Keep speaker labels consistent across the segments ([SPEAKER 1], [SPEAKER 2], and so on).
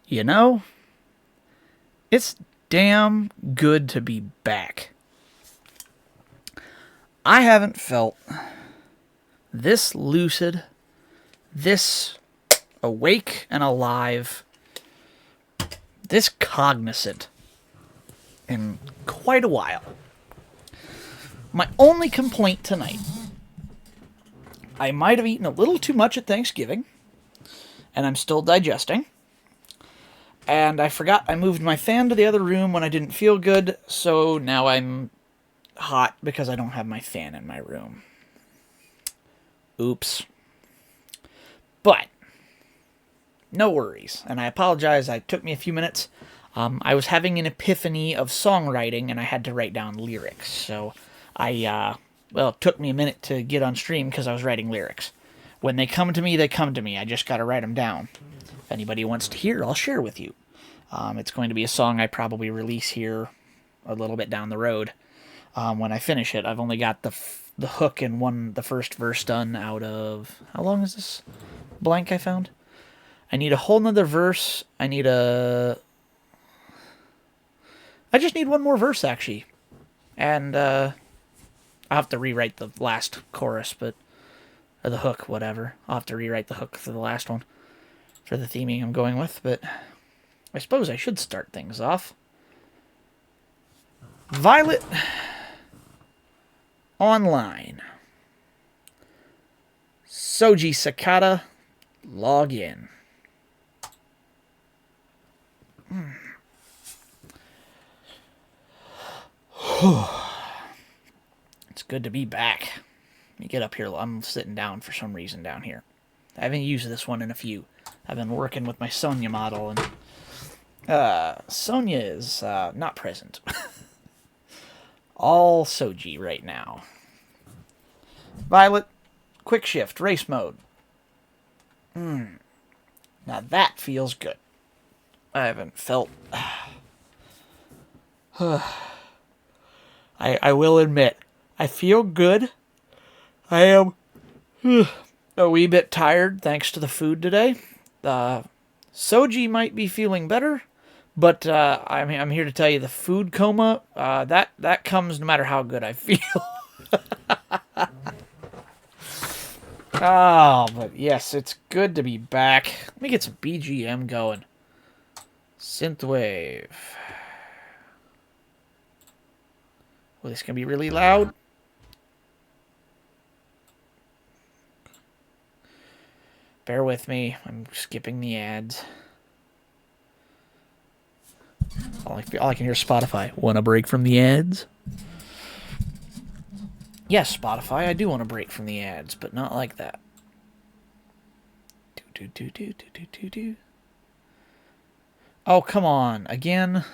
[SPEAKER 1] You know, it's damn good to be back. I haven't felt this lucid, this awake and alive, this cognizant in quite a while. My only complaint tonight, I might have eaten a little too much at Thanksgiving, and I'm still digesting. And I forgot I moved my fan to the other room when I didn't feel good, so now I'm hot because I don't have my fan in my room. Oops. But, no worries. And I apologize, it took me a few minutes. I was having an epiphany of songwriting, and I had to write down lyrics. So, it took me a minute to get on stream because I was writing lyrics. When they come to me, they come to me. I just gotta write them down. If anybody wants to hear, I'll share with you. It's going to be a song I probably release here a little bit down the road. When I finish it, I've only got the hook and the first verse done out of... How long is this blank I found? I need a whole nother verse. I just need one more verse, actually. And I'll have to rewrite the last chorus, or the hook, whatever. I'll have to rewrite the hook for the last one, for the theming I'm going with, but I suppose I should start things off. Violet Online. Soji Sakata, log in. It's good to be back. Let me get up here. I'm sitting down for some reason down here. I haven't used this one in a few. I've been working with my Sonya model, and Sonya is not present. All Soji right now. Violet, quick shift, race mode. Now that feels good. I haven't felt... I will admit, I feel good. I am a wee bit tired thanks to the food today. Soji might be feeling better, but I'm here to tell you the food coma, that comes no matter how good I feel. But yes, it's good to be back. Let me get some BGM going. Synthwave. Well, this can be really loud. Bear with me. I'm skipping the ads. All I can hear is Spotify. Want a break from the ads? Yes, Spotify, I do want a break from the ads, but not like that. Oh, come on. Again?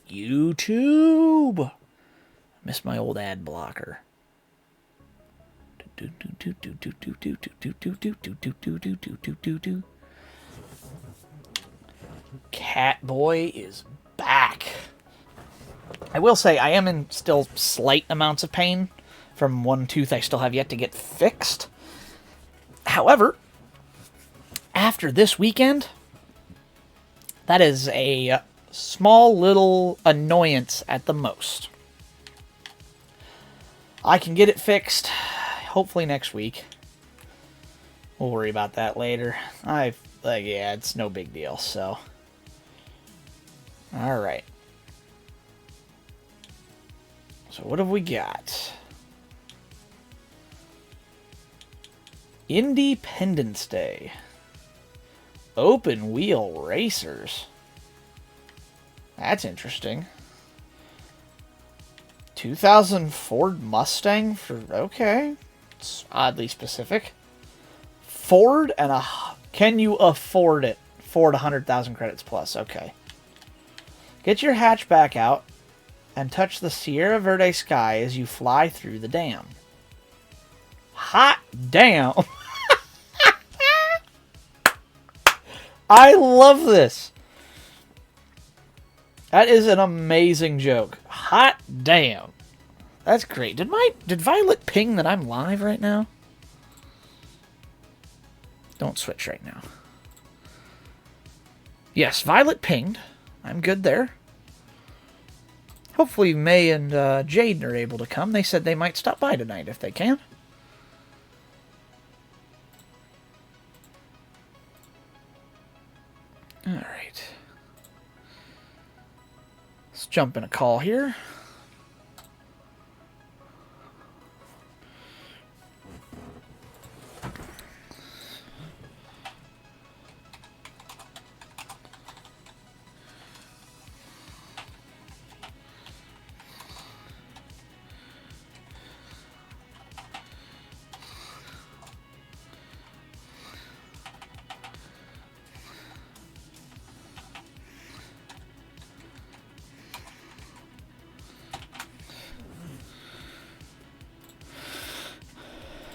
[SPEAKER 1] YouTube! Miss my old ad blocker. Catboy is back. I will say I am in still slight amounts of pain from one tooth I still have yet to get fixed. However, after this weekend, that is a small little annoyance at the most. I can get it fixed, hopefully next week. We'll worry about that later. Yeah, it's no big deal, so. Alright. So what have we got? Independence Day. Open wheel racers. That's interesting. 2000 Ford Mustang okay. It's oddly specific. Ford and can you afford it? Ford 100,000 credits plus. Okay. Get your hatchback out and touch the Sierra Verde sky as you fly through the dam. Hot damn. I love this. That is an amazing joke. Hot damn. That's great. Did Violet ping that I'm live right now? Don't switch right now. Yes, Violet pinged. I'm good there. Hopefully May and Jaden are able to come. They said they might stop by tonight if they can. Alright. Let's jump in a call here.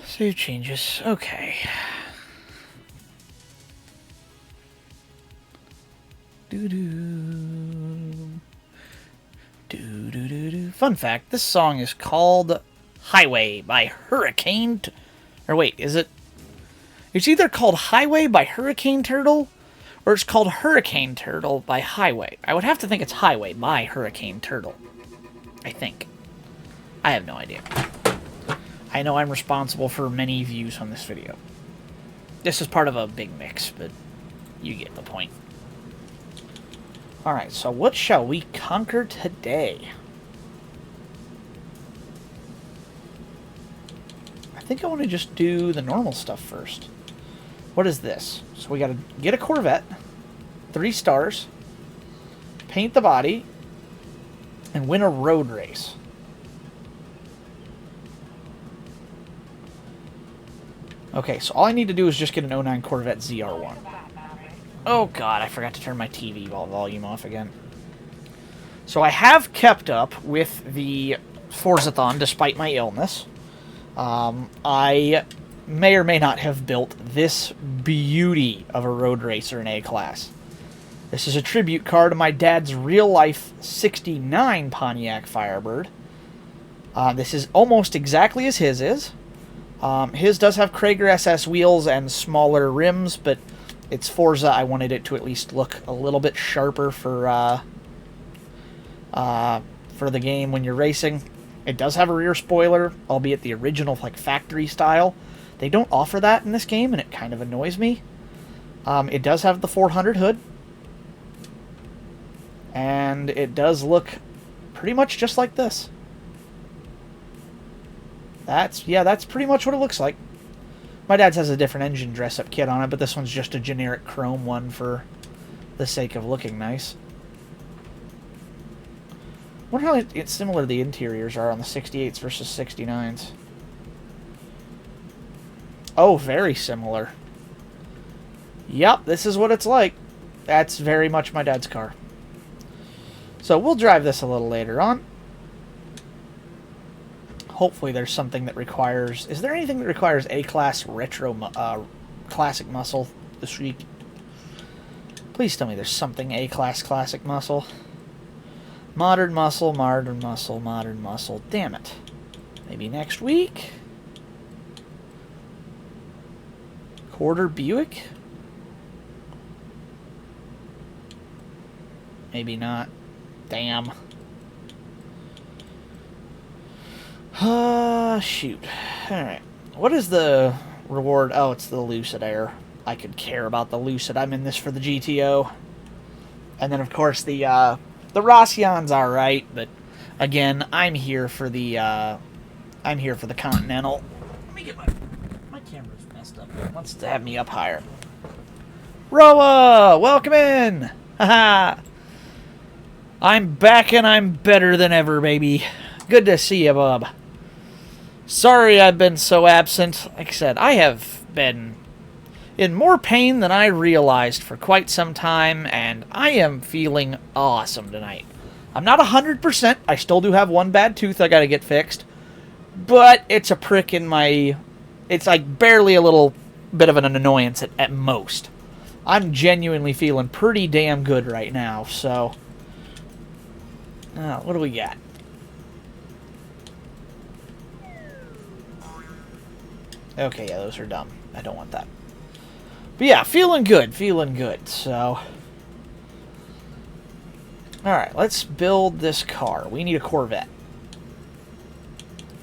[SPEAKER 1] Save changes. Okay. Fun fact, this song is called Highway by Hurricane... Or wait, is it... It's either called Highway by Hurricane Turtle, or it's called Hurricane Turtle by Highway. I would have to think it's Highway by Hurricane Turtle. I think. I have no idea. I know I'm responsible for many views on this video. This is part of a big mix, but you get the point. Alright, so what shall we conquer today? I think I want to just do the normal stuff first. What is this? So we got to get a Corvette, 3 stars, paint the body, and win a road race. Okay, so all I need to do is just get an 09 Corvette ZR1. Oh god, I forgot to turn my TV volume off again. So I have kept up with the Forzathon despite my illness. I may or may not have built this beauty of a road racer in A-Class. This is a tribute car to my dad's real-life 69 Pontiac Firebird. This is almost exactly as his is. His does have Krager SS wheels and smaller rims, but it's Forza. I wanted it to at least look a little bit sharper for the game when you're racing. It does have a rear spoiler, albeit the original like factory style. They don't offer that in this game, and it kind of annoys me. It does have the 400 hood, and it does look pretty much just like this. That's pretty much what it looks like. My dad's has a different engine dress-up kit on it, but this one's just a generic chrome one for the sake of looking nice. I wonder how it's similar the interiors are on the 68s versus 69s. Oh, very similar. Yep, this is what it's like. That's very much my dad's car. So we'll drive this a little later on. Hopefully there's something that requires... Is there anything that requires A-Class retro classic muscle this week? Please tell me there's something A-Class classic muscle. Modern muscle, modern muscle, modern muscle. Damn it. Maybe next week? Quarter Buick? Maybe not. Damn. Shoot. Alright. What is the reward? Oh, it's the Lucid Air. I could care about the Lucid. I'm in this for the GTO. And then, of course, the Rossion's alright, but again, I'm here for the Continental. Let me get my camera's messed up. It wants to have me up higher. Roa! Welcome in! Haha! I'm back and I'm better than ever, baby. Good to see you, bub. Sorry I've been so absent. Like I said, I have been in more pain than I realized for quite some time, and I am feeling awesome tonight. I'm not 100%. I still do have one bad tooth I gotta get fixed. But it's a prick in my... It's like barely a little bit of an annoyance at most. I'm genuinely feeling pretty damn good right now, so... what do we got? Okay, yeah, those are dumb. I don't want that. But yeah, feeling good, so... Alright, let's build this car. We need a Corvette.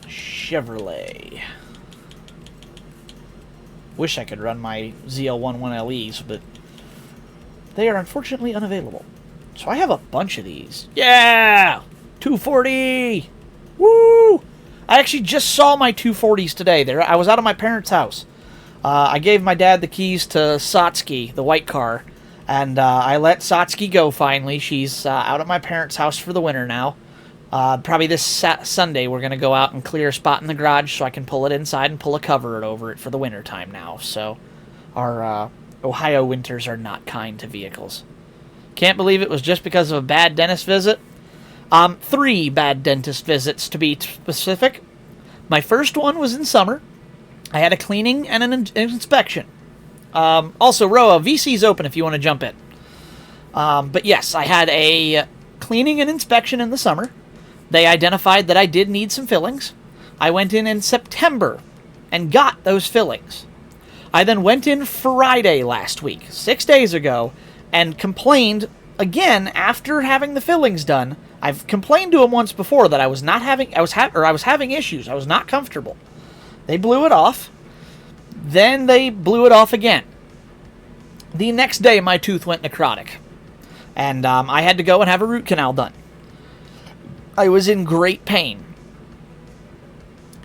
[SPEAKER 1] Chevrolet. Wish I could run my ZL11LEs, but they are unfortunately unavailable. So I have a bunch of these. Yeah! 240! Woo! I actually just saw my 240s today. I was out of my parents' house. I gave my dad the keys to Satsuki, the white car, and I let Satsuki go finally. She's out at my parents' house for the winter now. Probably this Sunday we're going to go out and clear a spot in the garage so I can pull it inside and pull a cover over it for the winter time now. So our Ohio winters are not kind to vehicles. Can't believe it was just because of a bad dentist visit. 3 bad dentist visits to be specific. My first one was in summer. I had a cleaning and an inspection. Also, Roa, VC's open if you want to jump in. But yes, I had a cleaning and inspection in the summer. They identified that I did need some fillings. I went in September and got those fillings. I then went in Friday last week, 6 days ago, and complained again after having the fillings done. I've complained to them once before that I was having issues. I was not comfortable. They blew it off. Then they blew it off again. The next day, my tooth went necrotic, and I had to go and have a root canal done. I was in great pain.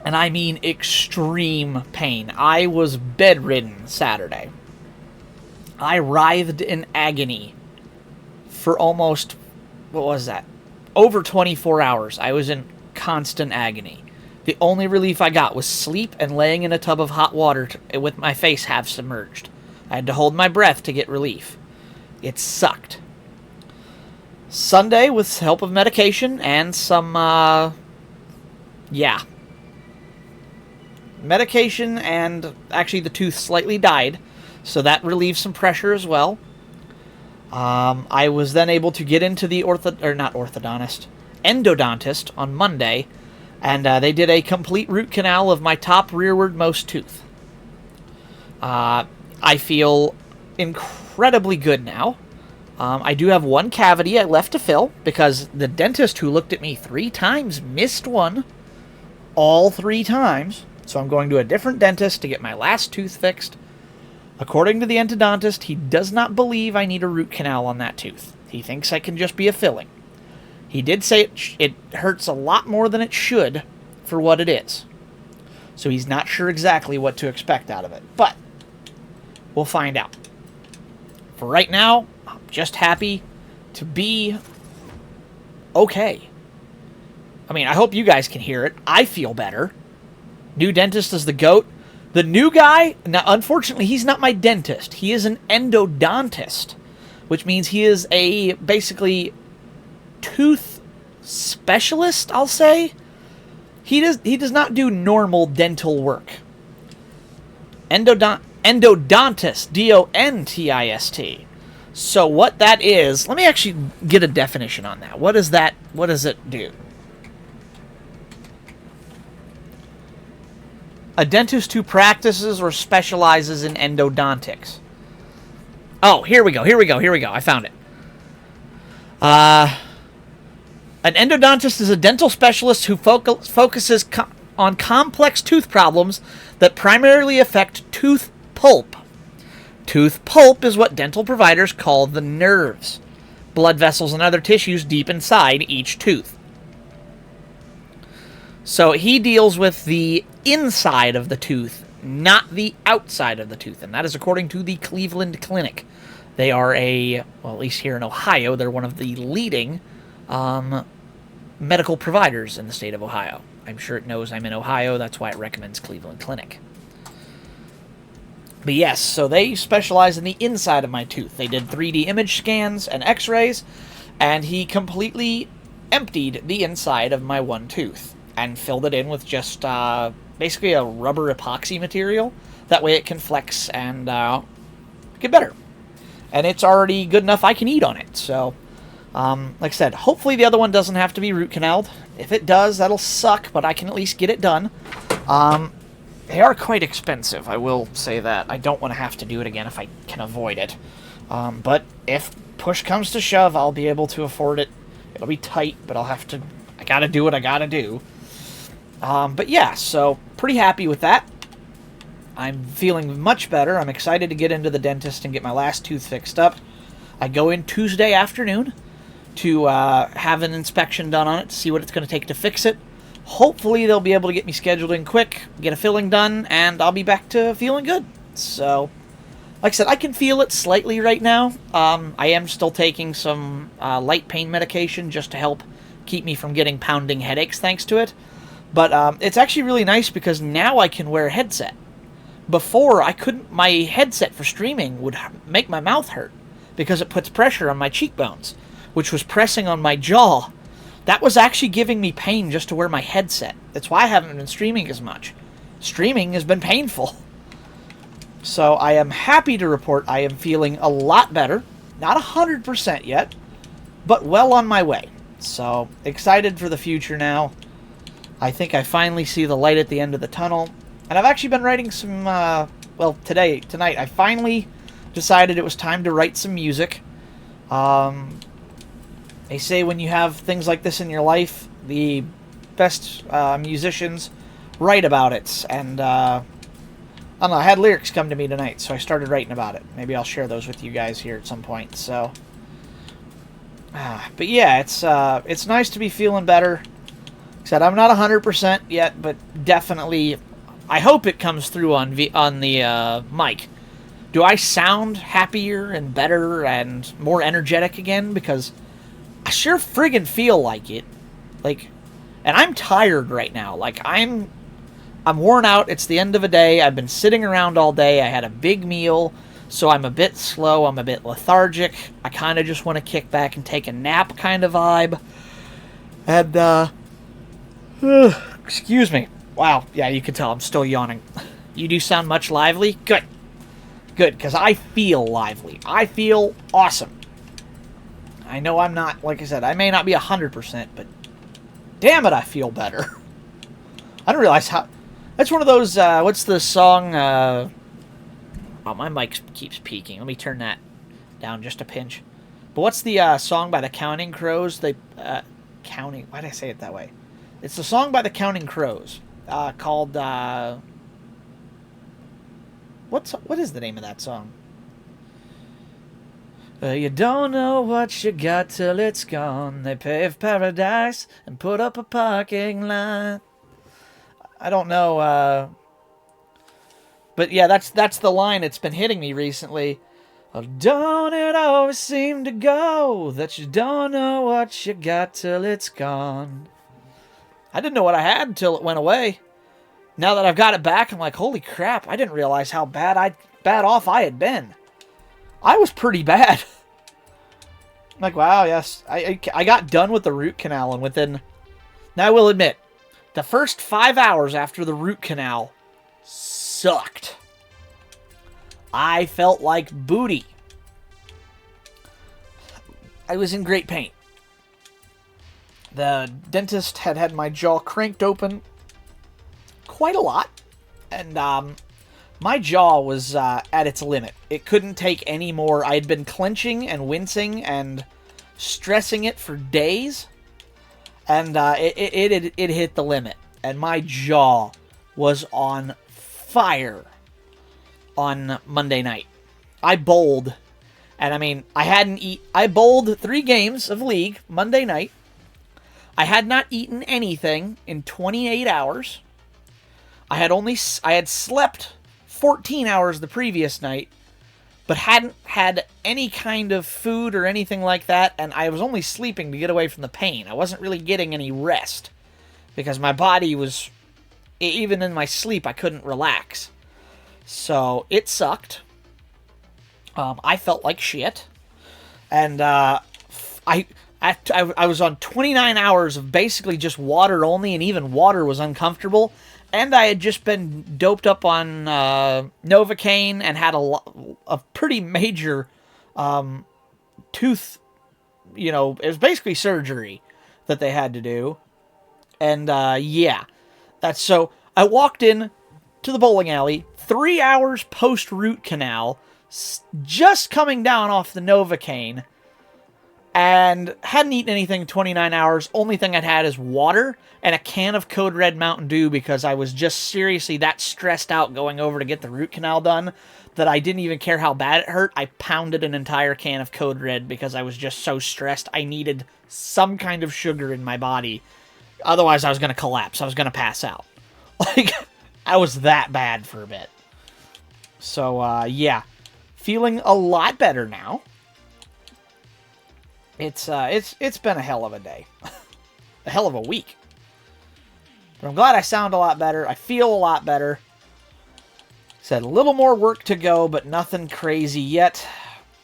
[SPEAKER 1] And I mean extreme pain. I was bedridden Saturday. I writhed in agony for almost, what was that? Over 24 hours. I was in constant agony. The only relief I got was sleep and laying in a tub of hot water with my face half submerged. I had to hold my breath to get relief. It sucked. Sunday, with help of medication and some, medication, and actually the tooth slightly died, so that relieved some pressure as well. I was then able to get into the endodontist on Monday, and they did a complete root canal of my top rearward-most tooth. I feel incredibly good now. I do have one cavity I left to fill, because the dentist who looked at me 3 times missed one. All 3 times. So I'm going to a different dentist to get my last tooth fixed. According to the endodontist, he does not believe I need a root canal on that tooth. He thinks I can just be a filling. He did say it hurts a lot more than it should for what it is. So he's not sure exactly what to expect out of it. But we'll find out. For right now, I'm just happy to be okay. I mean, I hope you guys can hear it. I feel better. New dentist is the GOAT. The new guy, now unfortunately, he's not my dentist. He is an endodontist, which means he is a basically tooth specialist, I'll say. He does not do normal dental work. Endodontist, D-O-N-T-I-S-T. So what that is, let me actually get a definition on that. What is that? What does it do? A dentist who practices or specializes in endodontics. Oh, here we go. I found it. An endodontist is a dental specialist who focuses on complex tooth problems that primarily affect tooth pulp. Tooth pulp is what dental providers call the nerves, blood vessels, and other tissues deep inside each tooth. So he deals with the inside of the tooth, not the outside of the tooth, and that is according to the Cleveland Clinic. They are at least here in Ohio, they're one of the leading medical providers in the state of Ohio. I'm sure it knows I'm in Ohio, that's why it recommends Cleveland Clinic. But yes, so they specialize in the inside of my tooth. They did 3D image scans and x-rays, and he completely emptied the inside of my one tooth and filled it in with just basically a rubber epoxy material. That way it can flex and get better. And it's already good enough I can eat on it. So, like I said, hopefully the other one doesn't have to be root canaled. If it does, that'll suck, but I can at least get it done. They are quite expensive, I will say that. I don't want to have to do it again if I can avoid it. But if push comes to shove, I'll be able to afford it. It'll be tight, but I'll have to... I gotta do what I gotta do. But yeah, so pretty happy with that. I'm feeling much better. I'm excited to get into the dentist and get my last tooth fixed up. I go in Tuesday afternoon to have an inspection done on it to see what it's going to take to fix it. Hopefully they'll be able to get me scheduled in quick, get a filling done, and I'll be back to feeling good. So, like I said, I can feel it slightly right now. I am still taking some light pain medication just to help keep me from getting pounding headaches thanks to it. But it's actually really nice because now I can wear a headset. Before, I couldn't. My headset for streaming would make my mouth hurt because it puts pressure on my cheekbones, which was pressing on my jaw. That was actually giving me pain just to wear my headset. That's why I haven't been streaming as much. Streaming has been painful. So I am happy to report I am feeling a lot better. Not 100% yet, but well on my way. So excited for the future now. I think I finally see the light at the end of the tunnel. And I've actually been writing some, well, tonight, I finally decided it was time to write some music. They say when you have things like this in your life, the best musicians write about it. And, I don't know, I had lyrics come to me tonight, so I started writing about it. Maybe I'll share those with you guys here at some point, so. But yeah, it's nice to be feeling better. Like I said, I'm not 100% yet, but definitely, I hope it comes through on the mic. Do I sound happier and better and more energetic again? Because I sure friggin' feel like it. Like, and I'm tired right now. Like, I'm worn out. It's the end of a day. I've been sitting around all day. I had a big meal, so I'm a bit slow. I'm a bit lethargic. I kind of just want to kick back and take a nap kind of vibe. And, excuse me. Wow, yeah, you can tell I'm still yawning. You do sound much lively? Good. Good, because I feel lively. I feel awesome. I know I'm not, like I said, I may not be 100%, but damn it, I feel better. I don't realize how... That's one of those, what's the song, oh, my mic keeps peaking. Let me turn that down just a pinch. But what's the song by the Counting Crows? Why did I say it that way? It's the song by the Counting Crows, called, what is the name of that song? You don't know what you got till it's gone. They pave paradise and put up a parking lot. I don't know, but yeah, that's the line that's been hitting me recently. Oh, don't it always seem to go that you don't know what you got till it's gone. I didn't know what I had until it went away. Now that I've got it back, I'm like, holy crap, I didn't realize how bad off I had been. I was pretty bad. I'm like, wow, yes. I got done with the root canal, and within... Now, I will admit, the first 5 hours after the root canal sucked. I felt like booty. I was in great pain. The dentist had my jaw cranked open quite a lot, and my jaw was at its limit. It couldn't take any more. I had been clenching and wincing and stressing it for days, and it hit the limit. And my jaw was on fire on Monday night. I bowled, and I mean, I bowled 3 games of League Monday night. I had not eaten anything in 28 hours. I had slept 14 hours the previous night, but hadn't had any kind of food or anything like that, and I was only sleeping to get away from the pain. I wasn't really getting any rest, because my body was, even in my sleep, I couldn't relax. So, it sucked. I felt like shit. And, I was on 29 hours of basically just water only, and even water was uncomfortable. And I had just been doped up on Novocaine and had a pretty major tooth, it was basically surgery that they had to do. And yeah, so I walked in to the bowling alley, 3 hours post root canal, just coming down off the Novocaine, and hadn't eaten anything in 29 hours. Only thing I'd had is water and a can of Code Red Mountain Dew because I was just seriously that stressed out going over to get the root canal done that I didn't even care how bad it hurt. I pounded an entire can of Code Red because I was just so stressed. I needed some kind of sugar in my body. Otherwise, I was going to collapse. I was going to pass out. Like, I was that bad for a bit. So, yeah. Feeling a lot better now. It's been a hell of a day. A hell of a week. But I'm glad I sound a lot better. I feel a lot better. Said a little more work to go, but nothing crazy yet.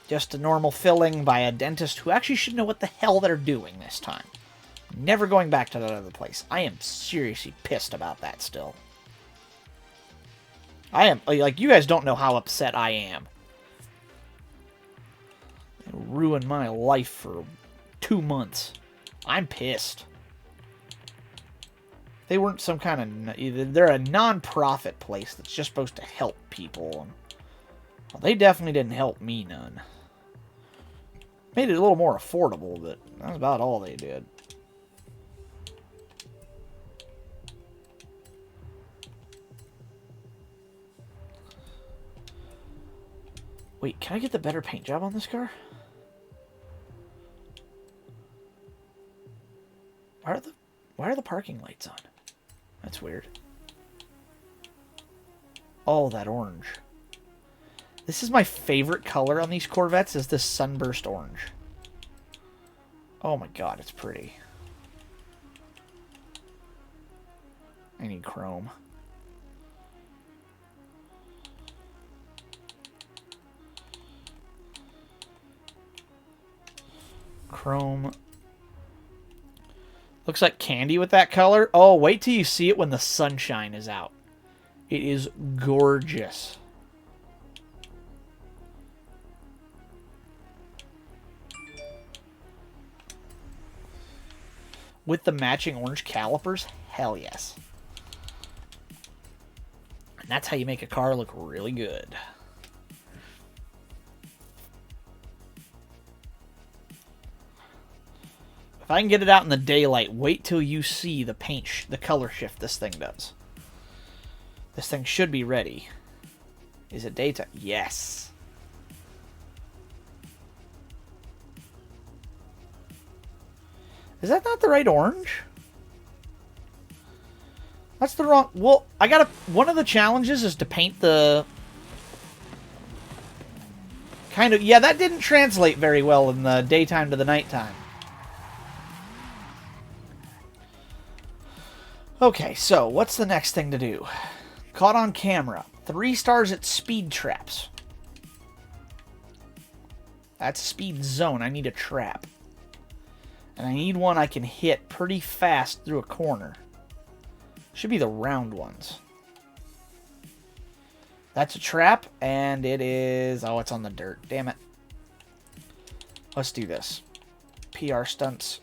[SPEAKER 1] Just a normal filling by a dentist who actually should know what the hell they're doing this time. Never going back to that other place. I am seriously pissed about that still. I am, like, you guys don't know how upset I am. It ruined my life for 2 months. I'm pissed. They weren't some kind of... They're a non-profit place that's just supposed to help people. And, well, they definitely didn't help me none. Made it a little more affordable, but that's about all they did. Wait, can I get the better paint job on this car? Why are the parking lights on? That's weird. Oh, that orange. This is my favorite color on these Corvettes, is this sunburst orange. Oh my god, it's pretty. I need chrome. Chrome. Looks like candy with that color. Oh, wait till you see it when the sunshine is out. It is gorgeous. With the matching orange calipers? Hell yes. And that's how you make a car look really good. If I can get it out in the daylight, wait till you see the paint, the color shift this thing does. This thing should be ready. Is it daytime? Yes. Is that not the right orange? That's the wrong... Well, I gotta... One of the challenges is to paint the... Kind of... Yeah, that didn't translate very well in the daytime to the nighttime. Okay, so what's the next thing to do? Caught on camera. 3 stars at speed traps. That's speed zone. I need a trap. And I need one I can hit pretty fast through a corner. Should be the round ones. That's a trap, and it is... Oh, it's on the dirt. Damn it. Let's do this. PR stunts.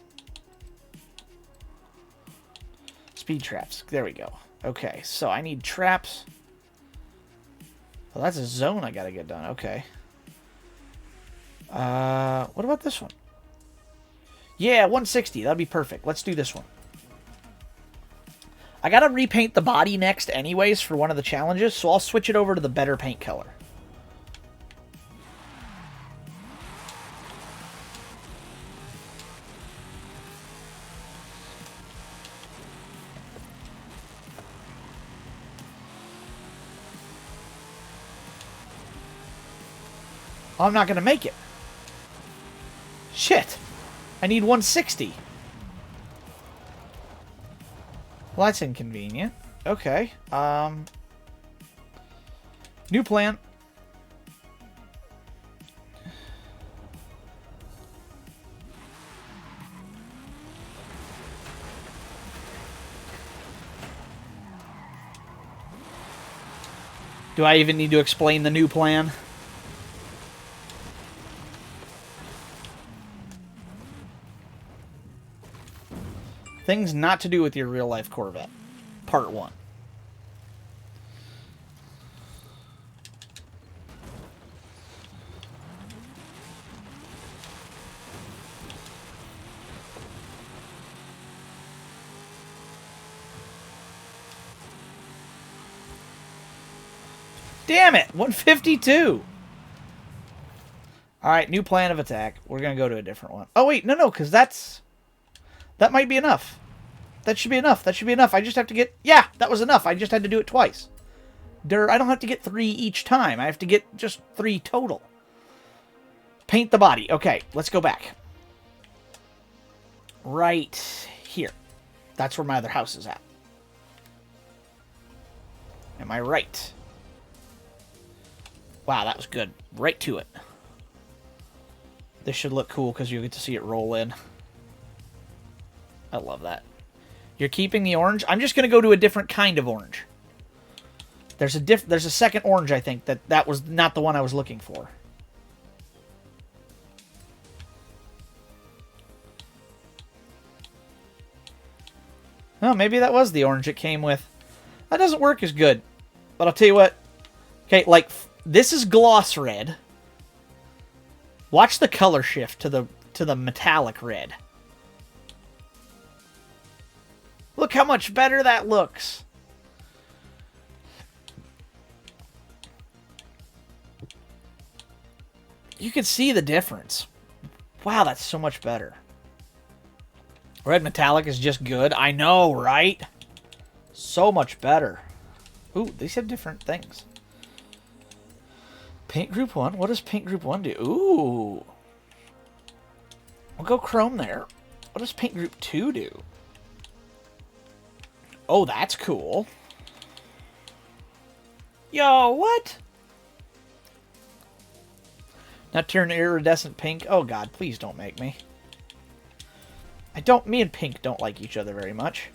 [SPEAKER 1] Speed traps. There we go. Okay, so I need traps. Well, that's a zone I gotta get done. Okay. What about this one? Yeah, 160. That'd be perfect. Let's do this one. I gotta repaint the body next anyways for one of the challenges, so I'll switch it over to the better paint color. Oh, I'm not gonna make it. Shit. I need 160. Well, that's inconvenient. Okay. New plan. Do I even need to explain the new plan? Things not to do with your real-life Corvette. Part 1. Damn it! 152! Alright, new plan of attack. We're going to go to a different one. Oh, wait. No, because that's... That might be enough. That should be enough. That should be enough. I just have to get... Yeah, that was enough. I just had to do it twice. I don't have to get 3 each time. I have to get just 3 total. Paint the body. Okay, let's go back. Right here. That's where my other house is at. Am I right? Wow, that was good. Right to it. This should look cool because you get to see it roll in. I love that. You're keeping the orange? I'm just going to go to a different kind of orange. There's a second orange, I think. That was not the one I was looking for. Oh, maybe that was the orange it came with. That doesn't work as good. But I'll tell you what. Okay, like, this is gloss red. Watch the color shift to the metallic red. Look how much better that looks. You can see the difference. Wow, that's so much better. Red metallic is just good. I know, right? So much better. Ooh, these have different things. Paint group 1. What does paint group 1 do? Ooh. We'll go chrome there. What does paint group 2 do? Oh, that's cool. Yo, what? Now turn iridescent pink. Oh god, please don't make me. Me and pink don't like each other very much.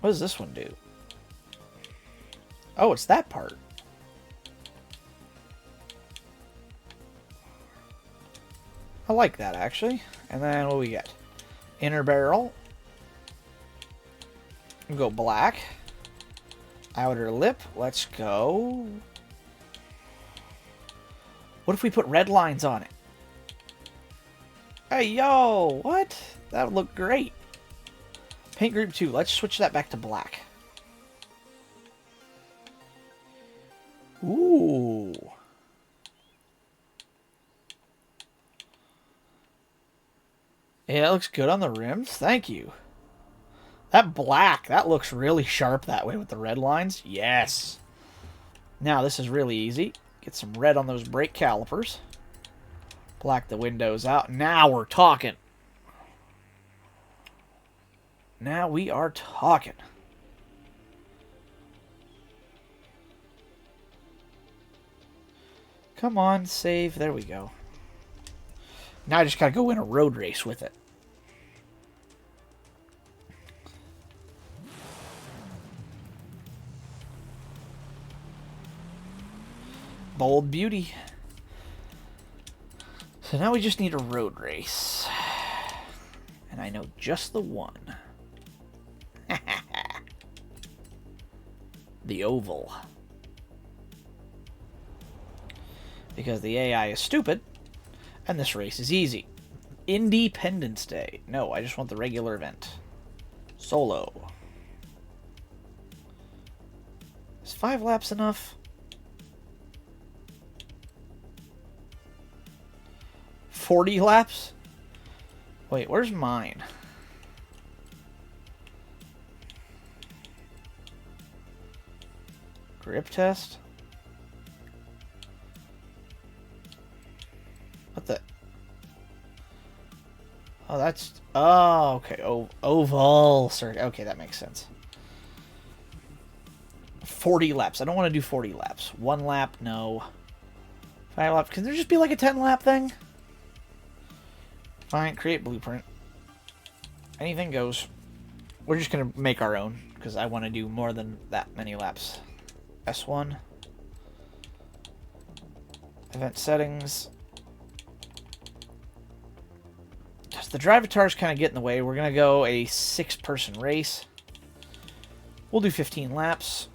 [SPEAKER 1] What does this one do? Oh, it's that part. I like that, actually. And then what do we get? Inner barrel. We'll go black. Outer lip. Let's go. What if we put red lines on it? Hey, yo! What? That would look great. Paint group 2. Let's switch that back to black. Ooh. Yeah, it looks good on the rims. Thank you. That black, that looks really sharp that way with the red lines. Yes. Now, this is really easy. Get some red on those brake calipers. Black the windows out. Now we're talking. Now we are talking. Come on, save. There we go. Now I just gotta go in a road race with it. Bold beauty. So now we just need a road race. And I know just the one. The oval. Because the AI is stupid, and this race is easy. Independence Day. No, I just want the regular event. Solo. Is 5 laps enough? 40 laps? Wait, where's mine? Grip test? What the? Oh, that's... Oh, okay. Oval circuit. Okay, that makes sense. 40 laps. I don't want to do 40 laps. 1 lap, no. 5 laps. Can there just be like a 10 lap thing? Fine, create blueprint. Anything goes. We're just going to make our own, because I want to do more than that many laps. S1. Event settings. Just the drivatars kind of get in the way. We're going to go a 6-person race. We'll do 15 laps.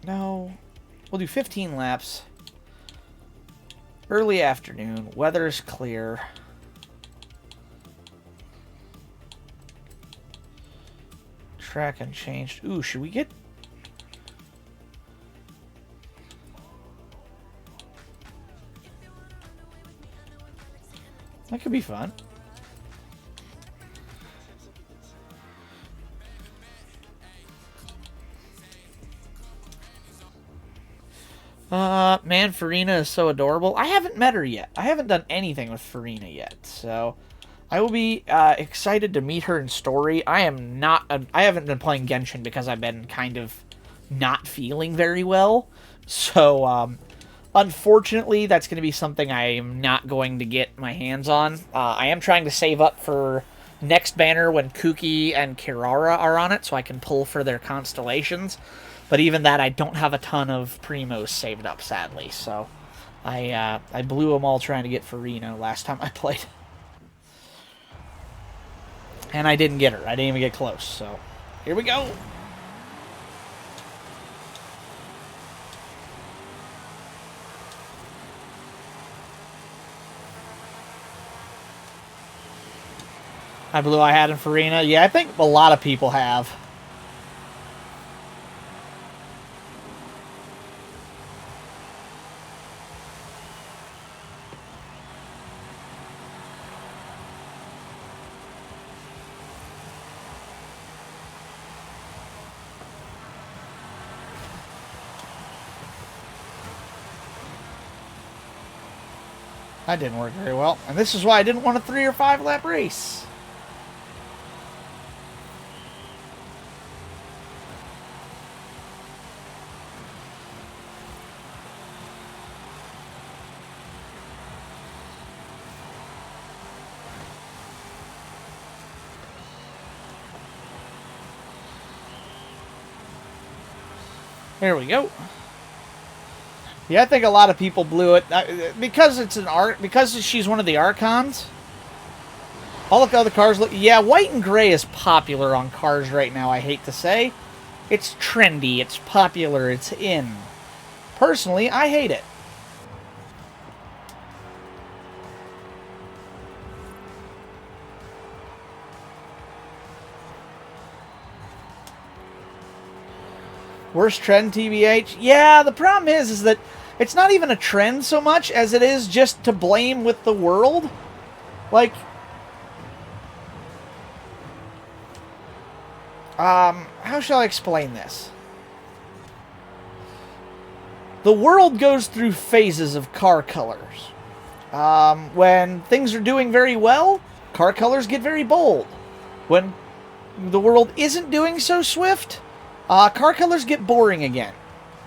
[SPEAKER 1] No. We'll do 15 laps. Early afternoon. Weather's clear. Track unchanged. Ooh, should we get... That could be fun. Man, Farina is so adorable. I haven't met her yet. I haven't done anything with Farina yet, so I will be excited to meet her in story. I haven't been playing Genshin because I've been kind of not feeling very well. So, unfortunately, that's going to be something I am not going to get my hands on. I am trying to save up for next banner when Kuki and Kirara are on it, so I can pull for their constellations. But even that, I don't have a ton of Primos saved up, sadly. So I blew them all trying to get Farina last time I played. And I didn't get her. I didn't even get close. So here we go. I blew I had in Farina. Yeah, I think a lot of people have. That didn't work very well. And this is why I didn't want a 3 or 5 lap race. There we go. Yeah, I think a lot of people blew it because it's an art. Because she's one of the Archons. All the other cars look. Yeah, white and gray is popular on cars right now. I hate to say, it's trendy. It's popular. It's in. Personally, I hate it. Worst trend, TBH? Yeah, the problem is that it's not even a trend so much as it is just to blame with the world. Like, how shall I explain this? The world goes through phases of car colors. When things are doing very well, car colors get very bold. When the world isn't doing so swift, car colors get boring again.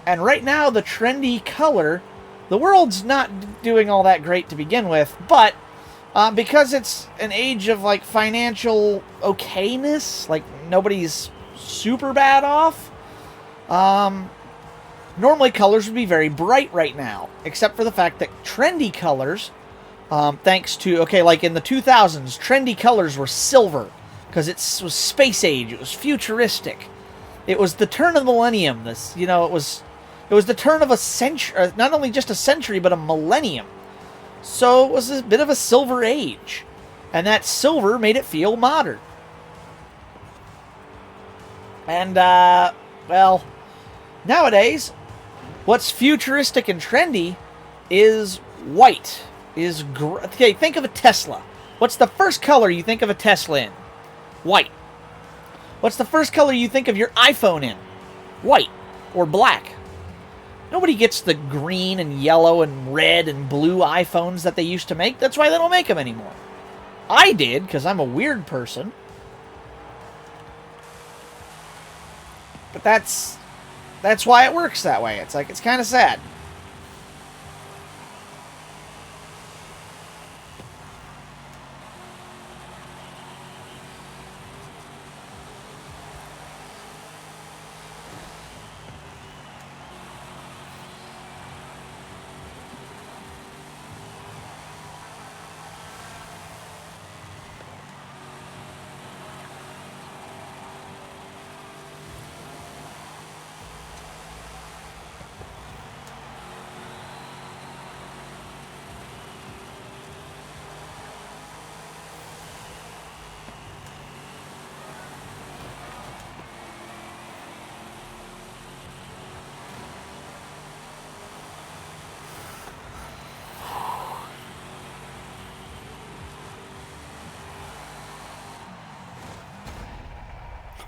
[SPEAKER 1] And right now, the trendy color, the world's not doing all that great to begin with, but because it's an age of, like, financial okayness, like, nobody's super bad off, normally colors would be very bright right now, except for the fact that trendy colors, thanks to, okay, like in the 2000s, trendy colors were silver, because it was space age, it was futuristic. It was the turn of the millennium. It was the turn of a century, not only just a century, but a millennium. So it was a bit of a silver age. And that silver made it feel modern. And, well, nowadays, what's futuristic and trendy is white. Okay, think of a Tesla. What's the first color you think of a Tesla in? White. What's the first color you think of your iPhone in? White or black. Nobody gets the green and yellow and red and blue iPhones that they used to make. That's why they don't make them anymore. I did, because I'm a weird person. But that's why it works that way. It's like, it's kind of sad.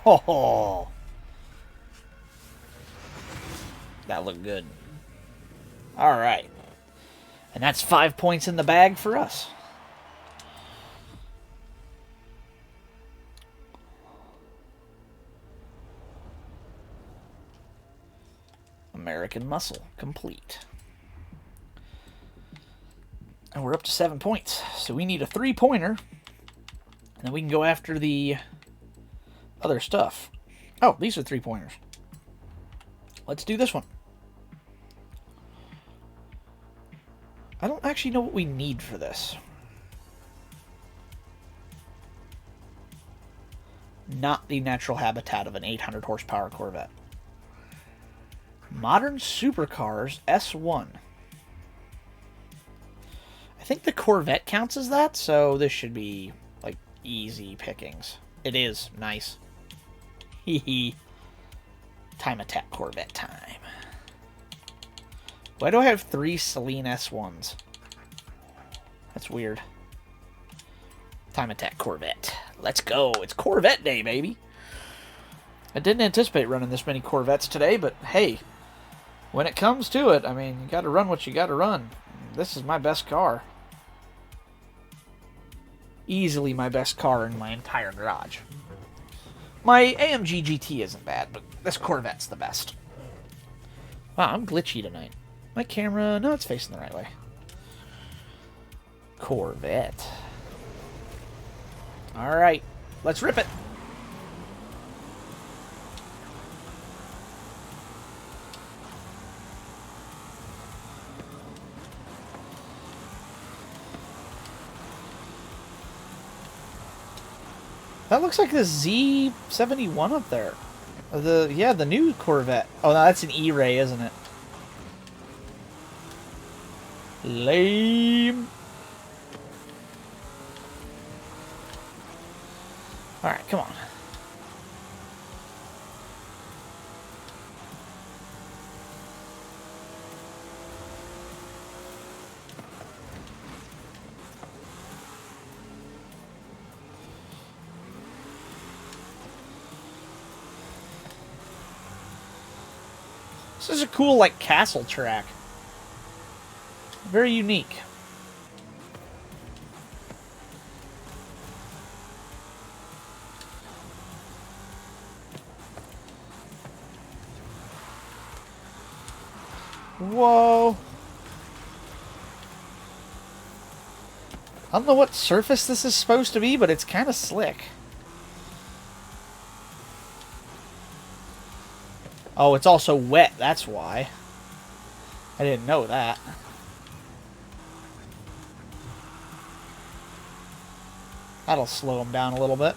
[SPEAKER 1] Oh, that looked good. All right. And that's 5 points in the bag for us. American Muscle complete. And we're up to 7 points. So we need a 3-pointer. And then we can go after the other stuff. Oh, these are 3-pointers. Let's do this one. I don't actually know what we need for this. Not the natural habitat of an 800 horsepower Corvette. Modern supercars S1. I think the Corvette counts as that, so this should be, like, easy pickings. It is. Nice. Hee Time attack Corvette time. Why do I have 3 Celine S1s? That's weird. Time attack Corvette. Let's go. It's Corvette day, baby. I didn't anticipate running this many Corvettes today, but hey, when it comes to it, I mean, you gotta run what you gotta run. This is my best car. Easily my best car in my entire garage. My AMG GT isn't bad, but this Corvette's the best. Wow, I'm glitchy tonight. My camera, no, it's facing the right way. Corvette. Alright, let's rip it. That looks like the Z71 up there. The new Corvette. Oh, no, that's an E-Ray, isn't it? Lame. Alright, come on. This is a cool, like, castle track. Very unique. Whoa. I don't know what surface this is supposed to be, but it's kind of slick. Oh, it's also wet, that's why. I didn't know that. That'll slow him down a little bit.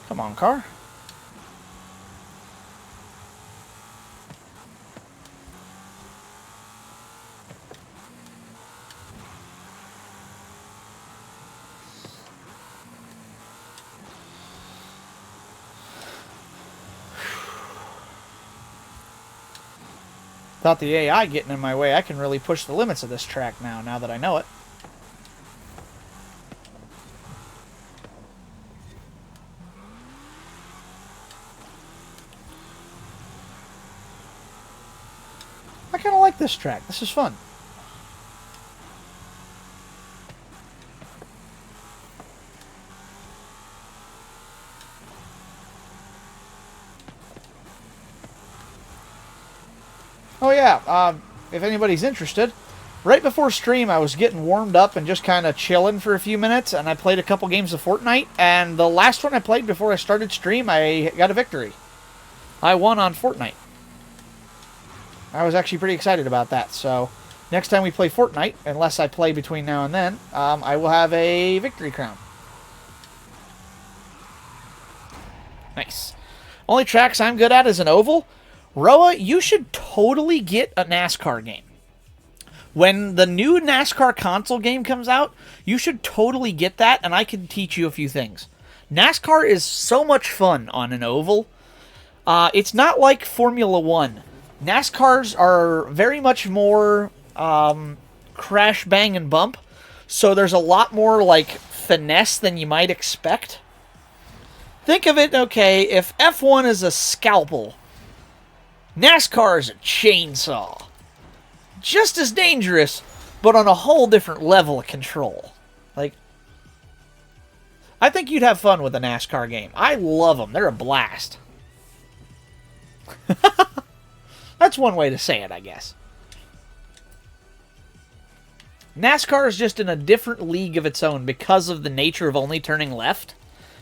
[SPEAKER 1] Come on, car. Without the AI getting in my way, I can really push the limits of this track now that I know it. I kind of like this track. This is fun. Oh yeah, if anybody's interested, right before stream I was getting warmed up and just kind of chilling for a few minutes, and I played a couple games of Fortnite, and the last one I played before I started stream, I got a victory. I won on Fortnite. I was actually pretty excited about that, so next time we play Fortnite, unless I play between now and then, I will have a victory crown. Nice. Only tracks I'm good at is an oval. Roa, you should totally get a NASCAR game. When the new NASCAR console game comes out, you should totally get that, and I can teach you a few things. NASCAR is so much fun on an oval. It's not like Formula 1. NASCARs are very much more crash, bang, and bump. So there's a lot more, like, finesse than you might expect. Think of it, okay, if F1 is a scalpel, NASCAR is a chainsaw. Just as dangerous, but on a whole different level of control. Like, I think you'd have fun with a NASCAR game. I love them. They're a blast. That's one way to say it, I guess. NASCAR is just in a different league of its own because of the nature of only turning left.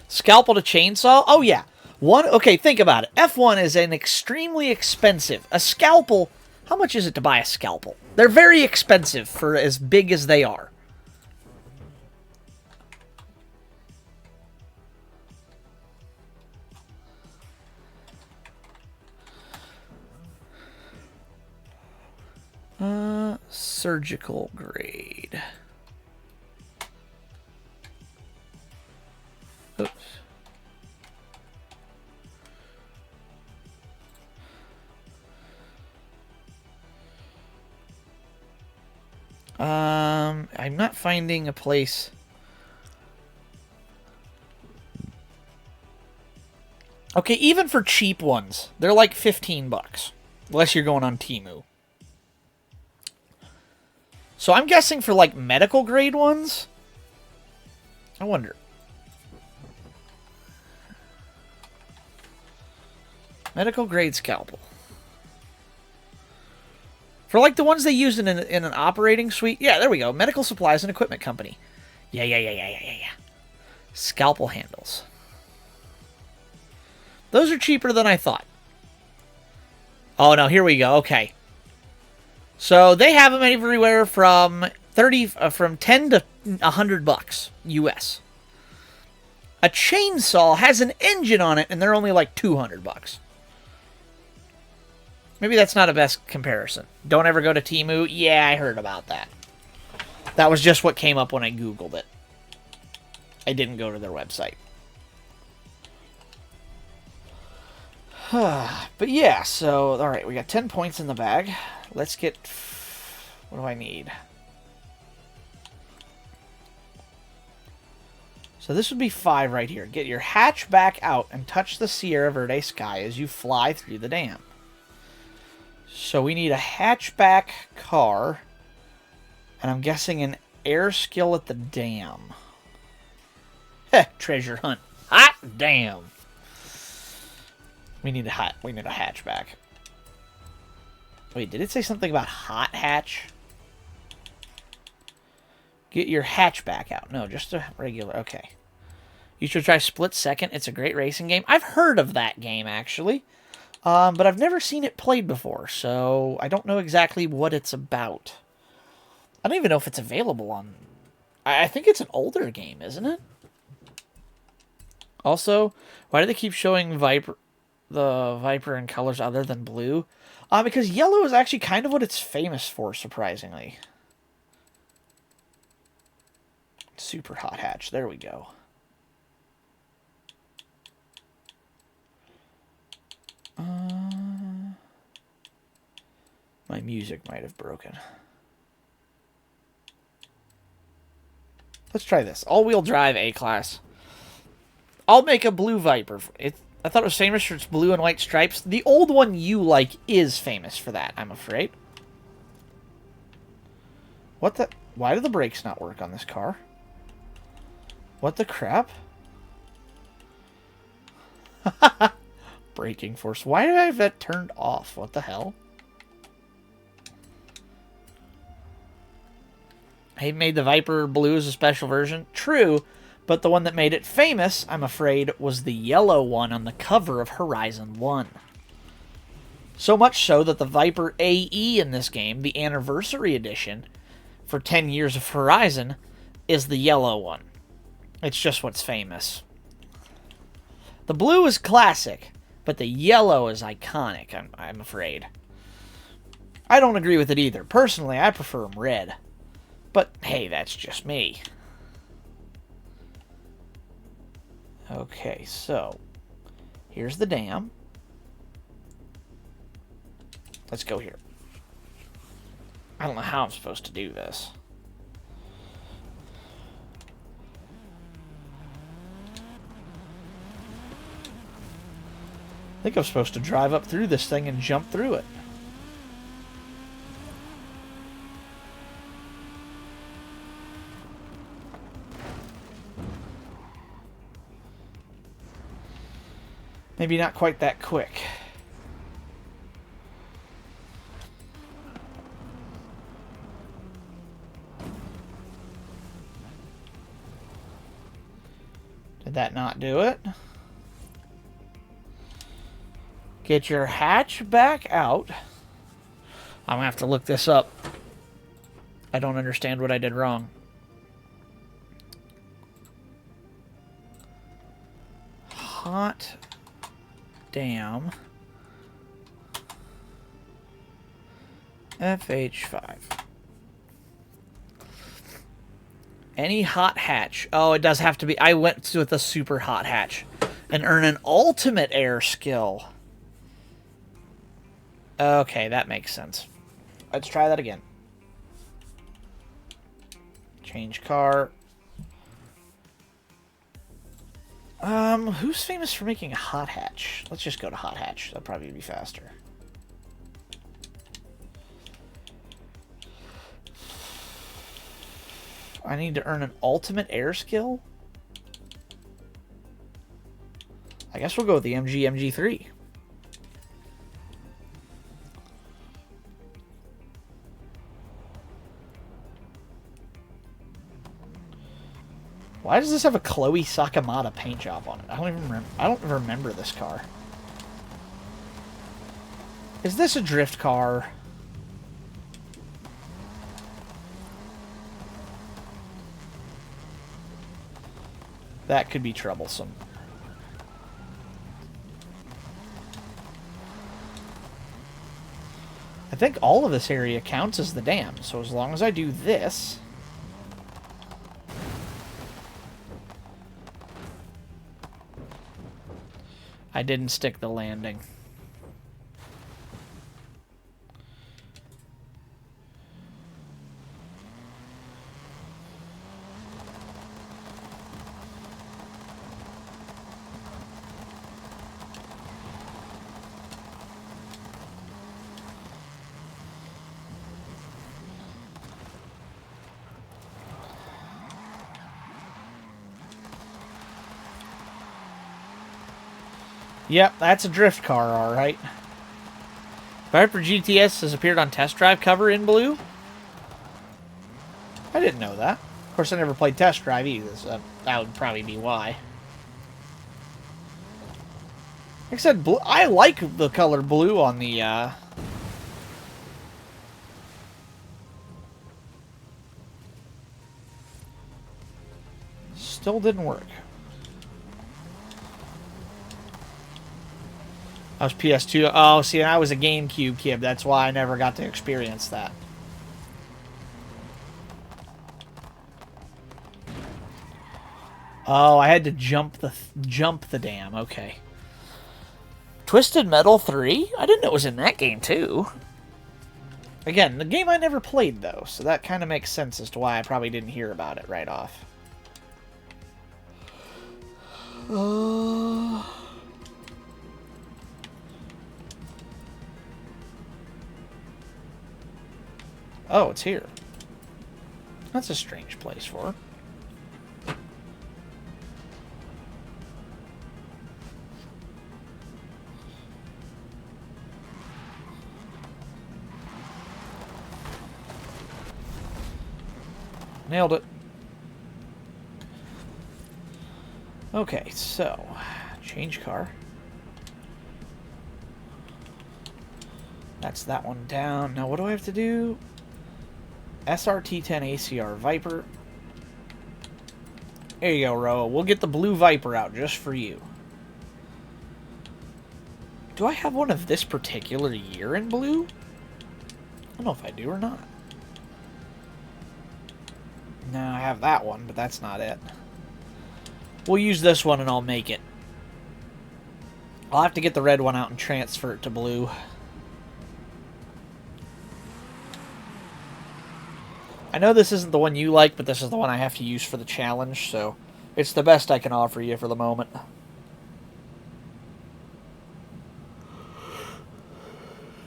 [SPEAKER 1] Scalpel to chainsaw? Oh, yeah. Okay, think about it. F1 is an extremely expensive. A scalpel, how much is it to buy a scalpel? They're very expensive for as big as they are. Surgical grade. Oops. I'm not finding a place. Okay, even for cheap ones, they're like 15 bucks. Unless you're going on Temu. So I'm guessing for like medical grade ones. I wonder. Medical grade scalpel. For like the ones they use in an operating suite. Yeah, there we go. Medical supplies and equipment company. Yeah. Scalpel handles. Those are cheaper than I thought. Oh no, here we go. Okay. So they have them everywhere from 10 to 100 bucks US. A chainsaw has an engine on it and they're only like 200 bucks. Maybe that's not a best comparison. Don't ever go to Temu? Yeah, I heard about that. That was just what came up when I Googled it. I didn't go to their website. But yeah, so, alright, we got 10 points in the bag. Let's get... What do I need? So this would be 5 right here. Get your hatchback out and touch the Sierra Verde sky as you fly through the dam. So we need a hatchback car. And I'm guessing an air skill at the dam. Heh, treasure hunt. Hot damn. We need a hatchback. Wait, did it say something about hot hatch? Get your hatchback out. No, just a regular. Okay. You should try Split Second. It's a great racing game. I've heard of that game, actually. But I've never seen it played before, so I don't know exactly what it's about. I don't even know if it's available on... I think it's an older game, isn't it? Also, why do they keep showing the Viper in colors other than blue? Because yellow is actually kind of what it's famous for, surprisingly. Super hot hatch. There we go. My music might have broken. Let's try this. All-wheel drive A-Class. I'll make a blue Viper. I thought it was famous for its blue and white stripes. The old one you like is famous for that, I'm afraid. What the... Why do the brakes not work on this car? What the crap? Braking force. Why did I have that turned off? What the hell? He made the Viper blue as a special version. True, but the one that made it famous, I'm afraid, was the yellow one on the cover of Horizon 1. So much so that the Viper AE in this game, the Anniversary Edition, for 10 years of Horizon, is the yellow one. It's just what's famous. The blue is classic, but the yellow is iconic, I'm afraid. I don't agree with it either. Personally, I prefer them red. But, hey, that's just me. Okay, so, here's the dam. Let's go here. I don't know how I'm supposed to do this. I think I'm supposed to drive up through this thing and jump through it. Maybe not quite that quick. Did that not do it? Get your hatch back out. I'm gonna have to look this up. I don't understand what I did wrong. Hot damn. FH5. Any hot hatch. Oh, it does have to be. I went with a super hot hatch. And earn an ultimate air skill. Okay, that makes sense. Let's try that again. Change car. Who's famous for making a hot hatch? Let's just go to hot hatch. That'll probably be faster. I need to earn an ultimate air skill? I guess we'll go with the MG3. Why does this have a Chloe Sakamata paint job on it? I don't remember this car. Is this a drift car? That could be troublesome. I think all of this area counts as the dam, so as long as I do this... I didn't stick the landing. Yep, that's a drift car, alright. Viper GTS has appeared on test drive cover in blue. I didn't know that. Of course, I never played test drive either, so that would probably be why. Like I said, blue, I like the color blue on the, Still didn't work. I was PS2. Oh, see, I was a GameCube kid. That's why I never got to experience that. Oh, I had to jump the dam. Okay. Twisted Metal 3? I didn't know it was in that game, too. Again, the game I never played, though, so that kind of makes sense as to why I probably didn't hear about it right off. Oh, it's here. That's a strange place for her. Nailed it. Okay, so change car. That's that one down. Now what do I have to do? SRT-10 ACR Viper. There you go, Ro. We'll get the blue Viper out just for you. Do I have one of this particular year in blue? I don't know if I do or not. No, I have that one, but that's not it. We'll use this one and I'll make it. I'll have to get the red one out and transfer it to blue. I know this isn't the one you like, but this is the one I have to use for the challenge, so it's the best I can offer you for the moment.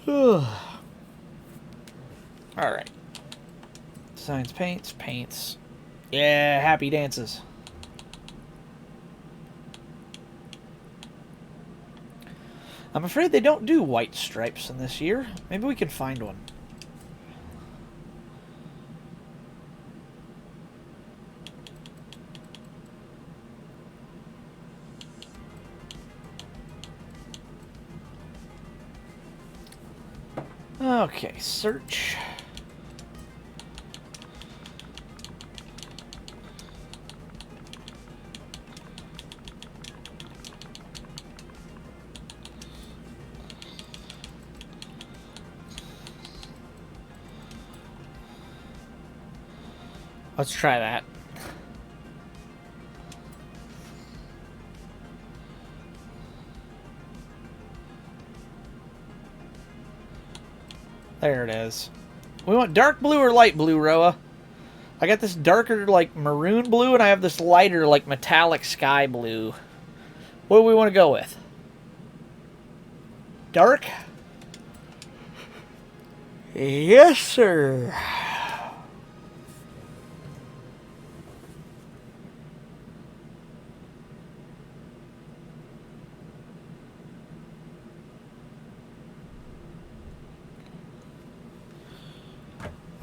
[SPEAKER 1] Alright. Designs, paints, paints. Yeah, happy dances. I'm afraid they don't do white stripes in this year. Maybe we can find one. Okay, search. Let's try that. There it is. We want dark blue or light blue, Roa? I got this darker, like, maroon blue, and I have this lighter, like, metallic sky blue. What do we want to go with? Dark? Yes, sir.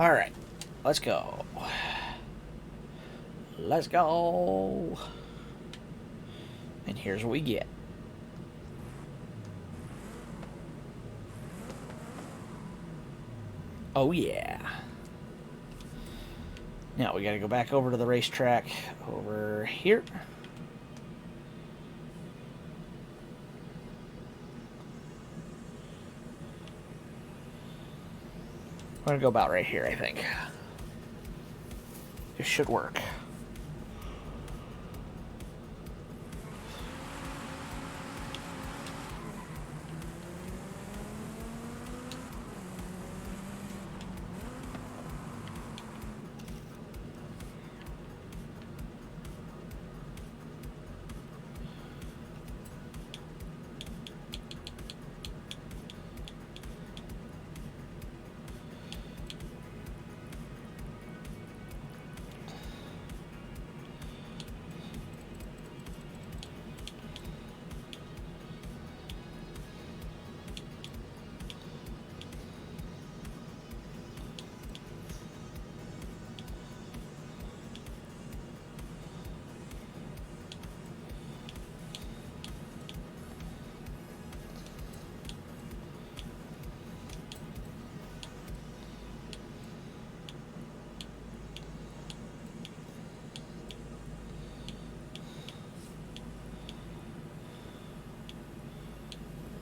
[SPEAKER 1] All right, let's go. Let's go. And here's what we get. Oh, yeah. Now we got to go back over to the racetrack over here. I'm going to go about right here, I think. It should work.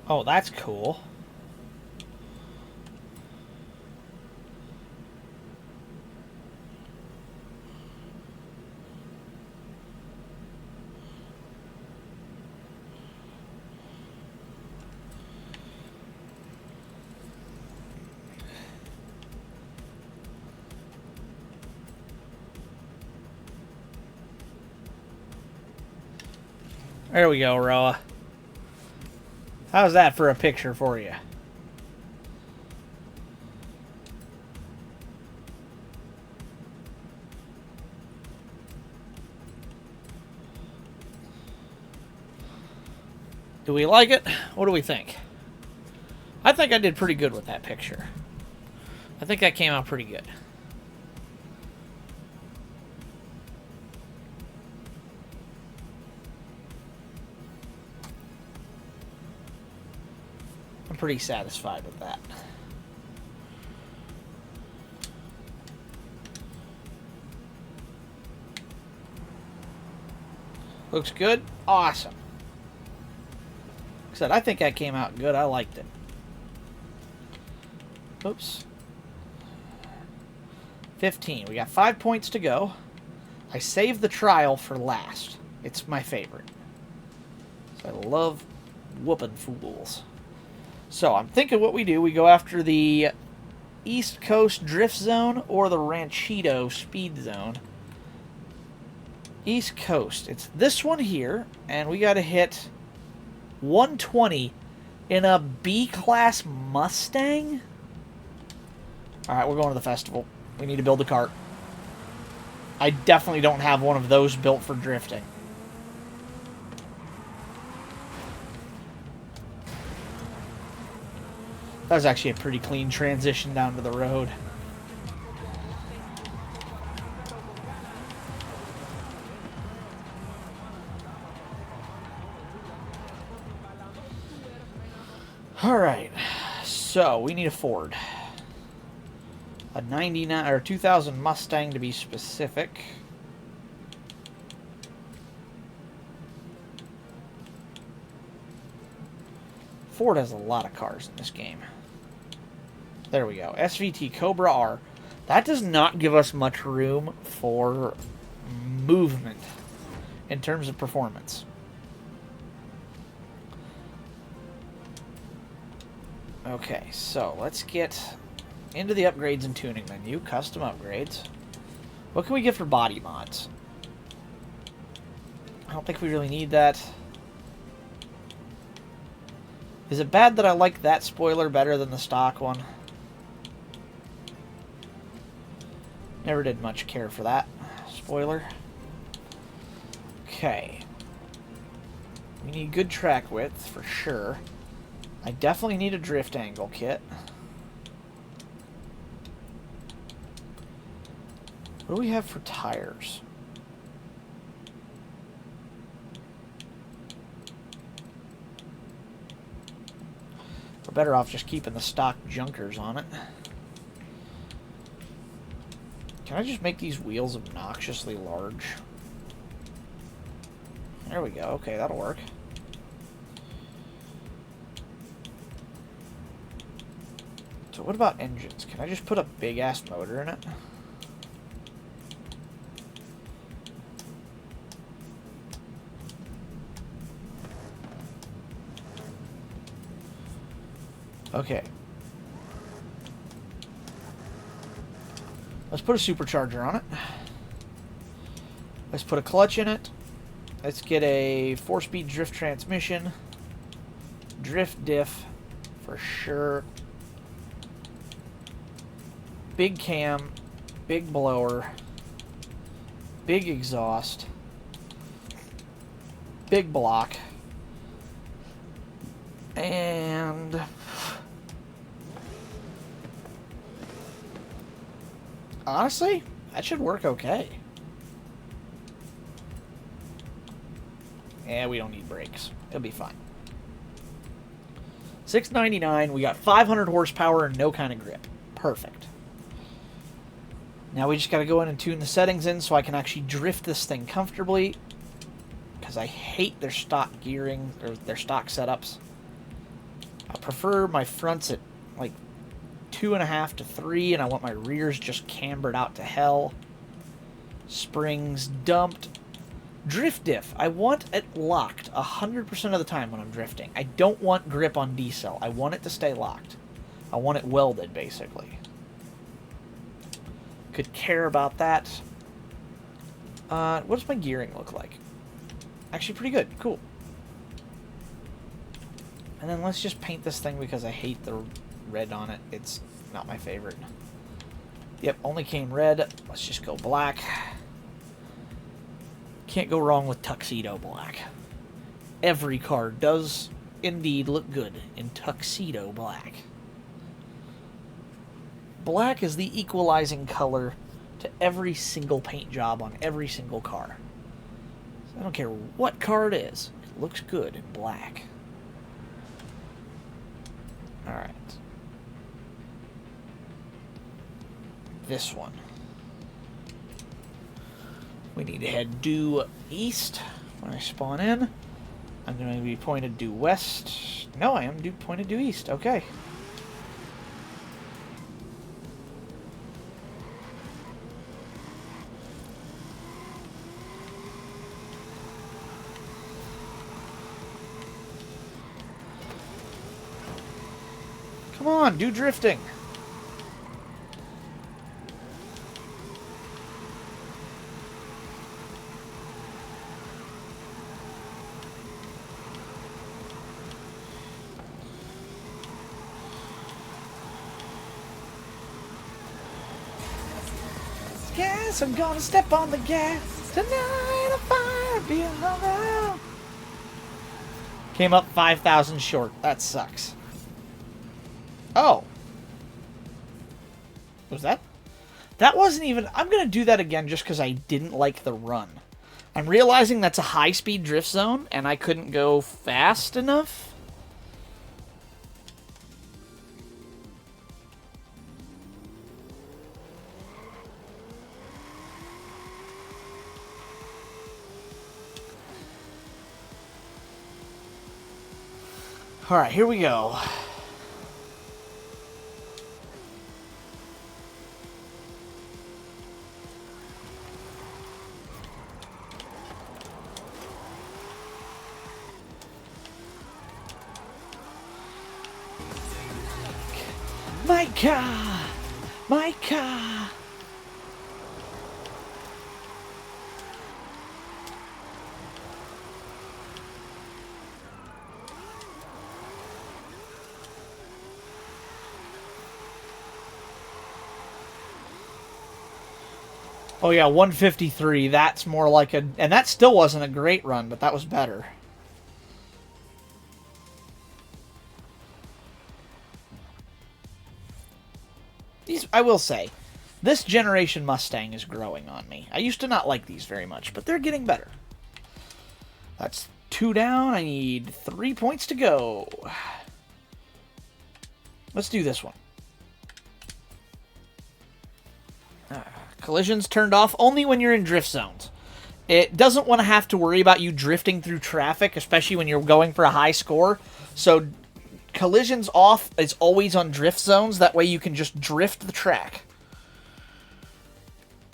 [SPEAKER 1] Oh, that's cool. There we go, Roa. How's that for a picture for you? Do we like it? What do we think? I think I did pretty good with that picture. I think that came out pretty good. I'm pretty satisfied with that. Looks good? Awesome. Like I said, I think that came out good. I liked it. Oops. 15. We got 5 points to go. I saved the trial for last. It's my favorite. So I love whooping fools. So I'm thinking what we do, we go after the East Coast Drift Zone or the Ranchito Speed Zone. East Coast. It's this one here, and we got to hit 120 in a B-Class Mustang? Alright, we're going to the festival. We need to build a cart. I definitely don't have one of those built for drifting. That was actually a pretty clean transition down to the road. Alright, so we need a Ford. A 99 or 2000 Mustang to be specific. Ford has a lot of cars in this game. There we go. SVT Cobra R. That does not give us much room for movement in terms of performance. Okay, so let's get into the upgrades and tuning menu. Custom upgrades. What can we get for body mods? I don't think we really need that. Is it bad that I like that spoiler better than the stock one? Never did much care for that spoiler. Okay. We need good track width for sure. I definitely need a drift angle kit. What do we have for tires? We're better off just keeping the stock junkers on it. Can I just make these wheels obnoxiously large? There we go. Okay, that'll work. So what about engines? Can I just put a big-ass motor in it? Okay. Let's put a supercharger on it. Let's put a clutch in it. Let's get a 4-speed drift transmission. Drift diff for sure. Big cam. Big blower. Big exhaust. Big block. And honestly, that should work okay. Yeah, we don't need brakes. It'll be fine. $699. We got 500 horsepower and no kind of grip. Perfect. Now we just got to go in and tune the settings in so I can actually drift this thing comfortably. Because I hate their stock gearing, or their stock setups. I prefer my fronts at like 2.5 to 3, and I want my rears just cambered out to hell. Springs dumped. Drift diff. I want it locked 100% of the time when I'm drifting. I don't want grip on decel. I want it to stay locked. I want it welded, basically. Could care about that. What does my gearing look like? Actually, pretty good. Cool. And then let's just paint this thing because I hate the red on it. It's not my favorite. Yep, only came red. Let's just go black. Can't go wrong with tuxedo black. Every car does indeed look good in tuxedo black. Black is the equalizing color to every single paint job on every single car. So I don't care what car it is. It looks good in black. Alright. This one. We need to head due east when I spawn in. I'm going to be pointed due west. No, I am pointed due east. Okay. Come on, do drifting. gas. I'm gonna step on the gas. Tonight a fire be around. Came up 5,000 short. That sucks. Oh. Was that? That wasn't even... I'm going to do that again just because I didn't like the run. I'm realizing that's a high-speed drift zone, and I couldn't go fast enough. Alright, here we go. My car! My car! Oh yeah, 153. That's more like a... And that still wasn't a great run, but that was better. I will say, this generation Mustang is growing on me. I used to not like these very much, but they're getting better. That's 2 down. I need 3 points to go. Let's do this one. Collisions turned off only when you're in drift zones. It doesn't want to have to worry about you drifting through traffic, especially when you're going for a high score. So collisions off is always on drift zones. That way you can just drift the track.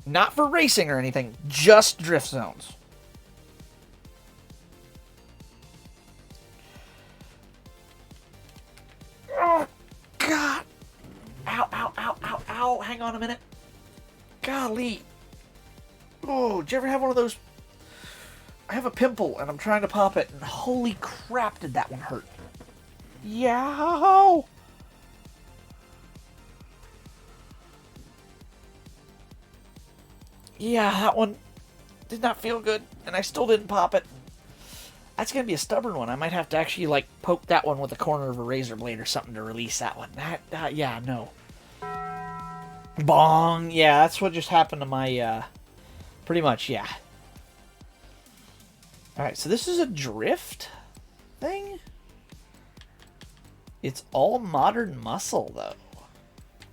[SPEAKER 1] Not for racing or anything, just drift zones. Oh, God. Ow, ow, ow, ow, ow. Hang on a minute. Golly. Oh, did you ever have one of those? I have a pimple, and I'm trying to pop it, and holy crap, did that one hurt. Yow! Yeah, that one did not feel good, and I still didn't pop it. That's going to be a stubborn one. I might have to actually, like, poke that one with a corner of a razor blade or something to release that one. Yeah, no. Bong! Yeah, that's what just happened to my, pretty much, yeah. Alright, so this is a drift thing? It's all modern muscle, though.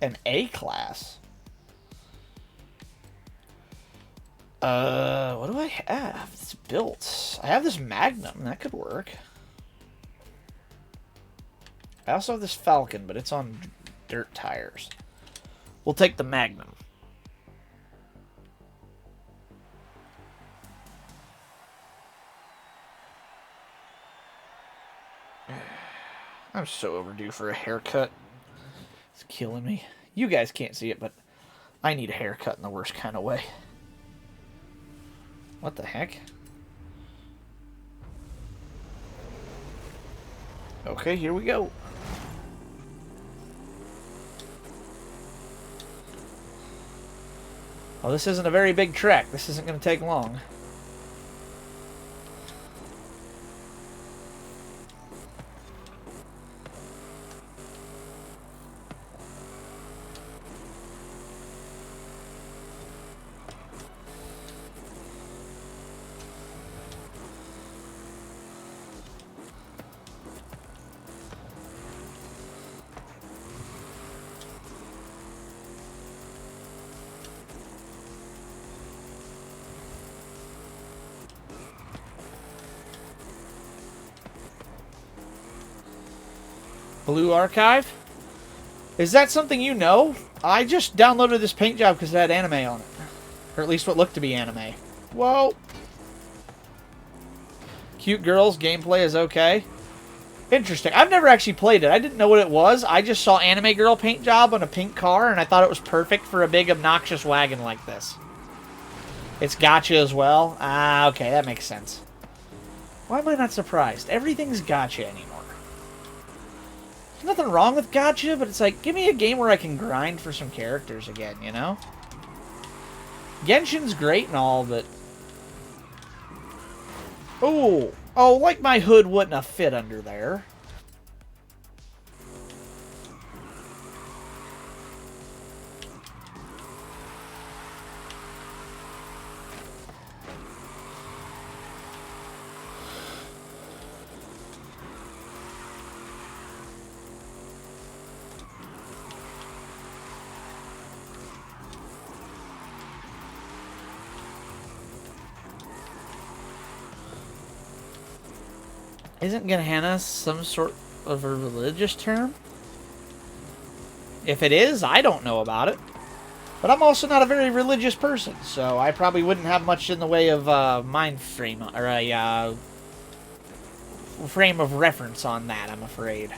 [SPEAKER 1] An A-class. What do I have? It's built. I have this Magnum. That could work. I also have this Falcon, but it's on dirt tires. We'll take the Magnum. I'm so overdue for a haircut. It's killing me. You guys can't see it, but I need a haircut in the worst kind of way. What the heck? Okay, here we go. Well, this isn't a very big track. This isn't going to take long. Blue Archive? Is that something you know? I just downloaded this paint job because it had anime on it. Or at least what looked to be anime. Whoa! Cute girls, gameplay is okay. Interesting. I've never actually played it. I didn't know what it was. I just saw anime girl paint job on a pink car, and I thought it was perfect for a big obnoxious wagon like this. It's gacha as well? Ah, okay, that makes sense. Why am I not surprised? Everything's gacha anymore. There's nothing wrong with gacha, but it's like, give me a game where I can grind for some characters again, you know? Genshin's great and all, but... Oh, like my hood wouldn't have fit under there. Isn't Gehenna some sort of a religious term? If it is, I don't know about it. But I'm also not a very religious person, so I probably wouldn't have much in the way of mind frame or a frame of reference on that, I'm afraid.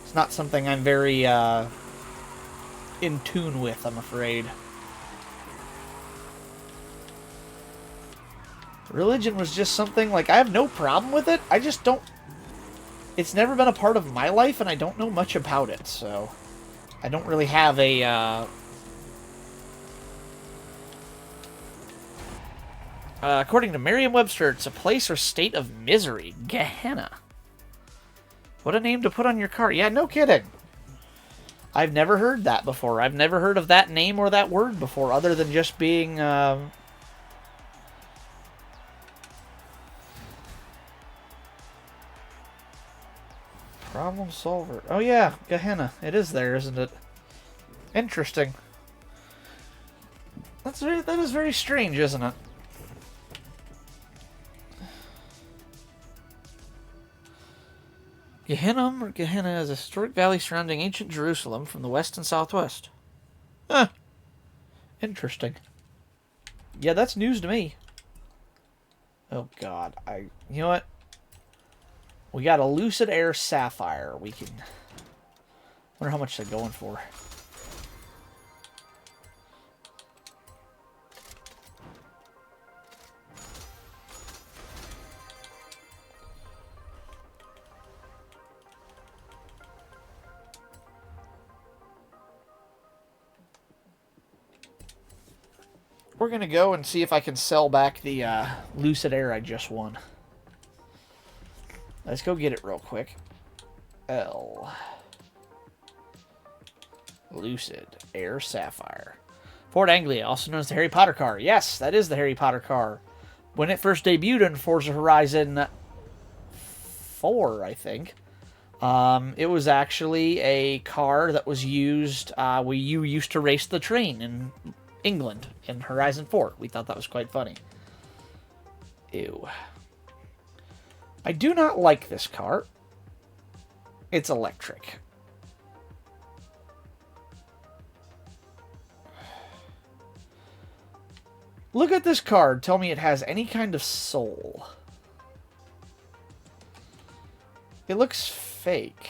[SPEAKER 1] It's not something I'm very in tune with, I'm afraid. Religion was just something, like, I have no problem with it. I just don't... It's never been a part of my life, and I don't know much about it, so... I don't really have a, according to Merriam-Webster, it's a place or state of misery. Gehenna. What a name to put on your car. Yeah, no kidding. I've never heard that before. I've never heard of that name or that word before, other than just being, problem solver. Oh yeah, Gehenna. It is there, isn't it? Interesting. That is very strange, isn't it? Gehenna, or Gehenna, is a historic valley surrounding ancient Jerusalem from the west and southwest. Huh. Interesting. Yeah, that's news to me. Oh god, you know what? We got a Lucid Air Sapphire. We can... wonder how much they're going for. We're going to go and see if I can sell back the Lucid Air I just won. Let's go get it real quick. L. Lucid Air Sapphire. Ford Anglia, also known as the Harry Potter car. Yes, that is the Harry Potter car. When it first debuted in Forza Horizon 4, I think, it was actually a car that was used where you used to race the train in England in Horizon 4. We thought that was quite funny. Ew. I do not like this car. It's electric. Look at this card. Tell me it has any kind of soul. It looks fake.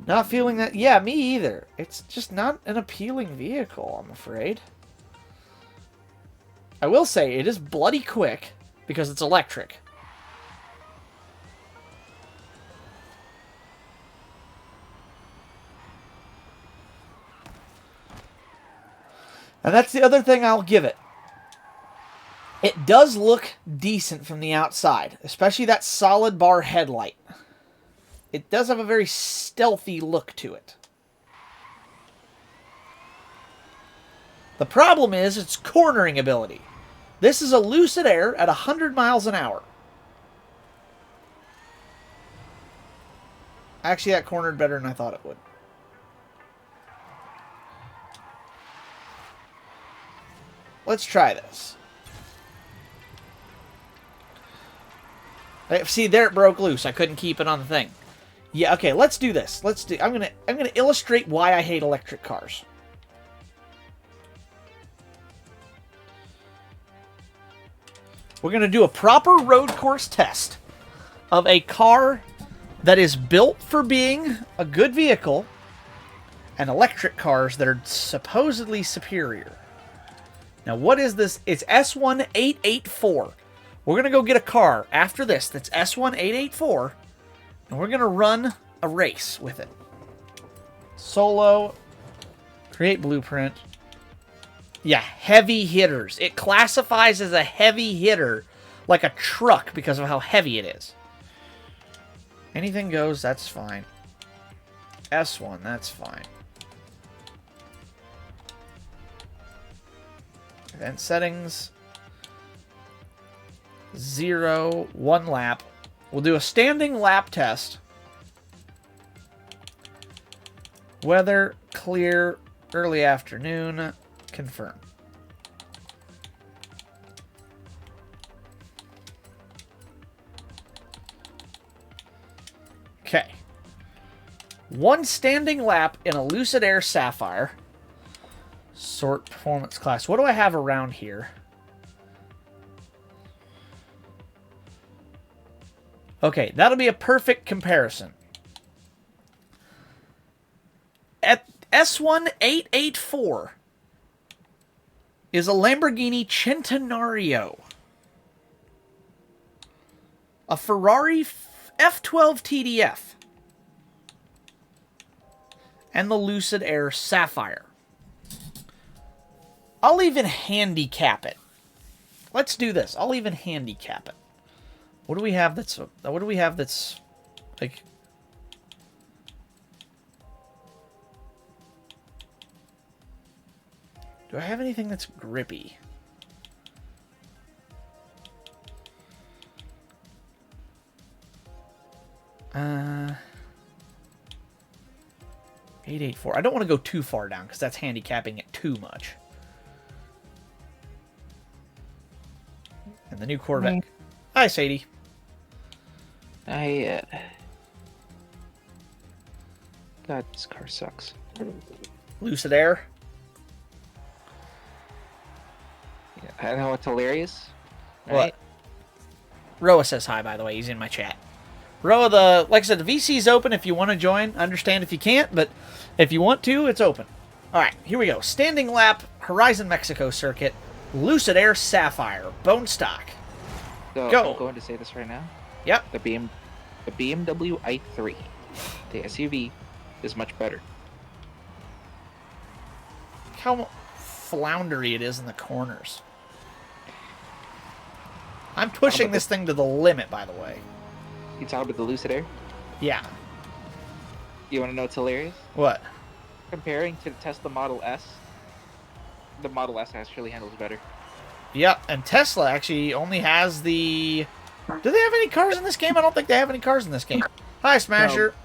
[SPEAKER 1] Not feeling that. Yeah, me either. It's just not an appealing vehicle, I'm afraid. I will say it is bloody quick because it's electric. And that's the other thing I'll give it. It does look decent from the outside, especially that solid bar headlight. It does have a very stealthy look to it. The problem is its cornering ability. This is a Lucid Air at 100 miles an hour. Actually, that cornered better than I thought it would. Let's try this. See, there it broke loose. I couldn't keep it on the thing. Yeah, okay, let's do this. I'm gonna illustrate why I hate electric cars. We're gonna do a proper road course test of a car that is built for being a good vehicle and electric cars that are supposedly superior. Now, what is this? It's S1884. We're going to go get a car after this that's S1884, and we're going to run a race with it. Solo, create blueprint. Yeah, heavy hitters. It classifies as a heavy hitter, like a truck, because of how heavy it is. Anything goes, that's fine. S1, that's fine. Event settings. 0, 1 lap. We'll do a standing lap test. Weather, clear, early afternoon, confirm. Okay. 1 standing lap in a Lucid Air Sapphire. Sort performance class. What do I have around here? Okay, that'll be a perfect comparison. At S1884 is a Lamborghini Centenario, a Ferrari F12 TDF, and the Lucid Air Sapphire. I'll even handicap it. Let's do this. I'll even handicap it. What do we have that's like? Do I have anything that's grippy? 884. I don't want to go too far down because that's handicapping it too much. And the new Corvette. Hi, Sadie.
[SPEAKER 2] God, this car sucks.
[SPEAKER 1] Lucid Air.
[SPEAKER 2] Yeah, I know it's hilarious.
[SPEAKER 1] What?
[SPEAKER 2] Right?
[SPEAKER 1] Roa says hi, by the way. He's in my chat. Roa, like I said, the VC's open if you want to join. I understand if you can't, but if you want to, it's open. All right, here we go. Standing lap, Horizon Mexico Circuit, Lucid Air Sapphire, bone stock.
[SPEAKER 2] So
[SPEAKER 1] Go.
[SPEAKER 2] I'm going to say this right now.
[SPEAKER 1] Yep.
[SPEAKER 2] The BMW i3, the SUV, is much better.
[SPEAKER 1] Look how floundery it is in the corners. I'm pushing this thing to the limit, by the way.
[SPEAKER 2] You talking about the Lucid Air?
[SPEAKER 1] Yeah.
[SPEAKER 2] You want to know what's hilarious?
[SPEAKER 1] What?
[SPEAKER 2] Comparing to the Tesla Model S, the Model S actually handles better.
[SPEAKER 1] Yep, and Tesla actually only has the... Do they have any cars in this game? I don't think they have any cars in this game. Hi, Smasher.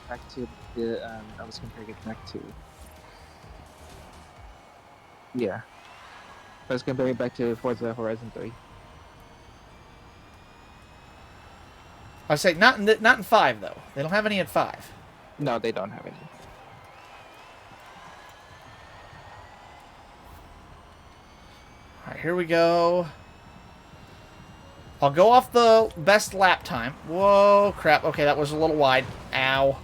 [SPEAKER 2] No. Back to the, I was comparing it back to... Yeah. I was comparing it back to Forza Horizon 3.
[SPEAKER 1] I say not in 5 though. They don't have any at 5.
[SPEAKER 2] No, they don't have any.
[SPEAKER 1] All right, here we go. I'll go off the best lap time. Whoa, crap. Okay, that was a little wide. Ow.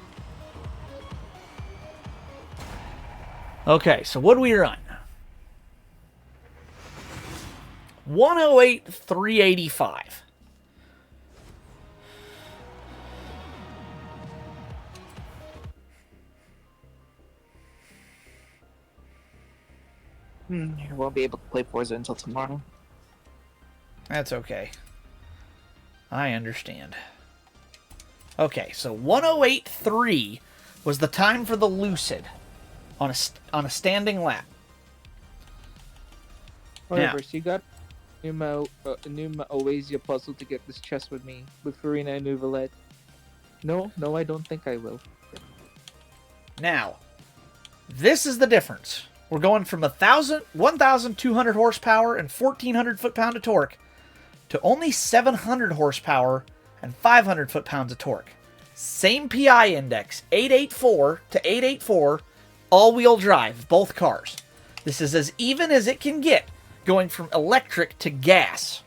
[SPEAKER 1] Okay, so what do we run? 108,385.
[SPEAKER 2] I won't be able to play Forza until tomorrow.
[SPEAKER 1] That's okay. I understand. Okay, so 108.3 was the time for the Lucid on a standing lap.
[SPEAKER 2] However,
[SPEAKER 1] Now,
[SPEAKER 2] she got Numa Oasia puzzle to get this chest with me with Farina and Nuvalet. No, I don't think I will.
[SPEAKER 1] now, this is the difference. We're going from 1,200 horsepower and 1,400 foot-pound of torque to only 700 horsepower and 500 foot-pounds of torque. Same PI index, 884 to 884, all-wheel drive, both cars. This is as even as it can get, going from electric to gas.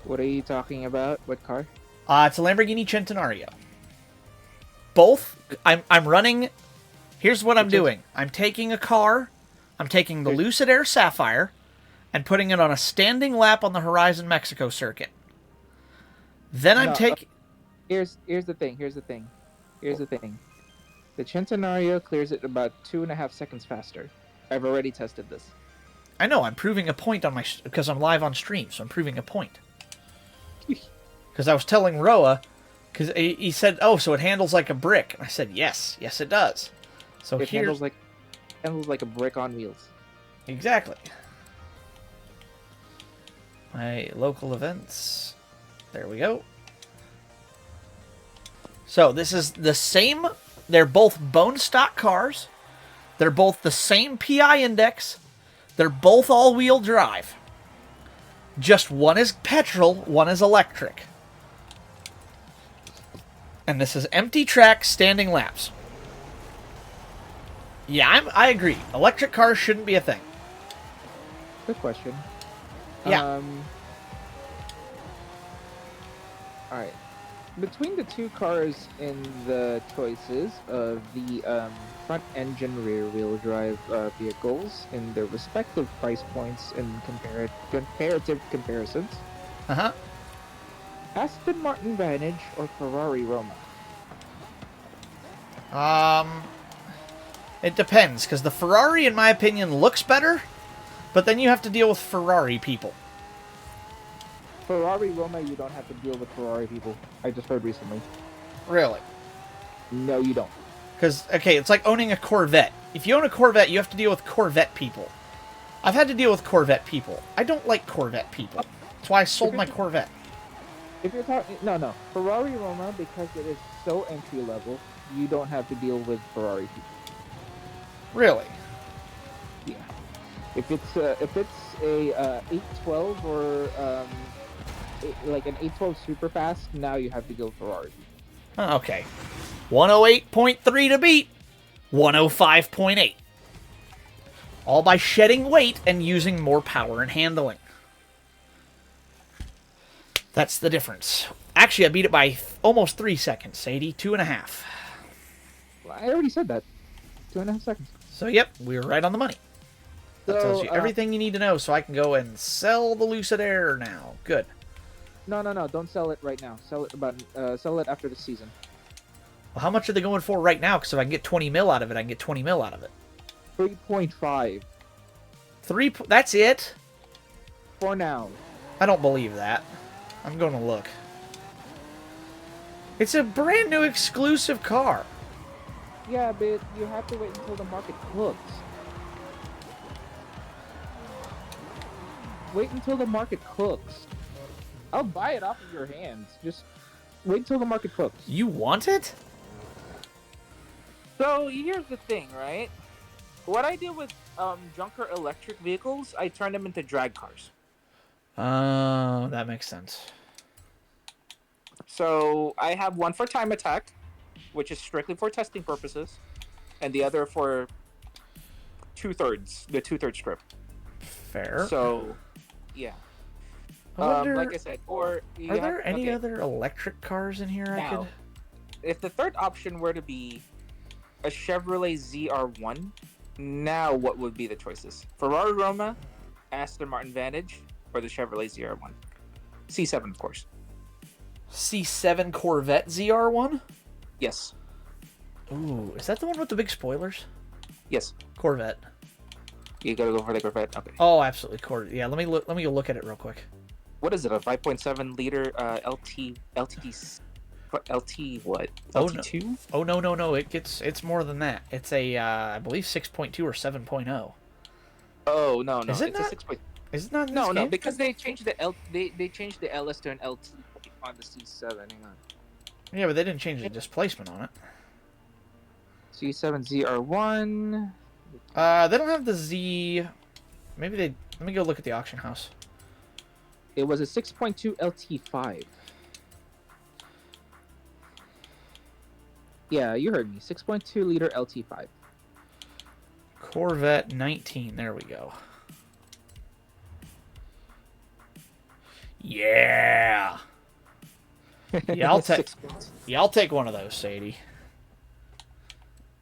[SPEAKER 2] What are you talking about? What car?
[SPEAKER 1] It's a Lamborghini Centenario. Both, I'm running... Here's what I'm doing. I'm taking a car, I'm taking the Lucid Air Sapphire, and putting it on a standing lap on the Horizon Mexico Circuit. Then I'm taking...
[SPEAKER 2] Here's the thing. Here's the thing. The Centenario clears it about 2.5 seconds faster. I've already tested this.
[SPEAKER 1] I know, I'm proving a point on my... because I'm live on stream, so I'm proving a point. Because I was telling Roa, because he said, oh, so it handles like a brick. And I said, yes, it does. So
[SPEAKER 2] It
[SPEAKER 1] here's...
[SPEAKER 2] handles like a brick on wheels.
[SPEAKER 1] Exactly. My local events. There we go. So this is the same. They're both bone stock cars. They're both the same PI index. They're both all-wheel drive. Just one is petrol, one is electric. And this is empty track, standing laps. Yeah, I agree. Electric cars shouldn't be a thing.
[SPEAKER 2] Good question.
[SPEAKER 1] Yeah.
[SPEAKER 2] All right. Between the two cars in the choices of the front engine rear wheel drive vehicles in their respective price points and comparative comparisons, Aston Martin Vantage or Ferrari Roma?
[SPEAKER 1] It depends, because the Ferrari, in my opinion, looks better, but then you have to deal with Ferrari people.
[SPEAKER 2] Ferrari Roma, you don't have to deal with Ferrari people. I just heard recently.
[SPEAKER 1] Really?
[SPEAKER 2] No, you don't.
[SPEAKER 1] Because, okay, it's like owning a Corvette. If you own a Corvette, you have to deal with Corvette people. I've had to deal with Corvette people. I don't like Corvette people. That's why I sold my Corvette.
[SPEAKER 2] If you're talking... No. Ferrari Roma, because it is so entry level, you don't have to deal with Ferrari people.
[SPEAKER 1] Really?
[SPEAKER 2] Yeah. If it's a 812 or like an 812 super fast, now you have to go Ferrari.
[SPEAKER 1] Okay. 108.3 to beat. 105.8. All by shedding weight and using more power and handling. That's the difference. Actually, I beat it by almost 3 seconds, Sadie. 2.5.
[SPEAKER 2] Well, I already said that. 2.5 seconds.
[SPEAKER 1] So, yep, we were right on the money. That tells you everything you need to know, so I can go and sell the Lucid Air now. Good.
[SPEAKER 2] No. Don't sell it right now. Sell it after the season.
[SPEAKER 1] Well, how much are they going for right now? Because if I can get 20 mil out of it, I can get 20 mil out of it.
[SPEAKER 2] 3.5.
[SPEAKER 1] That's it?
[SPEAKER 2] For now.
[SPEAKER 1] I don't believe that. I'm going to look. It's a brand new exclusive car.
[SPEAKER 2] Yeah, but you have to wait until the market cooks. Wait until the market cooks. I'll buy it off of your hands. Just wait until the market cooks.
[SPEAKER 1] You want it?
[SPEAKER 3] So here's the thing, right? What I did with junker electric vehicles, I turned them into drag cars.
[SPEAKER 1] Oh, that makes sense.
[SPEAKER 3] So I have one for time attack, which is strictly for testing purposes, and the other for the two-thirds strip.
[SPEAKER 1] Fair.
[SPEAKER 3] So, yeah. Like I said, are there
[SPEAKER 1] any other electric cars in here I could...
[SPEAKER 3] If the third option were to be a Chevrolet ZR1, now what would be the choices? Ferrari Roma, Aston Martin Vantage, or the Chevrolet ZR1? C7, of course.
[SPEAKER 1] C7 Corvette ZR1?
[SPEAKER 3] Yes.
[SPEAKER 1] Ooh, is that the one with the big spoilers?
[SPEAKER 3] Yes.
[SPEAKER 1] Corvette.
[SPEAKER 3] You gotta go for the Corvette. Okay.
[SPEAKER 1] Oh, absolutely, Corvette. Yeah, let me go look at it real quick.
[SPEAKER 3] What is it? A 5.7 liter LT what?
[SPEAKER 1] Oh,
[SPEAKER 3] LT2?
[SPEAKER 1] No. Oh no! It's more than that. It's a I believe 6.2 or 7.0.
[SPEAKER 3] Oh no!
[SPEAKER 1] Is it
[SPEAKER 3] it's
[SPEAKER 1] not?
[SPEAKER 3] a 6.
[SPEAKER 1] Is it not? In
[SPEAKER 3] no,
[SPEAKER 1] this game?
[SPEAKER 3] because they changed the they changed the LS to an LT on the C7. Hang on.
[SPEAKER 1] Yeah, but they didn't change the displacement on it.
[SPEAKER 2] C7 ZR1.
[SPEAKER 1] They don't have the Z. Maybe they. Let me go look at the auction house.
[SPEAKER 2] It was a 6.2 LT5. Yeah, you heard me. 6.2 liter LT5.
[SPEAKER 1] Corvette 19. There we go. Yeah. Yeah, I'll take one of those, Sadie.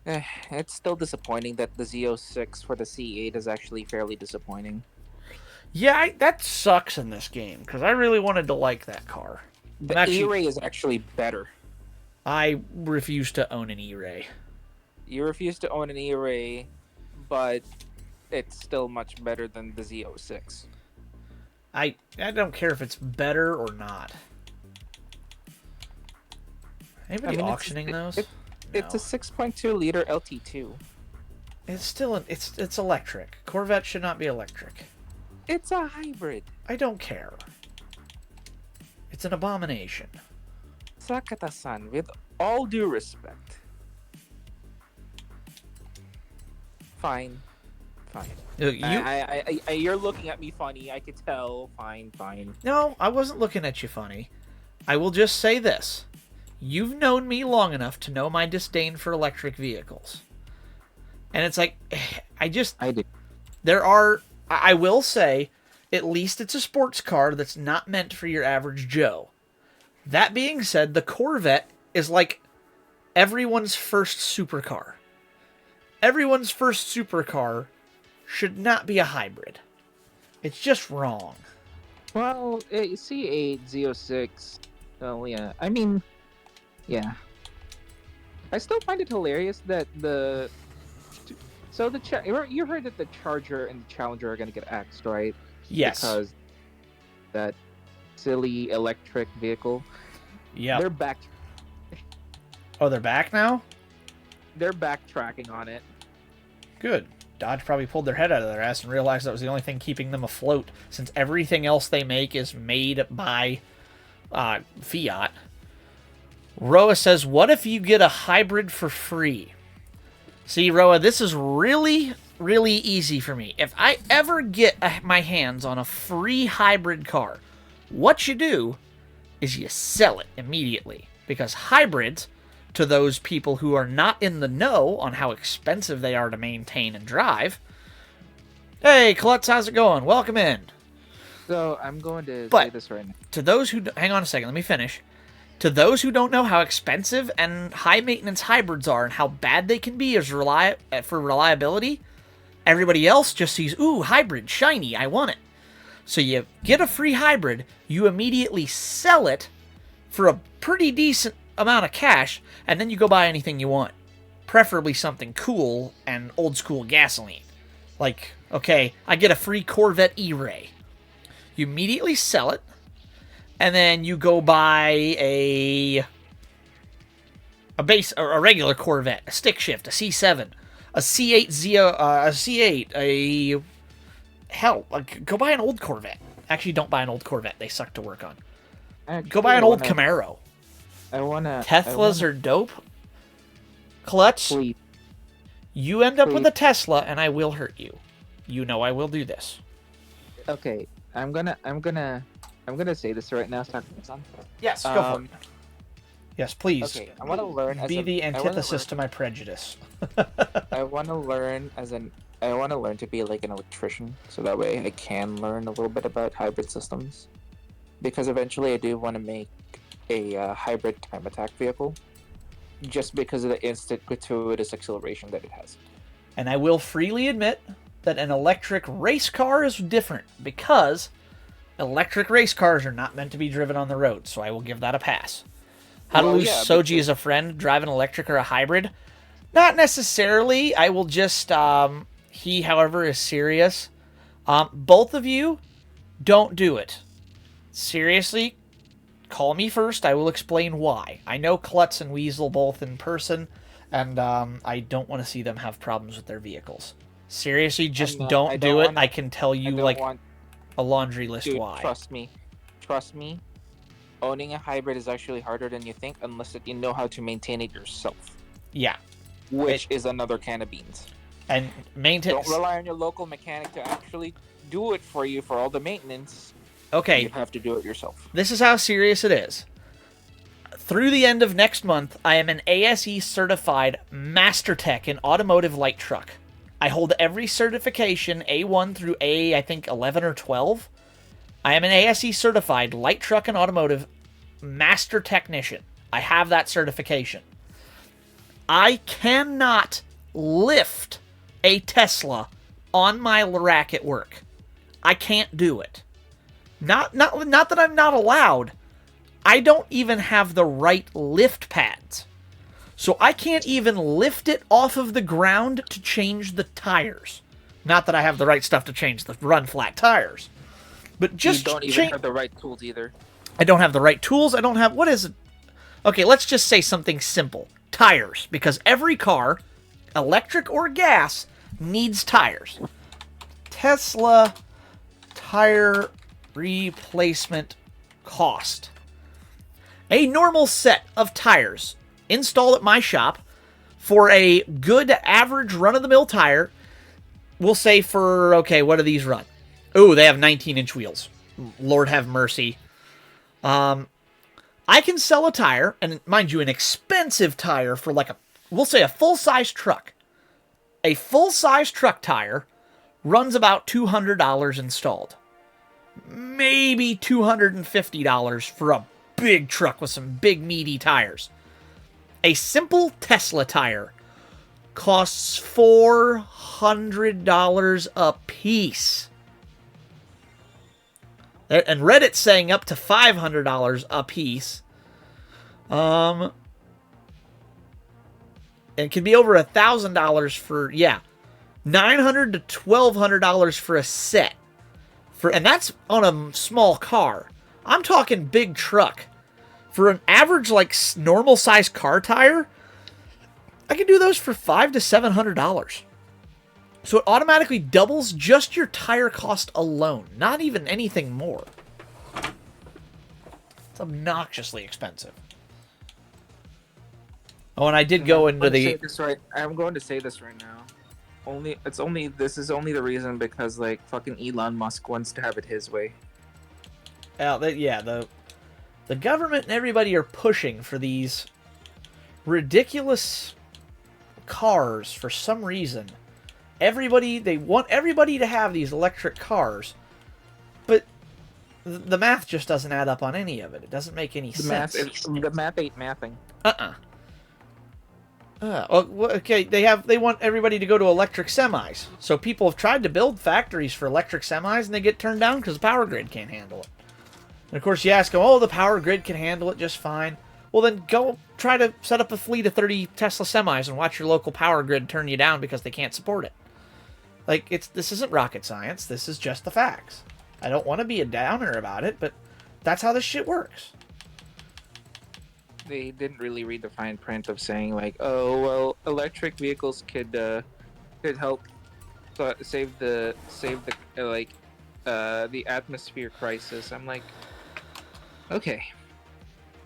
[SPEAKER 3] It's still disappointing that the Z06 for the C8 is actually fairly disappointing.
[SPEAKER 1] Yeah, that sucks in this game because I really wanted to like that car.
[SPEAKER 3] The E-Ray is actually better.
[SPEAKER 1] I refuse to own an E-Ray.
[SPEAKER 3] You refuse to own an E-Ray, but it's still much better than the Z06.
[SPEAKER 1] I don't care if it's better or not. Anybody auctioning those?
[SPEAKER 3] It's a 6.2 liter LT2.
[SPEAKER 1] It's still it's electric. Corvette should not be electric.
[SPEAKER 3] It's a hybrid.
[SPEAKER 1] I don't care. It's an abomination.
[SPEAKER 3] Sakata-san, with all due respect. Fine. You're looking at me funny. I could tell. Fine.
[SPEAKER 1] No, I wasn't looking at you funny. I will just say this. You've known me long enough to know my disdain for electric vehicles. And it's like, I do. I will say, at least it's a sports car that's not meant for your average Joe. That being said, the Corvette is like everyone's first supercar. Everyone's first supercar should not be a hybrid. It's just wrong.
[SPEAKER 2] Well, you see a Z06. Oh, yeah. I mean, yeah. I still find it hilarious that you heard that the Charger and the Challenger are going to get axed, right?
[SPEAKER 1] Yes.
[SPEAKER 2] Because that silly electric vehicle.
[SPEAKER 1] Yeah.
[SPEAKER 2] They're back.
[SPEAKER 1] Oh, they're back now?
[SPEAKER 2] They're backtracking on it.
[SPEAKER 1] Good. Dodge probably pulled their head out of their ass and realized that was the only thing keeping them afloat, since everything else they make is made by Fiat. Roa says, what if you get a hybrid for free? See, Roa, this is really, really easy for me. If I ever get my hands on a free hybrid car, what you do is you sell it immediately. Because hybrids, to those people who are not in the know on how expensive they are to maintain and drive. Hey, Klutz, how's it going? Welcome in.
[SPEAKER 2] So, I'm going to say this right now.
[SPEAKER 1] To those who... Hang on a second, let me finish. To those who don't know how expensive and high-maintenance hybrids are and how bad they can be as for reliability, everybody else just sees, ooh, hybrid, shiny, I want it. So you get a free hybrid, you immediately sell it for a pretty decent amount of cash, and then you go buy anything you want. Preferably something cool and old-school gasoline. Like, okay, I get a free Corvette E-Ray. You immediately sell it, and then you go buy a regular Corvette, a stick shift, a C7, a C8, go buy an old Corvette. Actually, don't buy an old Corvette. They suck to work on. Go buy an old Camaro. Teslas are dope. Clutch,
[SPEAKER 2] Please.
[SPEAKER 1] You end up with a Tesla, and I will hurt you. You know I will do this.
[SPEAKER 2] Okay, I'm gonna say this right now, Sakura-san.
[SPEAKER 1] Yes, go for it. Yes, please.
[SPEAKER 3] Okay, I want to learn.
[SPEAKER 1] Be the antithesis to my prejudice.
[SPEAKER 3] I want to learn to be like an electrician, so that way I can learn a little bit about hybrid systems. Because eventually I do want to make a hybrid time attack vehicle, just because of the instant gratuitous acceleration that it has.
[SPEAKER 1] And I will freely admit that an electric race car is different, because electric race cars are not meant to be driven on the road, so I will give that a pass. How to lose Soji as a friend, drive an electric or a hybrid? Not necessarily. I will just, he, however, is serious. Both of you, don't do it. Seriously, call me first. I will explain why. I know Klutz and Weasel both in person, and I don't want to see them have problems with their vehicles. Seriously, just don't do it. I can tell you, a laundry list why.
[SPEAKER 3] Trust me. Owning a hybrid is actually harder than you think, unless you know how to maintain it yourself.
[SPEAKER 1] Yeah.
[SPEAKER 3] Which is another can of beans.
[SPEAKER 1] And maintenance.
[SPEAKER 3] Don't rely on your local mechanic to actually do it for you for all the maintenance.
[SPEAKER 1] Okay.
[SPEAKER 3] You have to do it yourself.
[SPEAKER 1] This is how serious it is. Through the end of next month, I am an ASE certified Master Tech in automotive light truck. I hold every certification, A1 through I think 11 or 12. I am an ASE certified light truck and automotive master technician. I have that certification. I cannot lift a Tesla on my rack at work. I can't do it. Not that I'm not allowed. I don't even have the right lift pads. So I can't even lift it off of the ground to change the tires. Not that I have the right stuff to change the run flat tires. But just
[SPEAKER 3] you don't even have the right tools either.
[SPEAKER 1] I don't have the right tools. I don't have... What is it? Okay, let's just say something simple. Tires. Because every car, electric or gas, needs tires. Tesla tire replacement cost. A normal set of tires installed at my shop for a good average run-of-the-mill tire, we'll say for, okay, what do these run? Ooh, they have 19-inch wheels. Lord have mercy. I can sell a tire, and mind you, an expensive tire for like we'll say a full-size truck. A full-size truck tire runs about $200 installed. Maybe $250 for a big truck with some big meaty tires. A simple Tesla tire costs $400 a piece. And Reddit's saying up to $500 a piece. It can be over $1,000 for, $900 to $1,200 for a set. And that's on a small car. I'm talking big truck. For an average, like, normal size car tire, I can do those for $500 to $700. So it automatically doubles just your tire cost alone, not even anything more. It's obnoxiously expensive. Oh, and I did go into the...
[SPEAKER 3] I'm going to say this right now. This is only the reason because, like, fucking Elon Musk wants to have it his way.
[SPEAKER 1] The government and everybody are pushing for these ridiculous cars for some reason. They want everybody to have these electric cars, but the math just doesn't add up on any of it. It doesn't make any sense.
[SPEAKER 3] The math ain't mathing.
[SPEAKER 1] Okay, they want everybody to go to electric semis. So people have tried to build factories for electric semis, and they get turned down because the power grid can't handle it. And of course, you ask them, the power grid can handle it just fine. Well, then go try to set up a fleet of 30 Tesla semis and watch your local power grid turn you down because they can't support it. Like, this isn't rocket science. This is just the facts. I don't want to be a downer about it, but that's how this shit works.
[SPEAKER 3] They didn't really read the fine print of saying, like, oh, well, electric vehicles could help save the atmosphere crisis. I'm like, okay.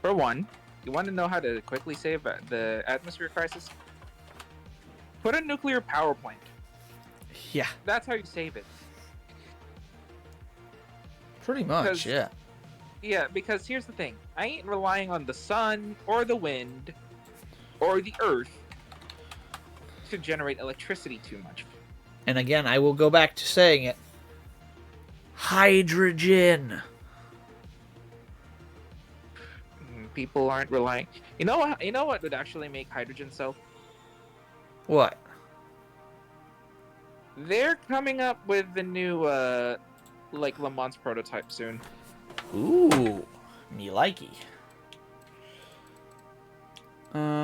[SPEAKER 3] For one, you want to know how to quickly save the atmosphere crisis? Put a nuclear power plant.
[SPEAKER 1] Yeah.
[SPEAKER 3] That's how you save it.
[SPEAKER 1] Pretty much, yeah.
[SPEAKER 3] Yeah, because here's the thing. I ain't relying on the sun or the wind or the earth to generate electricity too much.
[SPEAKER 1] And again, I will go back to saying it. Hydrogen.
[SPEAKER 3] People aren't relying. You know what would actually make hydrogen so?
[SPEAKER 1] What?
[SPEAKER 3] They're coming up with the new Le Mans prototype soon.
[SPEAKER 1] Ooh, me likey.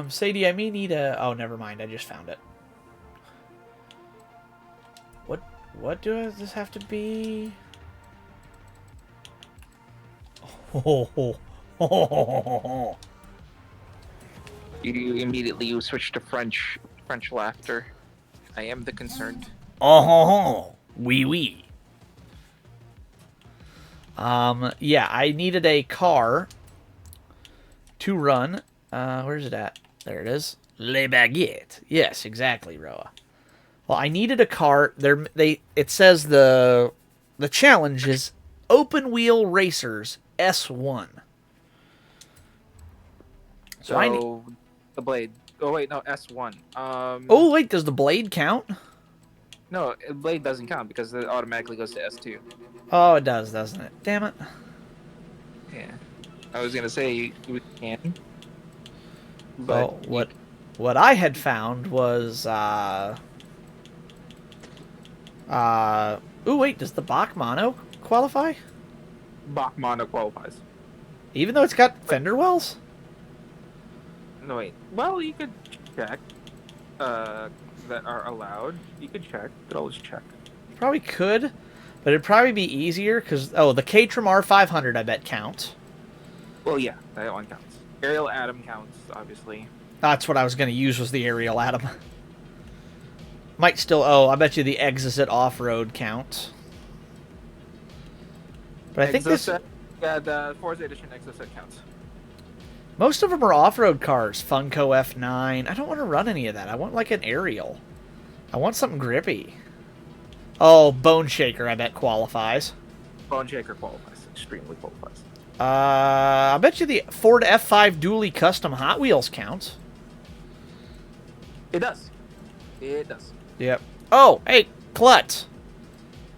[SPEAKER 1] Sadie, I may need a... Oh, never mind. I just found it. What does this have to be?
[SPEAKER 3] You immediately switch to French laughter. I am the concerned.
[SPEAKER 1] Oui, oui. Yeah, I needed a car to run. Where's it at? There it is. Les Baguettes. Yes, exactly, Roa. Well, I needed a car. It says the challenge is Open Wheel Racers S1.
[SPEAKER 3] So the Blade. Oh wait, no, S1.
[SPEAKER 1] Oh wait, does the Blade count?
[SPEAKER 3] No, Blade doesn't count because it automatically goes to S2.
[SPEAKER 1] Oh, it does, doesn't it? Damn it.
[SPEAKER 3] Yeah. I was gonna say you can.
[SPEAKER 1] But what I had found was ooh wait, does the Bach Mono qualify?
[SPEAKER 3] Bach Mono qualifies.
[SPEAKER 1] Even though it's got fender wells?
[SPEAKER 3] No, wait. Well, you could check that are allowed. You could check. You could always check.
[SPEAKER 1] Probably could, but it'd probably be easier because, oh, the Caterham R500 I bet counts.
[SPEAKER 3] Well, yeah, that one counts. Aerial Atom counts, obviously.
[SPEAKER 1] That's what I was going to use was the Aerial Atom. Might still, oh, I bet you the Exocet Off-Road counts. But I think this...
[SPEAKER 3] Yeah, the Forza Edition Exocet counts.
[SPEAKER 1] Most of them are off-road cars. Funko F9. I don't want to run any of that. I want, like, an aerial. I want something grippy. Oh, Bone Shaker, I bet qualifies.
[SPEAKER 3] Bone Shaker qualifies. Extremely qualifies.
[SPEAKER 1] I bet you the Ford F5 Dually Custom Hot Wheels counts.
[SPEAKER 3] It does. It does.
[SPEAKER 1] Yep. Oh, hey, Klutz.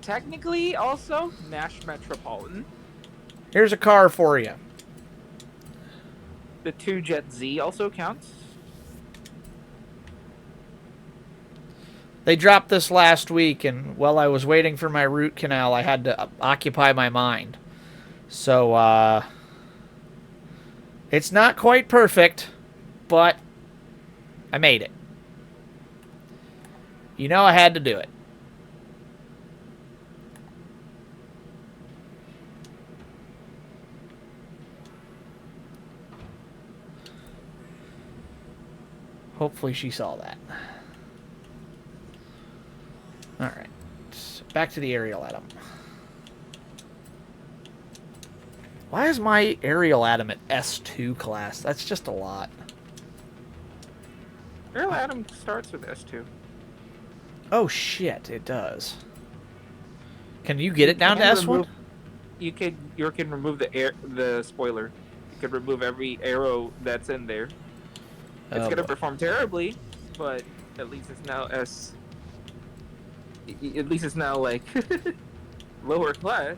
[SPEAKER 3] Technically, also, Nash Metropolitan.
[SPEAKER 1] Here's a car for you.
[SPEAKER 3] The 2 Jet Z also counts.
[SPEAKER 1] They dropped this last week, and while I was waiting for my root canal, I had to occupy my mind. So, it's not quite perfect, but I made it. You know I had to do it. Hopefully she saw that. Alright. Back to the Aerial Atom. Why is my Aerial Atom at S2 class? That's just a lot.
[SPEAKER 3] Aerial Atom starts with S2.
[SPEAKER 1] Oh shit, it does. Can you get it down to S1?
[SPEAKER 3] You can remove the spoiler. You can remove every arrow that's in there. It's gonna perform terribly, but at least it's now At least it's now like lower class.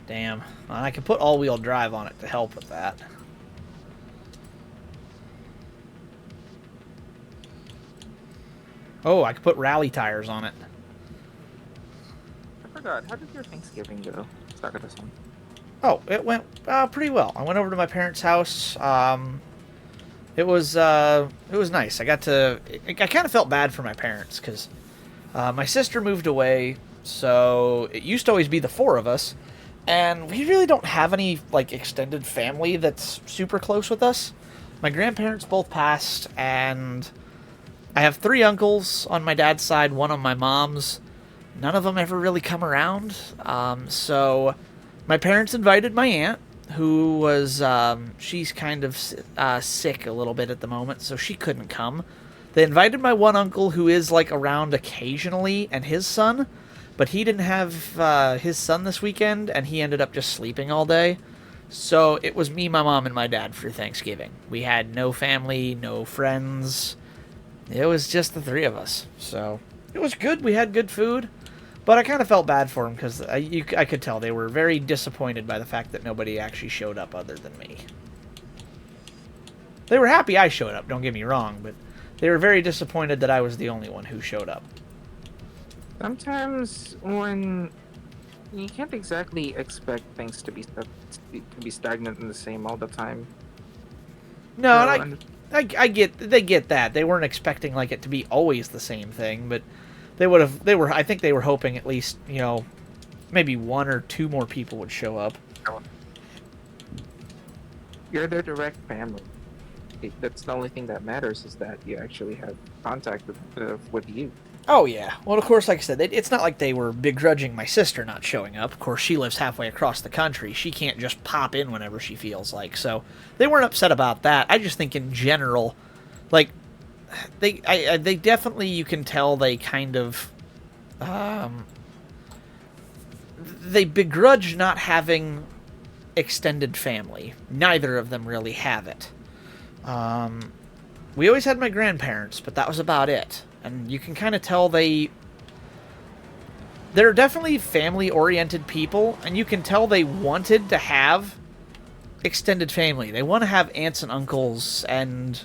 [SPEAKER 1] Damn. Well, I can put all-wheel drive on it to help with that. Oh, I could put rally tires on it.
[SPEAKER 3] I forgot. How did your Thanksgiving go? Stuck at this one.
[SPEAKER 1] Oh, it went pretty well. I went over to my parents' house. It was nice. I kind of felt bad for my parents because my sister moved away, so it used to always be the 4 of us, and we really don't have any like extended family that's super close with us. My grandparents both passed, and I have 3 uncles on my dad's side, 1 on my mom's. None of them ever really come around, so my parents invited my aunt, who was, she's kind of sick a little bit at the moment, so she couldn't come. They invited my one uncle, who is, like, around occasionally, and his son, but he didn't have his son this weekend, and he ended up just sleeping all day. So it was me, my mom, and my dad for Thanksgiving. We had no family, no friends. It was just the 3 of us. So it was good. We had good food. But I kind of felt bad for them because I could tell they were very disappointed by the fact that nobody actually showed up other than me. They were happy I showed up, don't get me wrong, but they were very disappointed that I was the only one who showed up.
[SPEAKER 3] Sometimes when you can't exactly expect things to be stagnant and the same all the time.
[SPEAKER 1] No, and I get they get that. They weren't expecting like it to be always the same thing, but I think they were hoping at least, you know, maybe 1 or 2 more people would show up.
[SPEAKER 3] You're their direct family. That's the only thing that matters, is that you actually have contact with you.
[SPEAKER 1] Oh, yeah. Well, of course, like I said, it's not like they were begrudging my sister not showing up. Of course, she lives halfway across the country. She can't just pop in whenever she feels like. So they weren't upset about that. I just think in general, like, they definitely, you can tell they kind of, they begrudge not having extended family. Neither of them really have it. We always had my grandparents, but that was about it. And you can kind of tell they're definitely family-oriented people, and you can tell they wanted to have extended family. They want to have aunts and uncles and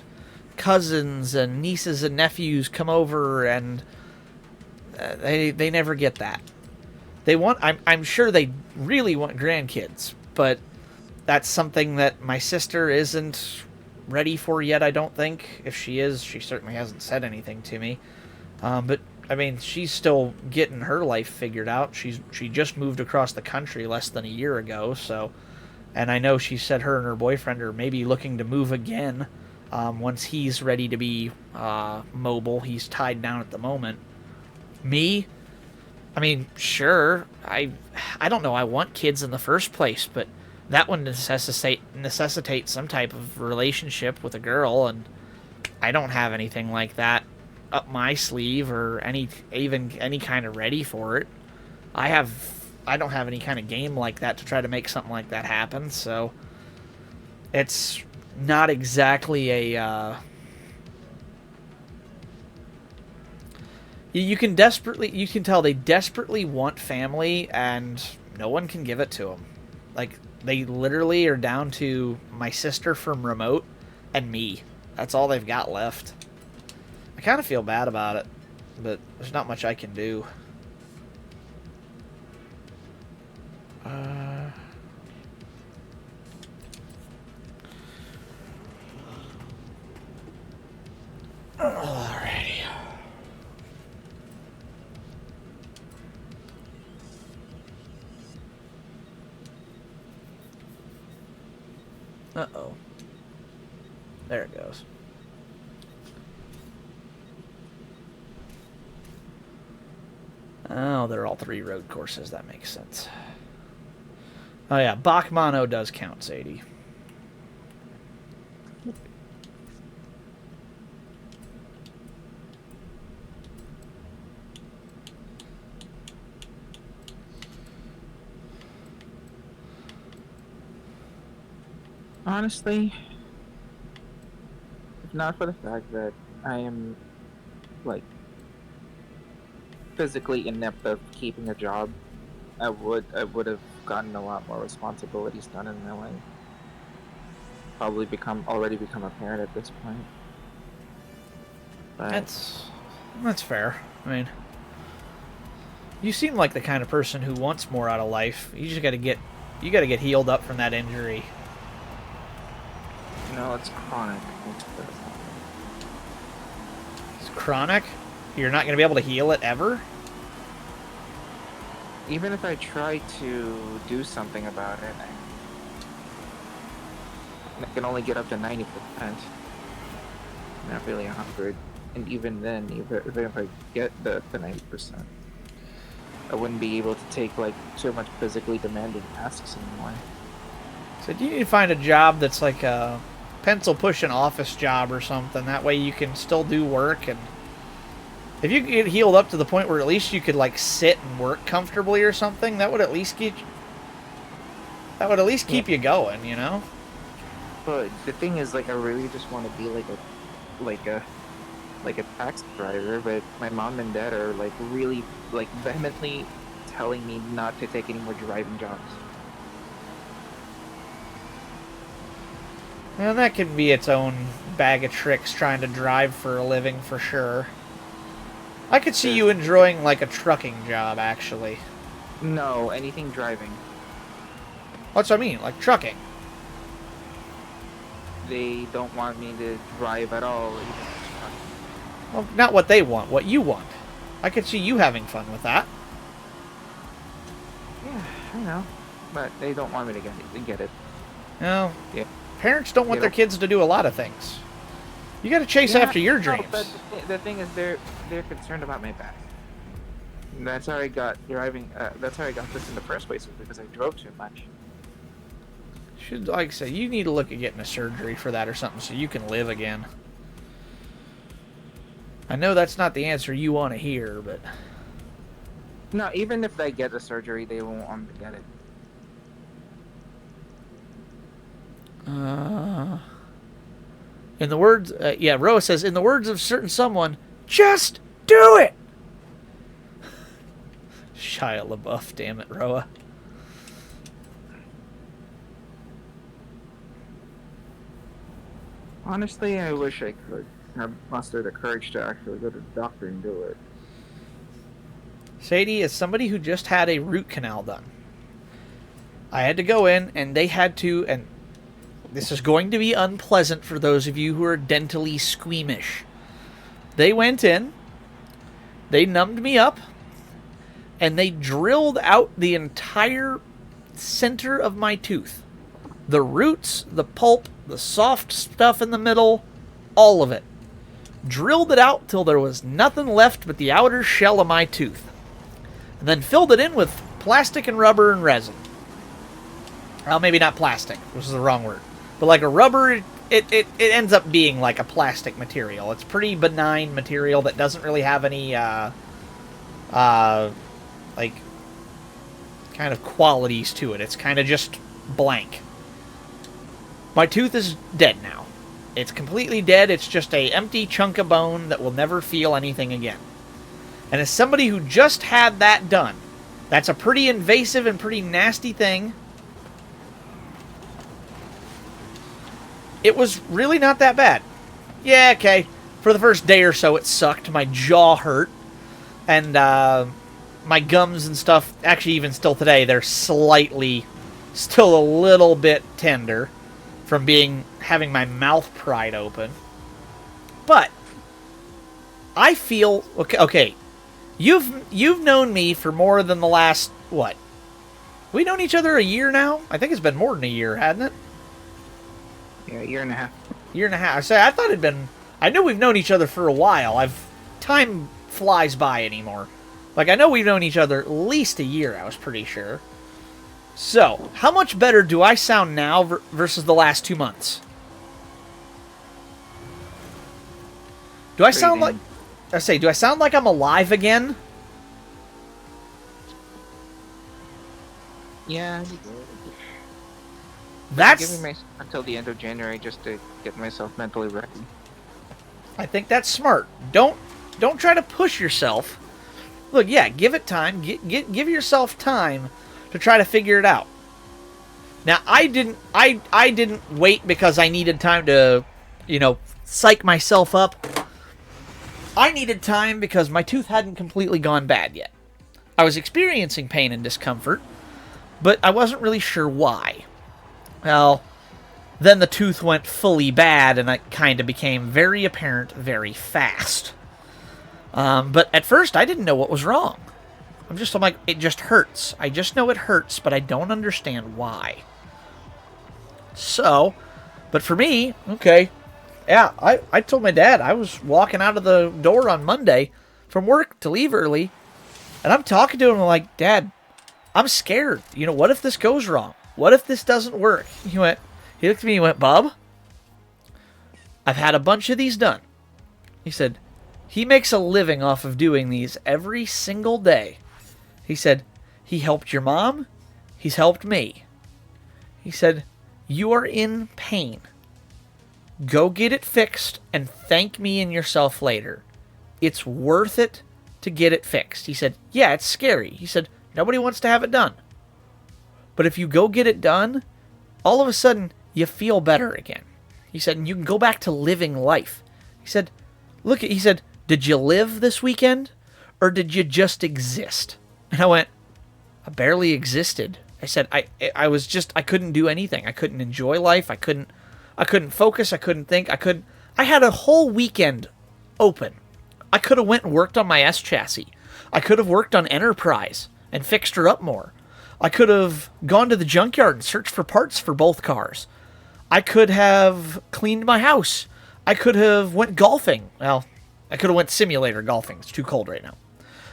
[SPEAKER 1] cousins and nieces and nephews come over, and they never get that. I'm sure they really want grandkids, but That's something that my sister isn't ready for yet, I don't think. If she is, she certainly hasn't said anything to me. But I mean, she's still getting her life figured out. She just moved across the country less than a year ago, so, and I know she said her and her boyfriend are maybe looking to move again once he's ready to be mobile. He's tied down at the moment. Me, I mean, sure, I don't know. I want kids in the first place, but that would necessitate some type of relationship with a girl, and I don't have anything like that up my sleeve or even any kind of ready for it. I don't have any kind of game like that to try to make something like that happen, so it's not exactly a you can tell they desperately want family and no one can give it to them. Like, they literally are down to my sister from remote and me. That's all they've got left. I kind of feel bad about it, but there's not much I can do. Alrighty. Uh-oh. There it goes. Oh, they're all 3 road courses. That makes sense. Oh, yeah. Bachmano does count, Sadie.
[SPEAKER 2] Honestly, if not for the fact that I am, like, physically inept of keeping a job, I would have gotten a lot more responsibilities done in my life. Probably already become a parent at this point. But
[SPEAKER 1] That's fair. I mean, you seem like the kind of person who wants more out of life. You got to get healed up from that injury.
[SPEAKER 2] no, it's chronic.
[SPEAKER 1] It's chronic. You're not going to be able to heal it ever.
[SPEAKER 2] Even if I try to do something about it, I can only get up to 90%. Not really 100. And even then, even if I get the 90%, I wouldn't be able to take like so much physically demanding tasks anymore.
[SPEAKER 1] So you need to find a job that's like a pencil pushing office job or something. That way you can still do work, and if you could get healed up to the point where at least you could like sit and work comfortably or something, that would at least keep you going, you know?
[SPEAKER 2] But the thing is, like, I really just want to be like a taxi driver, but my mom and dad are like really like vehemently telling me not to take any more driving jobs.
[SPEAKER 1] Well, that can be its own bag of tricks trying to drive for a living for sure. I could see you enjoying like a trucking job, actually.
[SPEAKER 2] No, anything driving.
[SPEAKER 1] That's what I mean, like trucking.
[SPEAKER 2] They don't want me to drive at all. Even
[SPEAKER 1] Well, not what they want, what you want. I could see you having fun with that.
[SPEAKER 2] yeah, I know, but they don't want me to get it.
[SPEAKER 1] No.
[SPEAKER 2] Yeah.
[SPEAKER 1] Parents don't want their kids to do a lot of things. You got to chase after your dreams.
[SPEAKER 2] But the thing is, they're concerned about my back. That's how I got driving. That's how I got this in the first place, was because I drove too much.
[SPEAKER 1] Should, like I say, you need to look at getting a surgery for that or something so you can live again. I know that's not the answer you want to hear, but
[SPEAKER 2] No, even if they get the surgery, they won't want me to get it.
[SPEAKER 1] In the words, Roa says, in the words of certain someone, just do it! Shia LaBeouf, damn it, Roa.
[SPEAKER 2] Honestly, I wish I could muster the courage to actually go to the doctor and do it.
[SPEAKER 1] Sadie, as somebody who just had a root canal done, I had to go in, and they had to, and this is going to be unpleasant for those of you who are dentally squeamish. They went in, they numbed me up, and they drilled out the entire center of my tooth. The roots, the pulp, the soft stuff in the middle, all of it. Drilled it out till there was nothing left but the outer shell of my tooth. And then filled it in with plastic and rubber and resin. Well, maybe not plastic, which is the wrong word. But like a rubber, it ends up being like a plastic material. It's pretty benign material that doesn't really have any, like, kind of qualities to it. It's kind of just blank. My tooth is dead now. It's completely dead. It's just a empty chunk of bone that will never feel anything again. And as somebody who just had that done, that's a pretty invasive and pretty nasty thing. It was really not that bad. Yeah, okay. For the first day or so, it sucked. My jaw hurt. And my gums and stuff, actually even still today, they're slightly, still a little bit tender from having my mouth pried open. But I feel okay. You've known me for more than the last what? We known each other a year now? I think it's been more than a year, hasn't it?
[SPEAKER 2] Yeah, a year and a half.
[SPEAKER 1] Year and a half. I thought it'd been. I know we've known each other for a while. Time flies by anymore. Like I know we've known each other at least a year. I was pretty sure. So, how much better do I sound now versus the last 2 months? Do I sound like... do I sound like I'm alive again?
[SPEAKER 2] Yeah.
[SPEAKER 1] That's...
[SPEAKER 2] Giving myself until the end of January just to get myself mentally ready.
[SPEAKER 1] I think that's smart. Don't try to push yourself. Look, yeah, give it time. Give yourself time to try to figure it out. Now, I didn't wait because I needed time to, psych myself up. I needed time because my tooth hadn't completely gone bad yet. I was experiencing pain and discomfort, but I wasn't really sure why. Well, then the tooth went fully bad, and it kind of became very apparent very fast. But at first, I didn't know what was wrong. I'm like, it just hurts. I just know it hurts, but I don't understand why. So, but for me, okay, yeah, I told my dad, I was walking out of the door on Monday from work to leave early, and I'm talking to him, I'm like, Dad, I'm scared. What if this goes wrong? What if this doesn't work? He looked at me and went, Bub, I've had a bunch of these done. He said, he makes a living off of doing these every single day. He said, he helped your mom. He's helped me. He said, you are in pain. Go get it fixed and thank me and yourself later. It's worth it to get it fixed. He said, yeah, it's scary. He said, nobody wants to have it done. But if you go get it done, all of a sudden, you feel better again. He said, and you can go back to living life. He said, he said, did you live this weekend? Or did you just exist? And I went, I barely existed. I said, I was just, I couldn't do anything. I couldn't enjoy life. I couldn't focus. I couldn't think. I had a whole weekend open. I could have went and worked on my S chassis. I could have worked on Enterprise and fixed her up more. I could have gone to the junkyard and searched for parts for both cars. I could have cleaned my house. I could have went golfing. Well, I could have went simulator golfing. It's too cold right now.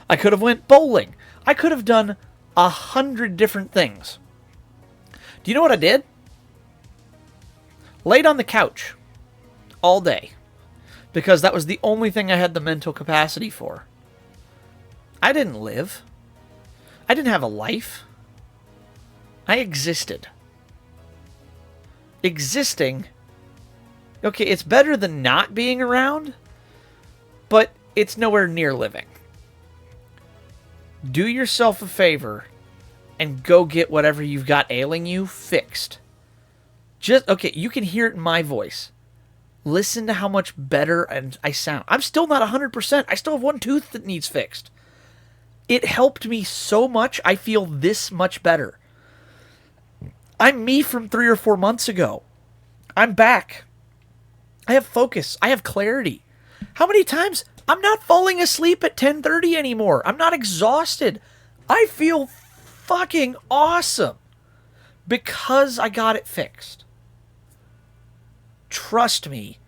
[SPEAKER 1] I could have went bowling. I could have done 100 different things. Do you know what I did? Laid on the couch all day because that was the only thing I had the mental capacity for. I didn't live. I didn't have a life. I existed. Existing, okay, it's better than not being around, but it's nowhere near living. Do yourself a favor and go get whatever you've got ailing you fixed. Okay, you can hear it in my voice. Listen to how much better I sound. I'm still not 100%. I still have one tooth that needs fixed. It helped me so much. I feel this much better. I'm me from 3 or 4 months ago. I'm back. I have focus. I have clarity. How many times? I'm not falling asleep at 10:30 anymore. I'm not exhausted. I feel fucking awesome because I got it fixed. Trust me,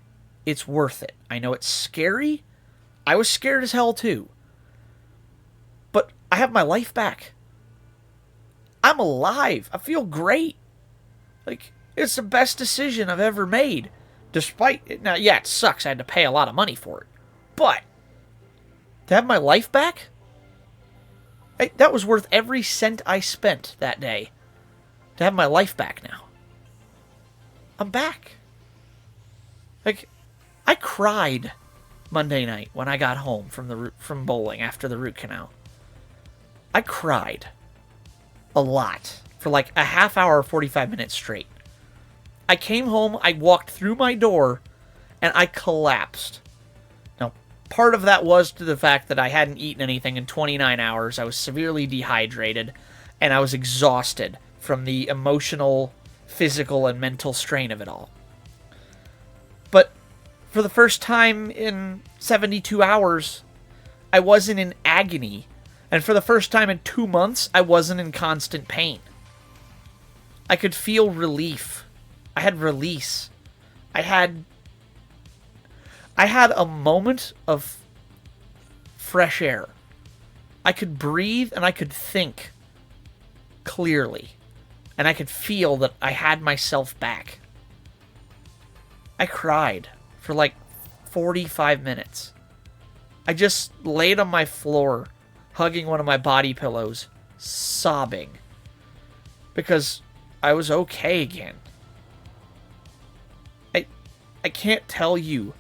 [SPEAKER 1] it's worth it. I know it's scary. I was scared as hell too. But I have my life back. I'm alive. I feel great. Like, it's the best decision I've ever made. Despite it. Now, yeah, it sucks. I had to pay a lot of money for it. But to have my life back, that was worth every cent I spent that day. To have my life back now. I'm back. Like, I cried Monday night when I got home from bowling after the root canal. I cried a lot for like a half hour, 45 minutes straight. I came home, I walked through my door, and I collapsed. Now, part of that was to the fact that I hadn't eaten anything in 29 hours. I was severely dehydrated, and I was exhausted from the emotional, physical, and mental strain of it all. But for the first time in 72 hours, I wasn't in agony. And for the first time in 2 months, I wasn't in constant pain. I could feel relief. I had release. I had a moment of fresh air. I could breathe and I could think clearly. And I could feel that I had myself back. I cried for like 45 minutes. I just laid on my floor, hugging one of my body pillows, sobbing. Because I was okay again. I can't tell you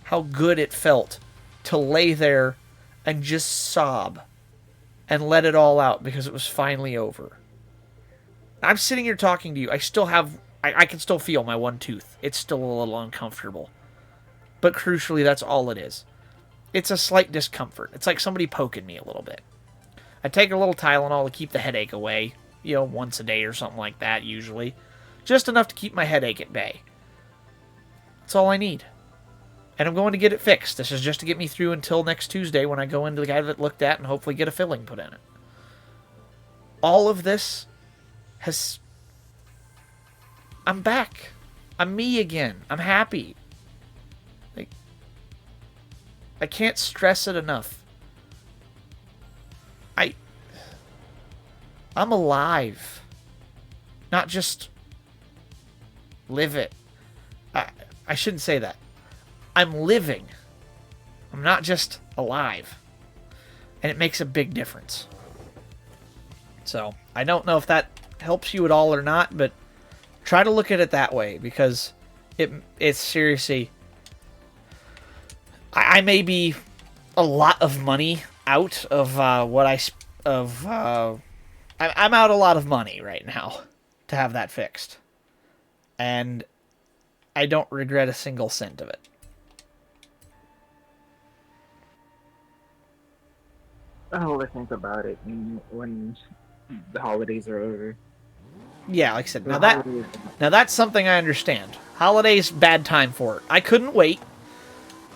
[SPEAKER 1] how good it felt to lay there and just sob and let it all out because it was finally over. I'm sitting here talking to you. I can still feel my one tooth. It's still a little uncomfortable. But crucially, that's all it is. It's a slight discomfort. It's like somebody poking me a little bit. I take a little Tylenol to keep the headache away. Once a day or something like that, usually. Just enough to keep my headache at bay. That's all I need. And I'm going to get it fixed. This is just to get me through until next Tuesday when I go into the guy that looked at and hopefully get a filling put in it. All of this has... I'm back. I'm me again. I'm happy. I can't stress it enough. I'm alive. Not just live it. I shouldn't say that. I'm living. I'm not just alive. And it makes a big difference. So, I don't know if that helps you at all or not, but try to look at it that way, because it's seriously... I may be a lot of money out of I'm out a lot of money right now to have that fixed. And I don't regret a single cent of it.
[SPEAKER 3] I'll think about it when the holidays are over.
[SPEAKER 1] Yeah, like I said, now that's something I understand. Holidays, bad time for it. I couldn't wait,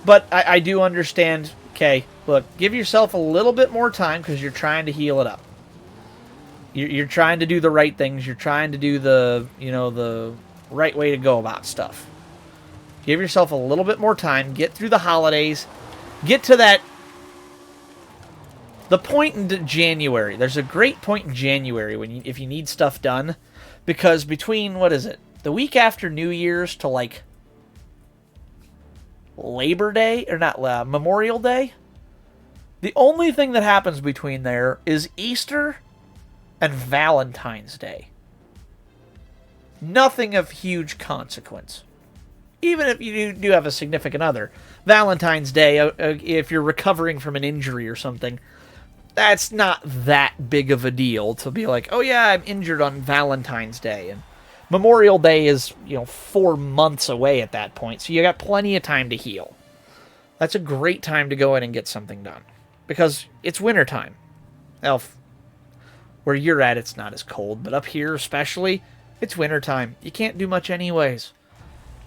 [SPEAKER 1] but I do understand. Okay, look, give yourself a little bit more time because you're trying to heal it up. You're trying to do the right things. You're trying to do the right way to go about stuff. Give yourself a little bit more time. Get through the holidays. Get to the point in January. There's a great point in January if you need stuff done, because between, what is it, the week after New Year's to like Labor Day, or not, Memorial Day, the only thing that happens between there is Easter and Valentine's Day. Nothing of huge consequence. Even if you do have a significant other. Valentine's Day, if you're recovering from an injury or something, that's not that big of a deal to be like, oh yeah, I'm injured on Valentine's Day. And Memorial Day is, 4 months away at that point, so you got plenty of time to heal. That's a great time to go in and get something done. Because it's wintertime. Now, where you're at, it's not as cold, but up here especially, It's wintertime. You can't do much anyways.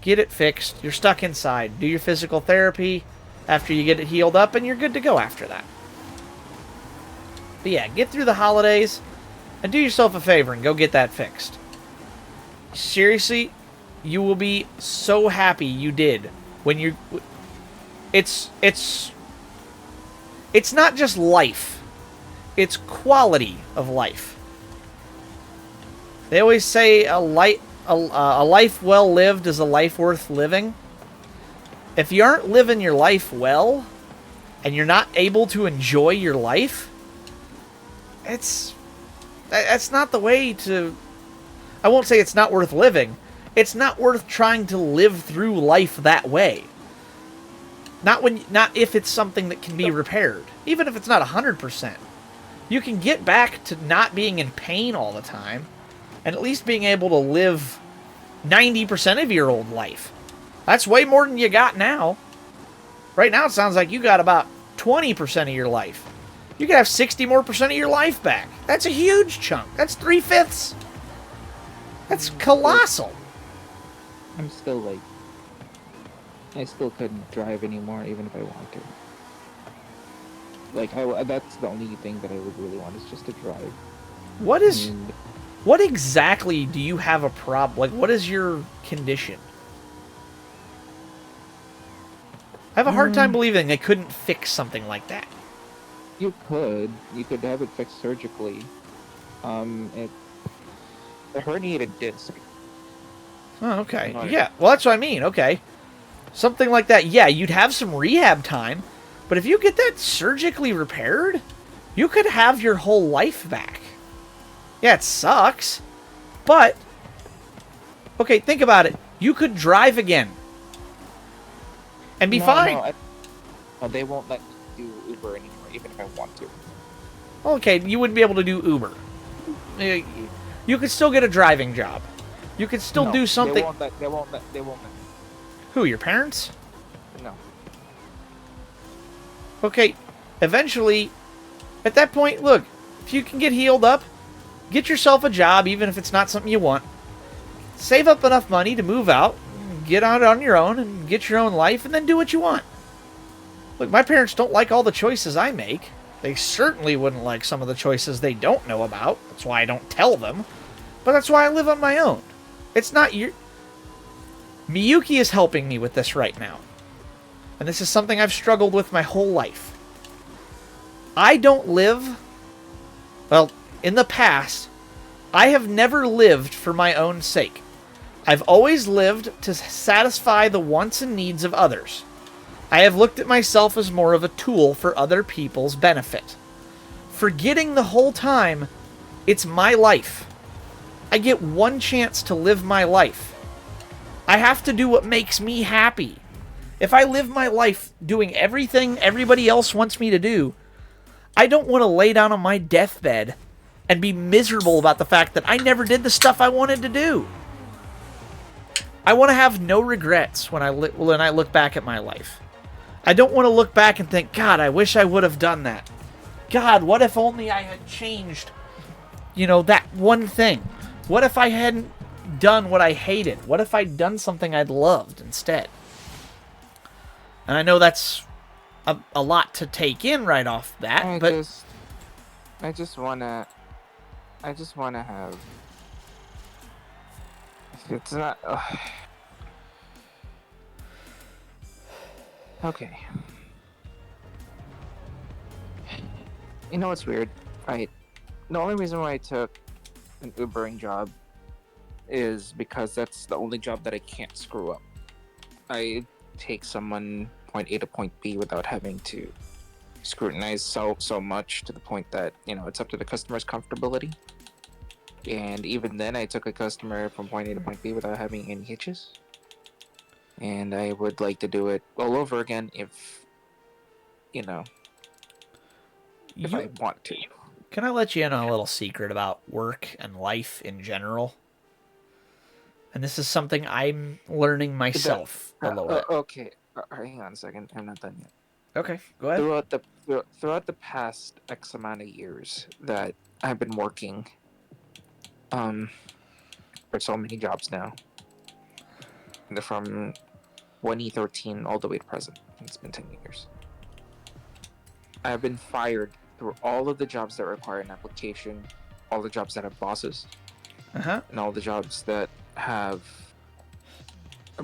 [SPEAKER 1] Get it fixed. You're stuck inside. Do your physical therapy after you get it healed up, and you're good to go after that. But yeah, get through the holidays and do yourself a favor and go get that fixed. Seriously, you will be so happy you did when you... It's not just life. It's quality of life. They always say a life well lived is a life worth living. If you aren't living your life well, and you're not able to enjoy your life, that's not the way to... I won't say it's not worth living. It's not worth trying to live through life that way. Not if it's something that can be repaired. Even if it's not 100%. You can get back to not being in pain all the time, and at least being able to live 90% of your old life. That's way more than you got now. Right now it sounds like you got about 20% of your life. You could have 60% more of your life back. That's a huge chunk. That's 3/5. That's colossal.
[SPEAKER 2] I'm still like, I still couldn't drive anymore, even if I want to. Like, that's the only thing that I would really want is just to drive.
[SPEAKER 1] What exactly do you have a problem? Like, what is your condition? I have a hard time believing they couldn't fix something like that.
[SPEAKER 2] You could have it fixed surgically. It's a herniated disc.
[SPEAKER 1] Oh, okay. Yeah, well, that's what I mean. Okay. Something like that. Yeah, you'd have some rehab time, but if you get that surgically repaired, you could have your whole life back. Yeah, it sucks, but... Okay, think about it. You could drive again. And be fine.
[SPEAKER 2] No, they won't let me do Uber anymore, even if I want to.
[SPEAKER 1] Okay, you wouldn't be able to do Uber. You could still get a driving job. You could still do something...
[SPEAKER 2] They won't let me.
[SPEAKER 1] Who, your parents?
[SPEAKER 2] No.
[SPEAKER 1] Okay, eventually, at that point, look, if you can get healed up, get yourself a job, even if it's not something you want. Save up enough money to move out, get out on your own, and get your own life, and then do what you want. Look, my parents don't like all the choices I make. They certainly wouldn't like some of the choices they don't know about. That's why I don't tell them. But that's why I live on my own. It's not your... Miyuki is helping me with this right now. And this is something I've struggled with my whole life. I don't live... Well, in the past, I have never lived for my own sake. I've always lived to satisfy the wants and needs of others. I have looked at myself as more of a tool for other people's benefit. Forgetting the whole time, it's my life. I get one chance to live my life. I have to do what makes me happy. If I live my life doing everything everybody else wants me to do, I don't want to lay down on my deathbed and be miserable about the fact that I never did the stuff I wanted to do. I want to have no regrets when I look back at my life. I don't want to look back and think, God, I wish I would have done that. God, what if only I had changed, that one thing? What if I hadn't done what I hated? What if I'd done something I'd loved instead? And I know that's a lot to take in right off that,
[SPEAKER 2] I just wanna have... It's not... Okay. You know what's weird? Right. The only reason why I took an Ubering job is because that's the only job that I can't screw up. I take someone point A to point B without having to scrutinize so much to the point that, it's up to the customer's comfortability. And even then, I took a customer from point A to point B without having any hitches. And I would like to do it all over again if I want to.
[SPEAKER 1] Can I let you in on a little secret about work and life in general? And this is something I'm learning myself a little bit.
[SPEAKER 2] Okay, hang on a second. I'm not done yet.
[SPEAKER 1] Okay, go ahead.
[SPEAKER 2] Throughout the past X amount of years that I've been working,
[SPEAKER 3] for so many jobs now. From 2013 all the way to present. It's been 10 years. I have been fired through all of the jobs that require an application, all the jobs that have bosses, and all the jobs that have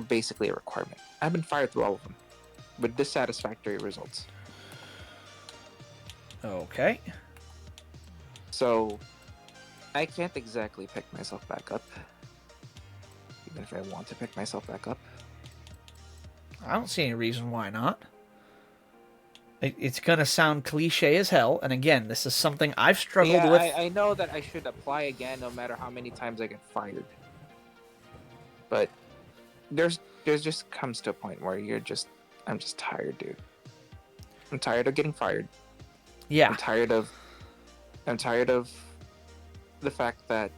[SPEAKER 3] basically a requirement. I've been fired through all of them with dissatisfactory results.
[SPEAKER 1] Okay.
[SPEAKER 3] So I can't exactly pick myself back up, even if I want to pick myself back up.
[SPEAKER 1] I don't see any reason why not. It's going to sound cliche as hell, and again, this is something I've struggled with.
[SPEAKER 3] I know that I should apply again no matter how many times I get fired. But there's just comes to a point where I'm just tired, dude. I'm tired of getting fired.
[SPEAKER 1] Yeah.
[SPEAKER 3] I'm tired of the fact that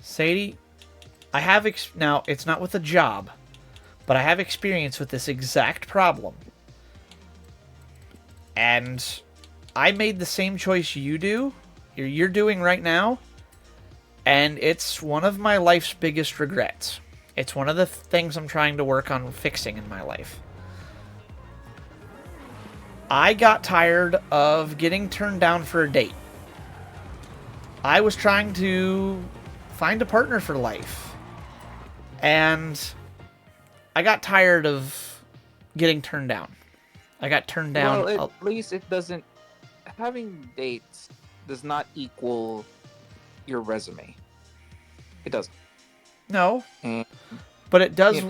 [SPEAKER 1] Sadie, I have now it's not with a job, but I have experience with this exact problem. And I made the same choice you're doing right now, and it's one of my life's biggest regrets. It's one of the things I'm trying to work on fixing in my life. I got tired of getting turned down for a date. I was trying to find a partner for life. And I got tired of getting turned down. I got turned down.
[SPEAKER 3] Well, at least it doesn't. Having dates does not equal your resume. It doesn't.
[SPEAKER 1] No.
[SPEAKER 3] And
[SPEAKER 1] but it does.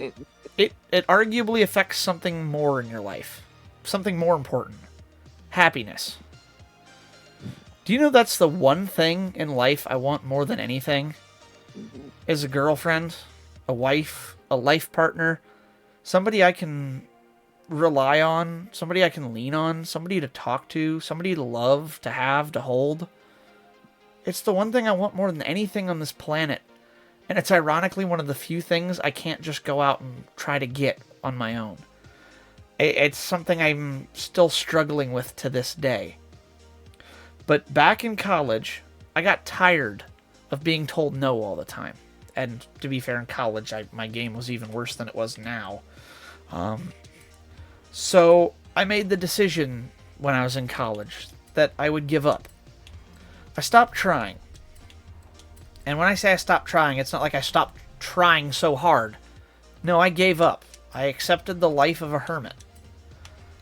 [SPEAKER 1] It arguably affects something more in your life. Something more important. Happiness. Do you know that's the one thing in life I want more than anything? Is a girlfriend, a wife, a life partner, somebody I can rely on, somebody I can lean on, somebody to talk to, somebody to love, to have, to hold. It's the one thing I want more than anything on this planet. And it's ironically one of the few things I can't just go out and try to get on my own. It's something I'm still struggling with to this day. But back in college, I got tired of being told no all the time. And to be fair, in college, my game was even worse than it was now. So I made the decision when I was in college that I would give up. I stopped trying. And when I say I stopped trying, it's not like I stopped trying so hard. No, I gave up. I accepted the life of a hermit.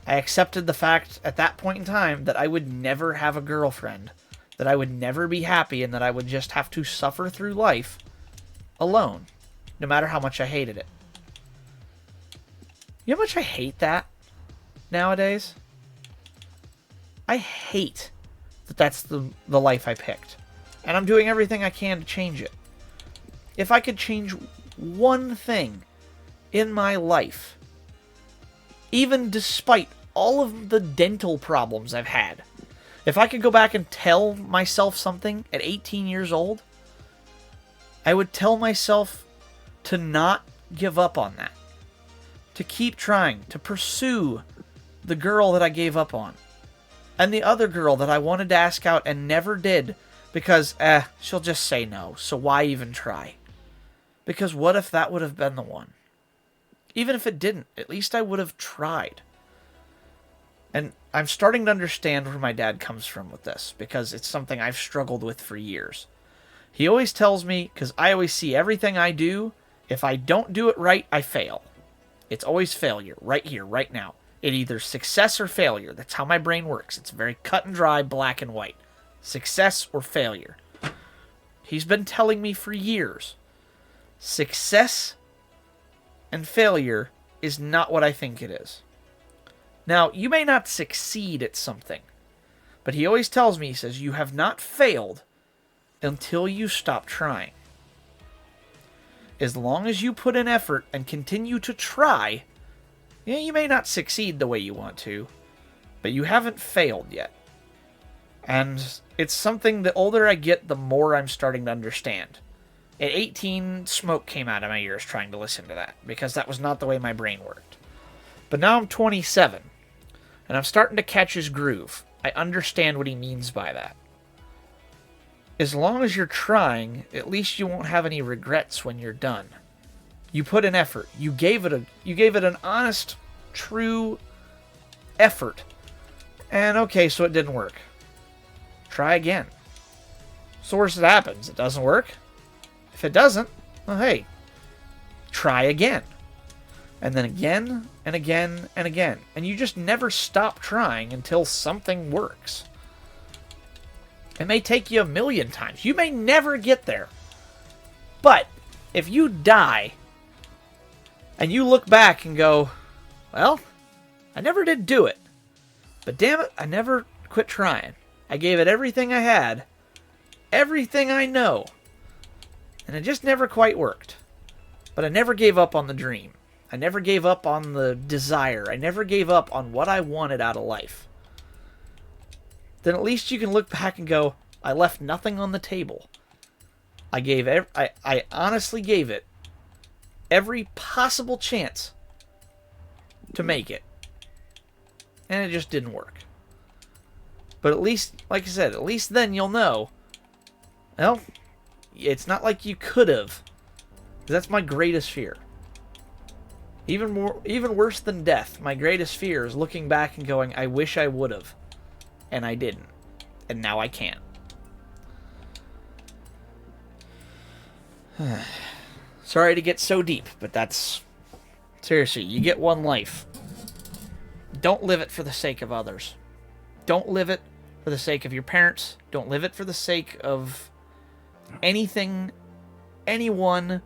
[SPEAKER 1] I accepted the fact at that point in time that I would never have a girlfriend, that I would never be happy, and that I would just have to suffer through life alone, no matter how much I hated it. You know how much I hate that nowadays? I hate that that's the life I picked. And I'm doing everything I can to change it. If I could change one thing in my life, even despite all of the dental problems I've had, if I could go back and tell myself something at 18 years old, I would tell myself to not give up on that. To keep trying, to pursue the girl that I gave up on. And the other girl that I wanted to ask out and never did because, she'll just say no, so why even try? Because what if that would have been the one? Even if it didn't, at least I would have tried. And I'm starting to understand where my dad comes from with this, because it's something I've struggled with for years. He always tells me, because I always see everything I do, if I don't do it right, I fail. It's always failure, right here, right now. It's either success or failure. That's how my brain works. It's very cut and dry, black and white. Success or failure. He's been telling me for years, success and failure is not what I think it is. Now, you may not succeed at something, but he always tells me, he says, you have not failed until you stop trying. As long as you put in effort and continue to try, yeah, you may not succeed the way you want to, but you haven't failed yet. And it's something the older I get, the more I'm starting to understand. At 18, smoke came out of my ears trying to listen to that, because that was not the way my brain worked. But now I'm 27, And I'm starting to catch his groove. I understand what he means by that. As long as you're trying, at least you won't have any regrets when you're done. You put in effort. You gave it an honest, true effort. And okay, so it didn't work. Try again. So worst that happens, it doesn't work. If it doesn't, well, hey, try again. And then again, and again, and again. And you just never stop trying until something works. It may take you 1,000,000 times. You may never get there. But if you die and you look back and go, well, I never did do it. But damn it, I never quit trying. I gave it everything I had. Everything I know. And it just never quite worked. But I never gave up on the dream. I never gave up on the desire. I never gave up on what I wanted out of life. Then at least you can look back and go, I left nothing on the table. I honestly gave it every possible chance to make it. And it just didn't work. But at least, like I said, at least then you'll know, well, it's not like you could have. That's my greatest fear. Even worse than death, my greatest fear is looking back and going, I wish I would have. And I didn't. And now I can't. Sorry to get so deep, but that's... Seriously, you get one life. Don't live it for the sake of others. Don't live it for the sake of your parents. Don't live it for the sake of anything, anyone,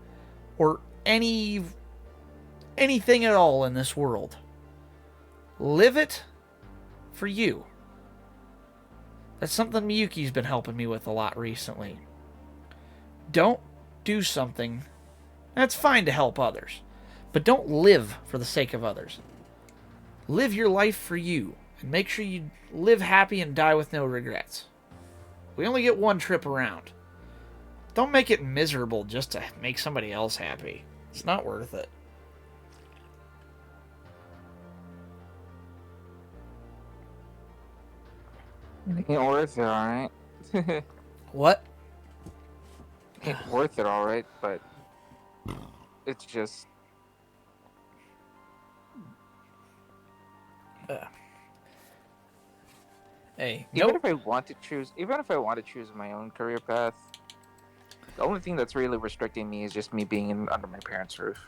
[SPEAKER 1] or anything at all in this world. Live it for you. That's something Miyuki's been helping me with a lot recently. Don't do something. That's fine to help others, but don't live for the sake of others. Live your life for you, and make sure you live happy and die with no regrets. We only get one trip around. Don't make it miserable just to make somebody else happy. It's not worth it.
[SPEAKER 3] It ain't worth it, alright?
[SPEAKER 1] What?
[SPEAKER 3] Ain't worth it, alright, but it's just...
[SPEAKER 1] Hey,
[SPEAKER 3] Even if I want to choose my own career path, the only thing that's really restricting me is just me being under my parents' roof.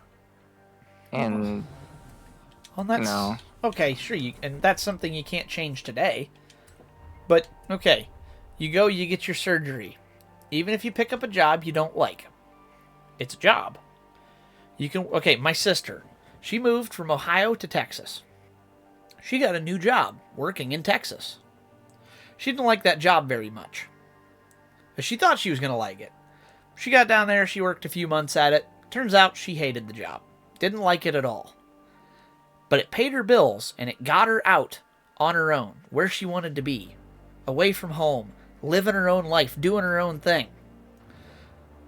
[SPEAKER 3] And
[SPEAKER 1] well, that's
[SPEAKER 3] no.
[SPEAKER 1] Okay. Sure, and that's something you can't change today. But okay, you go, you get your surgery. Even if you pick up a job you don't like, it's a job. You can. Okay, my sister, she moved from Ohio to Texas. She got a new job working in Texas. She didn't like that job very much, but she thought she was going to like it. She got down there, she worked a few months at it. Turns out she hated the job. Didn't like it at all. But it paid her bills, and it got her out on her own, where she wanted to be. Away from home, living her own life, doing her own thing.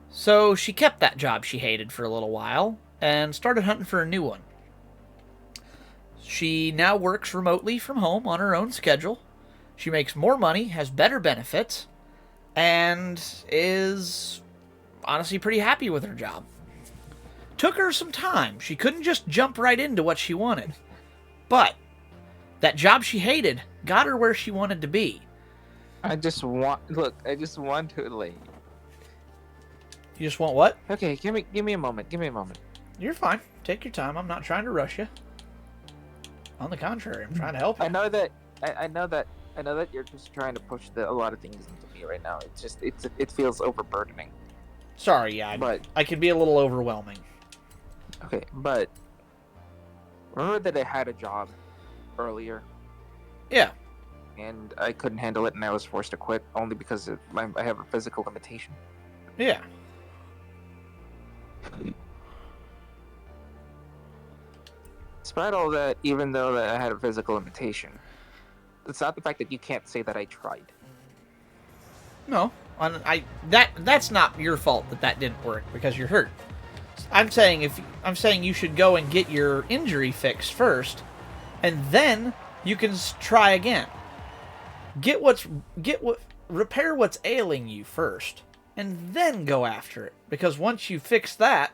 [SPEAKER 1] So she kept that job she hated for a little while, and started hunting for a new one. She now works remotely from home on her own schedule. She makes more money, has better benefits, and is honestly pretty happy with her job. Took her some time. She couldn't just jump right into what she wanted. But that job she hated got her where she wanted to be.
[SPEAKER 3] I just want to like...
[SPEAKER 1] You just want what?
[SPEAKER 3] Okay, give me a moment.
[SPEAKER 1] You're fine. Take your time. I'm not trying to rush you. On the contrary, I'm trying to help you.
[SPEAKER 3] I know that you're just trying to push a lot of things into me right now. It feels overburdening.
[SPEAKER 1] Sorry, yeah, I can be a little overwhelming.
[SPEAKER 3] Okay, but remember that I had a job earlier?
[SPEAKER 1] Yeah.
[SPEAKER 3] And I couldn't handle it, and I was forced to quit only because I have a physical limitation.
[SPEAKER 1] Yeah.
[SPEAKER 3] Despite all that, even though that I had a physical limitation, it's not the fact that you can't say that I tried.
[SPEAKER 1] No, that's not your fault that didn't work because you're hurt. I'm saying you should go and get your injury fixed first, and then you can try again. Repair what's ailing you first, and then go after it. Because once you fix that,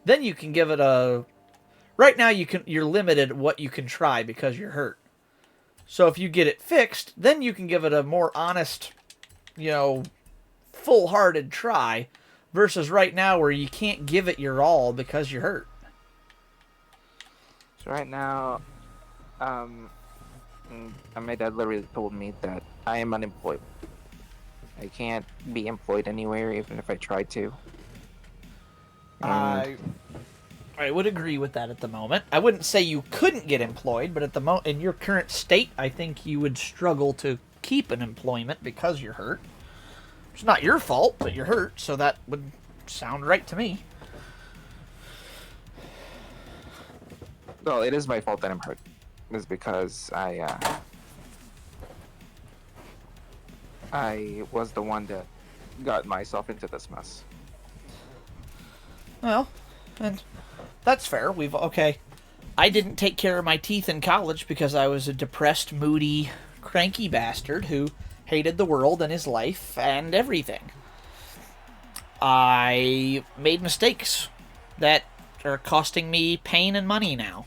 [SPEAKER 1] then you can give it a. Right now, you're limited what you can try because you're hurt. So if you get it fixed, then you can give it a more honest, full-hearted try, versus right now where you can't give it your all because you're hurt.
[SPEAKER 3] So right now, my dad literally told me that I am unemployed. I can't be employed anywhere, even if I tried to.
[SPEAKER 1] I would agree with that at the moment. I wouldn't say you couldn't get employed, but at the in your current state, I think you would struggle to keep an employment because you're hurt. It's not your fault, but you're hurt, so that would sound right to me.
[SPEAKER 3] Well, it is my fault that I'm hurt. It's because I was the one that got myself into this mess.
[SPEAKER 1] Well, and that's fair. I didn't take care of my teeth in college because I was a depressed, moody, cranky bastard who hated the world and his life and everything. I made mistakes that are costing me pain and money now.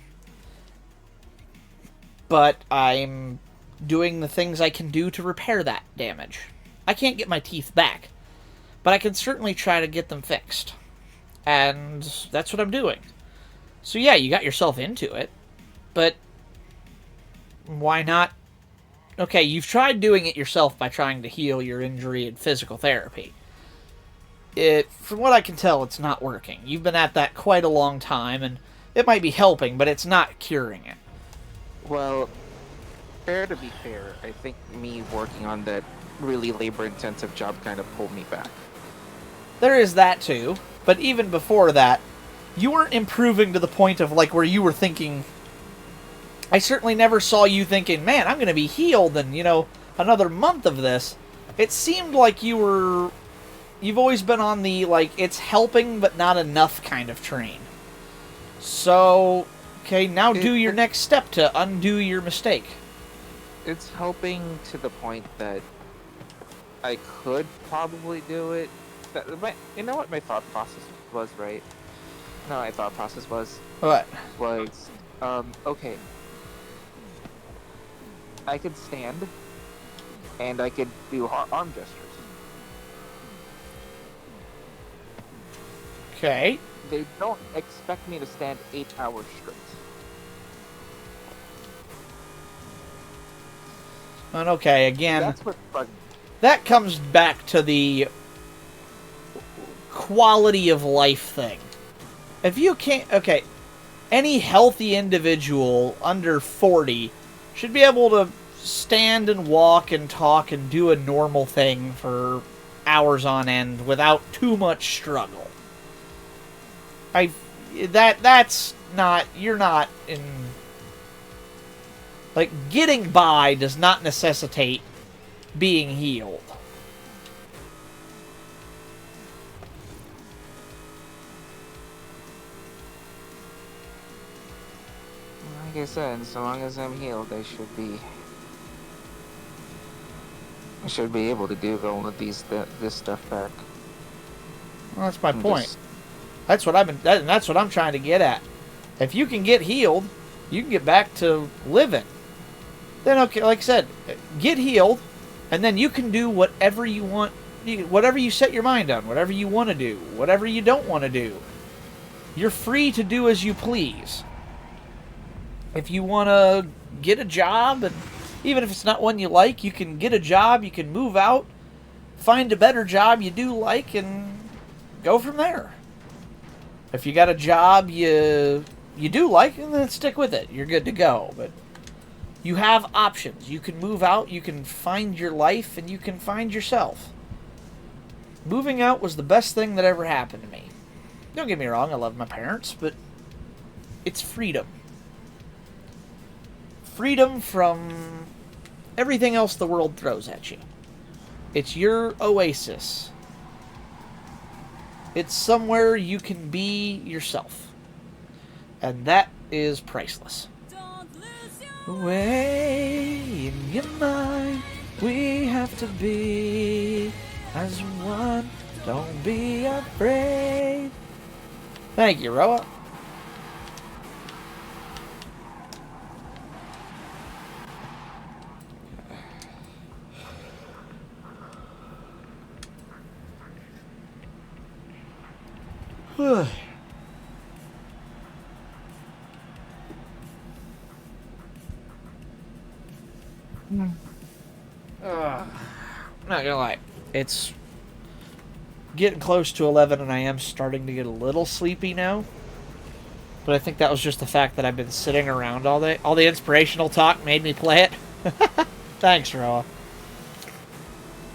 [SPEAKER 1] But I'm doing the things I can do to repair that damage. I can't get my teeth back, but I can certainly try to get them fixed. And that's what I'm doing. So yeah, you got yourself into it, but why not? Okay, you've tried doing it yourself by trying to heal your injury in physical therapy. From what I can tell, it's not working. You've been at that quite a long time, and it might be helping, but it's not curing it.
[SPEAKER 3] Well, to be fair, I think me working on that really labor-intensive job kind of pulled me back.
[SPEAKER 1] There is that too, but even before that, you weren't improving to the point of like where you were thinking. I certainly never saw you thinking, man, I'm going to be healed in, another month of this. It seemed like you've always been on the, like, it's helping but not enough kind of train. So, okay, now do your next step to undo your mistake.
[SPEAKER 3] It's helping to the point that I could probably do it. You know what my thought process was, right? No, my thought process was...
[SPEAKER 1] What?
[SPEAKER 3] Was, okay. I could stand, and I could do arm gestures.
[SPEAKER 1] Okay.
[SPEAKER 3] They don't expect me to stand 8 hours straight.
[SPEAKER 1] And okay, again,
[SPEAKER 3] That's what bugged me.
[SPEAKER 1] That comes back to the quality of life thing. If you can't... Okay, any healthy individual under 40 should be able to stand and walk and talk and do a normal thing for hours on end without too much struggle. That's not... You're not in... Like, getting by does not necessitate being healed.
[SPEAKER 3] Like I said, so long as I'm healed, I should be able to do all of this stuff back.
[SPEAKER 1] Well, that's my point. That's what that's what I'm trying to get at. If you can get healed, you can get back to living. Then, okay, like I said, get healed, and then you can do whatever you want, whatever you set your mind on, whatever you want to do, whatever you don't want to do. You're free to do as you please. If you want to get a job, and even if it's not one you like, you can get a job, you can move out, find a better job you do like, and go from there. If you got a job you do like, then stick with it. You're good to go, but you have options. You can move out, you can find your life, and you can find yourself. Moving out was the best thing that ever happened to me. Don't get me wrong, I love my parents, but it's freedom. Freedom from everything else the world throws at you. It's your oasis. It's somewhere you can be yourself. And that is priceless. Away. in your mind. We have to be as one. Don't be afraid. Thank you, Roa. I'm not gonna lie, it's getting close to 11 and I am starting to get a little sleepy now. But I think that was just the fact that I've been sitting around all day. All the inspirational talk made me play it. Thanks, Roa.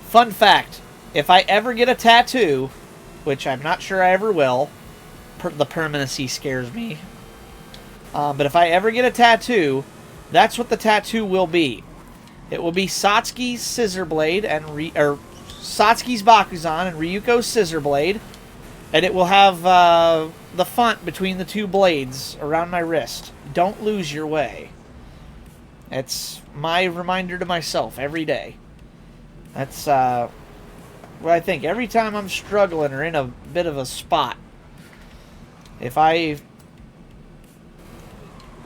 [SPEAKER 1] Fun fact, if I ever get a tattoo, which I'm not sure I ever will, the permanency scares me. But if I ever get a tattoo, that's what the tattoo will be. It will be Satsuki's Scissor Blade and Satsuki's Bakuzan and Ryuko's Scissor Blade, and it will have the font between the two blades around my wrist. Don't lose your way. It's my reminder to myself every day. That's what I think. Every time I'm struggling or in a bit of a spot,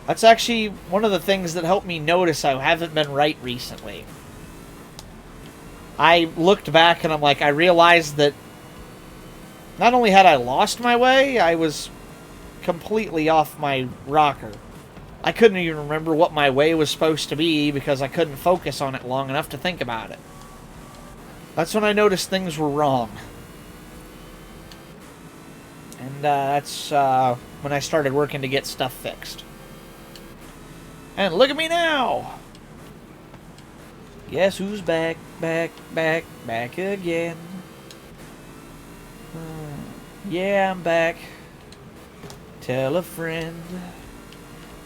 [SPEAKER 1] that's actually one of the things that helped me notice I haven't been right recently. I looked back and I'm like, I realized that not only had I lost my way, I was completely off my rocker. I couldn't even remember what my way was supposed to be because I couldn't focus on it long enough to think about it. That's when I noticed things were wrong. And that's when I started working to get stuff fixed. And look at me now! Guess who's back, back, back, back again? Yeah, I'm back. Tell a friend.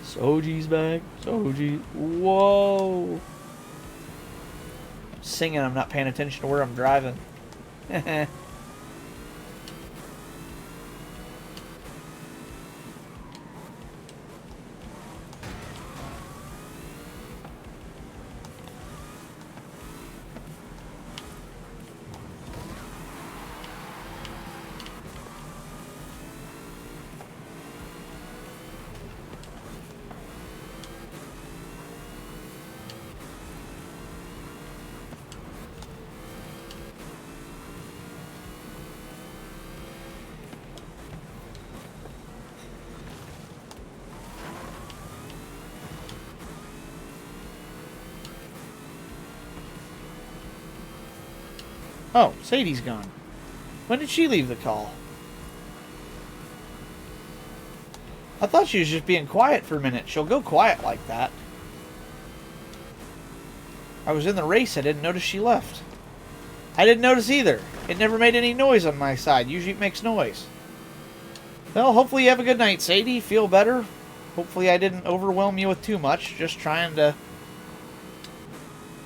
[SPEAKER 1] Soji's back. Soji. Whoa! Singing, I'm not paying attention to where I'm driving. Oh, Sadie's gone. When did she leave the call? I thought she was just being quiet for a minute. She'll go quiet like that. I was in the race. I didn't notice she left. I didn't notice either. It never made any noise on my side. Usually it makes noise. Well, hopefully you have a good night, Sadie. Feel better. Hopefully I didn't overwhelm you with too much. Just trying to...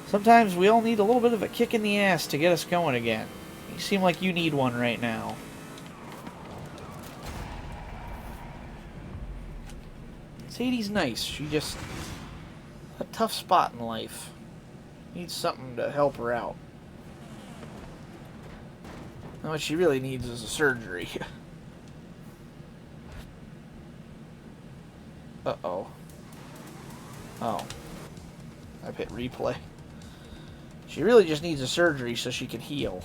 [SPEAKER 1] Sometimes we all need a little bit of a kick in the ass to get us going again. You seem like you need one right now. Sadie's nice. She just... a tough spot in life. Needs something to help her out. And what she really needs is a surgery. Uh-oh. Oh. I've hit replay. She really just needs a surgery so she can heal.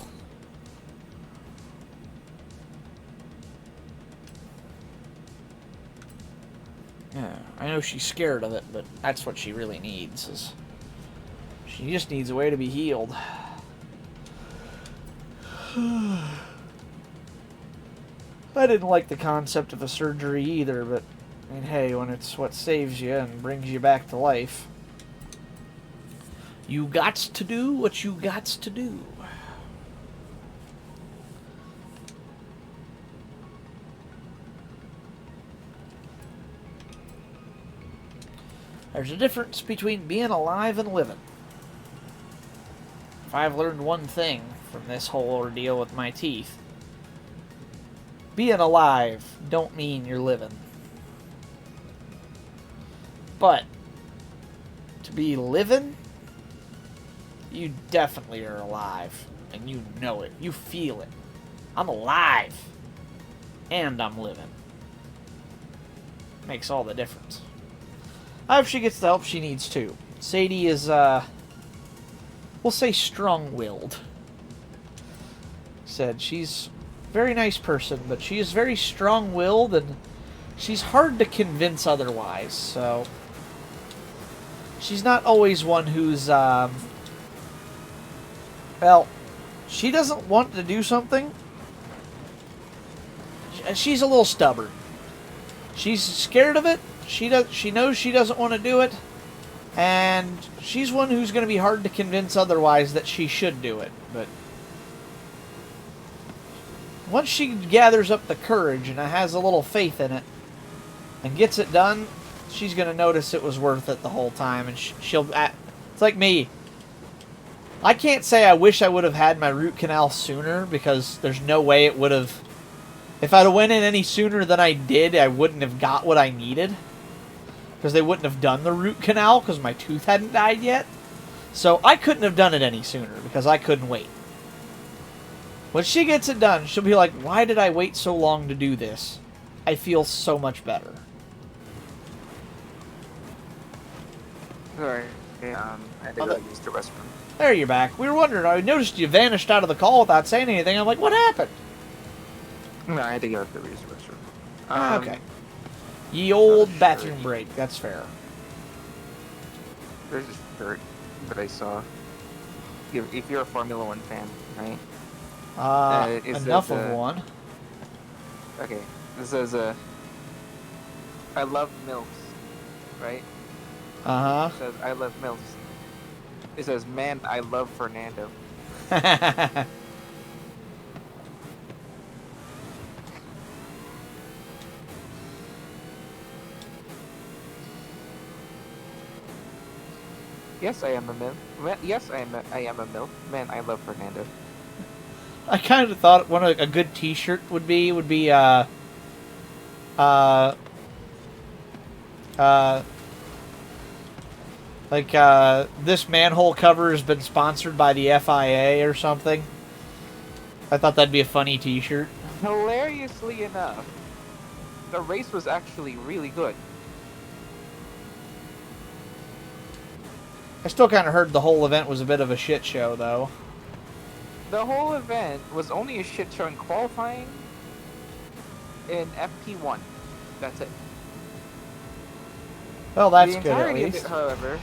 [SPEAKER 1] Yeah, I know she's scared of it, but that's what she really needs. Is she just needs a way to be healed. I didn't like the concept of a surgery either, but I mean, hey, when it's what saves you and brings you back to life, you gots to do what you gots to do. There's a difference between being alive and living. If I've learned one thing from this whole ordeal with my teeth, being alive don't mean you're living. But to be living You definitely are alive. And you know it. You feel it. I'm alive. And I'm living. Makes all the difference. I hope she gets the help she needs too. Sadie is, we'll say strong-willed. Said she's a very nice person, but she is very strong-willed and she's hard to convince otherwise, so she's not always one who's, well, she doesn't want to do something. She's a little stubborn. She's scared of it. She knows she doesn't want to do it. And she's one who's going to be hard to convince otherwise that she should do it. But once she gathers up the courage and has a little faith in it and gets it done, she's going to notice it was worth it the whole time. And she'll... It's like me. I can't say I wish I would have had my root canal sooner because there's no way it would have... If I'd have went in any sooner than I did, I wouldn't have got what I needed. Because they wouldn't have done the root canal because my tooth hadn't died yet. So I couldn't have done it any sooner because I couldn't wait. When she gets it done, she'll be like, why did I wait so long to do this? I feel so much better.
[SPEAKER 3] Sorry, I had to go use the restroom.
[SPEAKER 1] There, you're back. We were wondering. I noticed you vanished out of the call without saying anything. I'm like, what happened?
[SPEAKER 3] No, I had to go to the use the restroom.
[SPEAKER 1] Okay. Ye old bathroom break. That's fair.
[SPEAKER 3] There's this shirt that I saw. If you're a Formula One fan, right?
[SPEAKER 1] Enough of one.
[SPEAKER 3] Okay, this says I love MILFs, right?
[SPEAKER 1] Uh-huh.
[SPEAKER 3] It says I love MILFs. It says, man, I love Fernando. Yes, I am a MILF. Yes, I am a MILF. Man, I love Fernando.
[SPEAKER 1] I kind of thought a good T-shirt would be this manhole cover has been sponsored by the FIA or something. I thought that'd be a funny T-shirt.
[SPEAKER 3] Hilariously enough, the race was actually really good.
[SPEAKER 1] I still kind of heard the whole event was a bit of a shit show, though.
[SPEAKER 3] The whole event was only a shit show in qualifying in FP1. That's it.
[SPEAKER 1] Well, that's
[SPEAKER 3] the
[SPEAKER 1] good at
[SPEAKER 3] entirety
[SPEAKER 1] least.
[SPEAKER 3] Of it, however,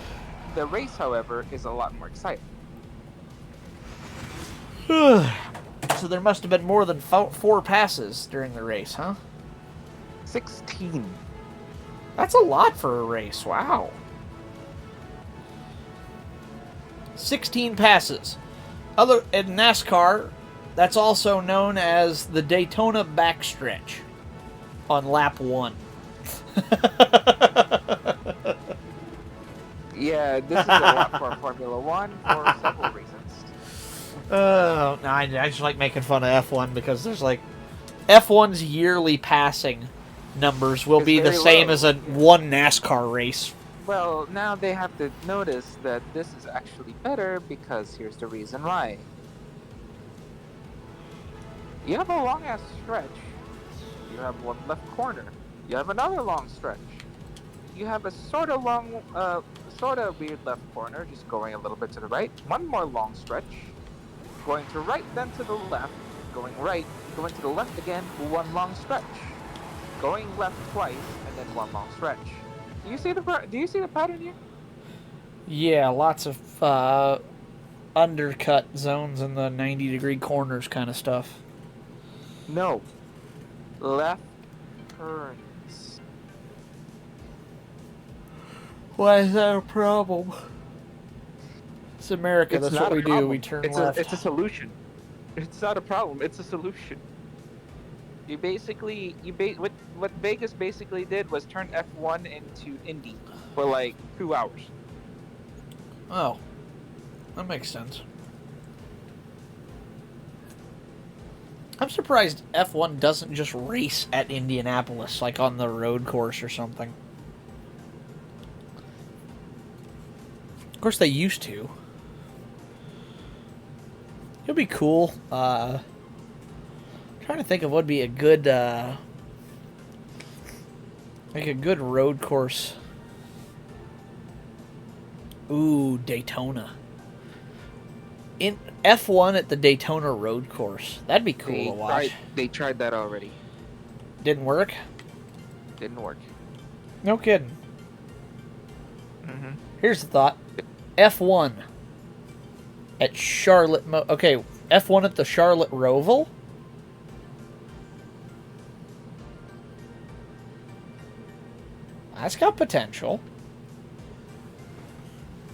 [SPEAKER 3] the race, however, is a lot more exciting.
[SPEAKER 1] So there must have been more than 4 passes during the race, huh?
[SPEAKER 3] 16.
[SPEAKER 1] That's a lot for a race. Wow. 16 passes. In NASCAR, that's also known as the Daytona backstretch on lap 1.
[SPEAKER 3] Yeah, this is a lot for Formula One for several reasons.
[SPEAKER 1] No, I just like making fun of F1 because there's like F1's yearly passing numbers will be the same as one NASCAR race.
[SPEAKER 3] Well, now they have to notice that this is actually better because here's the reason why. You have a long ass stretch. You have one left corner. You have another long stretch. You have a sort of long, sort of weird left corner, just going a little bit to the right. One more long stretch. Going to right, then to the left. Going right, going to the left again. One long stretch. Going left twice, and then one long stretch. Do you see the pattern here?
[SPEAKER 1] Yeah, lots of undercut zones in the 90-degree corners kind of stuff.
[SPEAKER 3] No. Left turns.
[SPEAKER 1] Why is that a problem? It's America.
[SPEAKER 3] It's
[SPEAKER 1] That's
[SPEAKER 3] not
[SPEAKER 1] what
[SPEAKER 3] a
[SPEAKER 1] we do.
[SPEAKER 3] problem.
[SPEAKER 1] We turn
[SPEAKER 3] It's
[SPEAKER 1] left.
[SPEAKER 3] it's a solution. It's not a problem. It's a solution. You basically, what Vegas basically did was turn F1 into Indy for like 2 hours.
[SPEAKER 1] Oh, that makes sense. I'm surprised F1 doesn't just race at Indianapolis, like on the road course or something. Of course, they used to. It'd be cool. Trying to think of what would be a good, like a good road course. Ooh, Daytona. In F1 at the Daytona road course. That'd be cool to watch.
[SPEAKER 2] They tried that already.
[SPEAKER 1] Didn't work?
[SPEAKER 2] Didn't work.
[SPEAKER 1] No kidding.
[SPEAKER 2] Mm-hmm.
[SPEAKER 1] Here's the thought. F1 at Charlotte. Okay, F1 at the Charlotte Roval. That's got potential.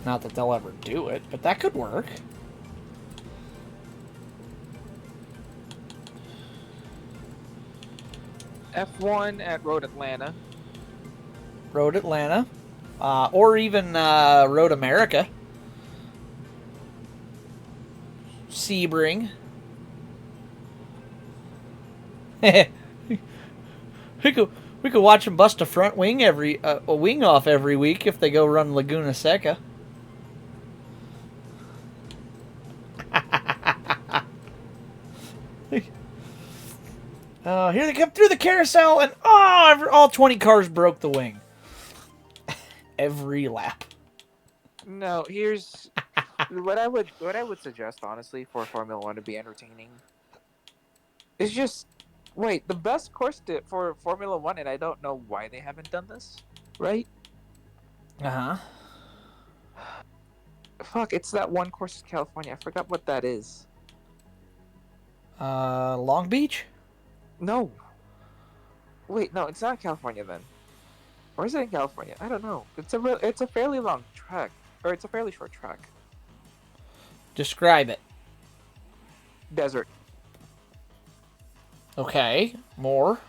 [SPEAKER 1] Not that they'll ever do it, but that could work.
[SPEAKER 2] F1 at Road Atlanta.
[SPEAKER 1] Road Atlanta. Or even Road America. Sebring. we could watch them bust a front wing a wing off every week if they go run Laguna Seca. Here they come through the carousel, and all 20 cars broke the wing. Every lap.
[SPEAKER 2] No, here's what I would suggest honestly for Formula One to be entertaining. Is just wait, the best course for Formula One, and I don't know why they haven't done this, right?
[SPEAKER 1] Uh-huh.
[SPEAKER 2] Fuck, it's that one course in California. I forgot what that is.
[SPEAKER 1] Long Beach?
[SPEAKER 2] No. Wait, no, it's not California then. Or is it in California? I don't know. It's a fairly long track, or it's a fairly short track.
[SPEAKER 1] Describe it.
[SPEAKER 2] Desert.
[SPEAKER 1] Okay, more.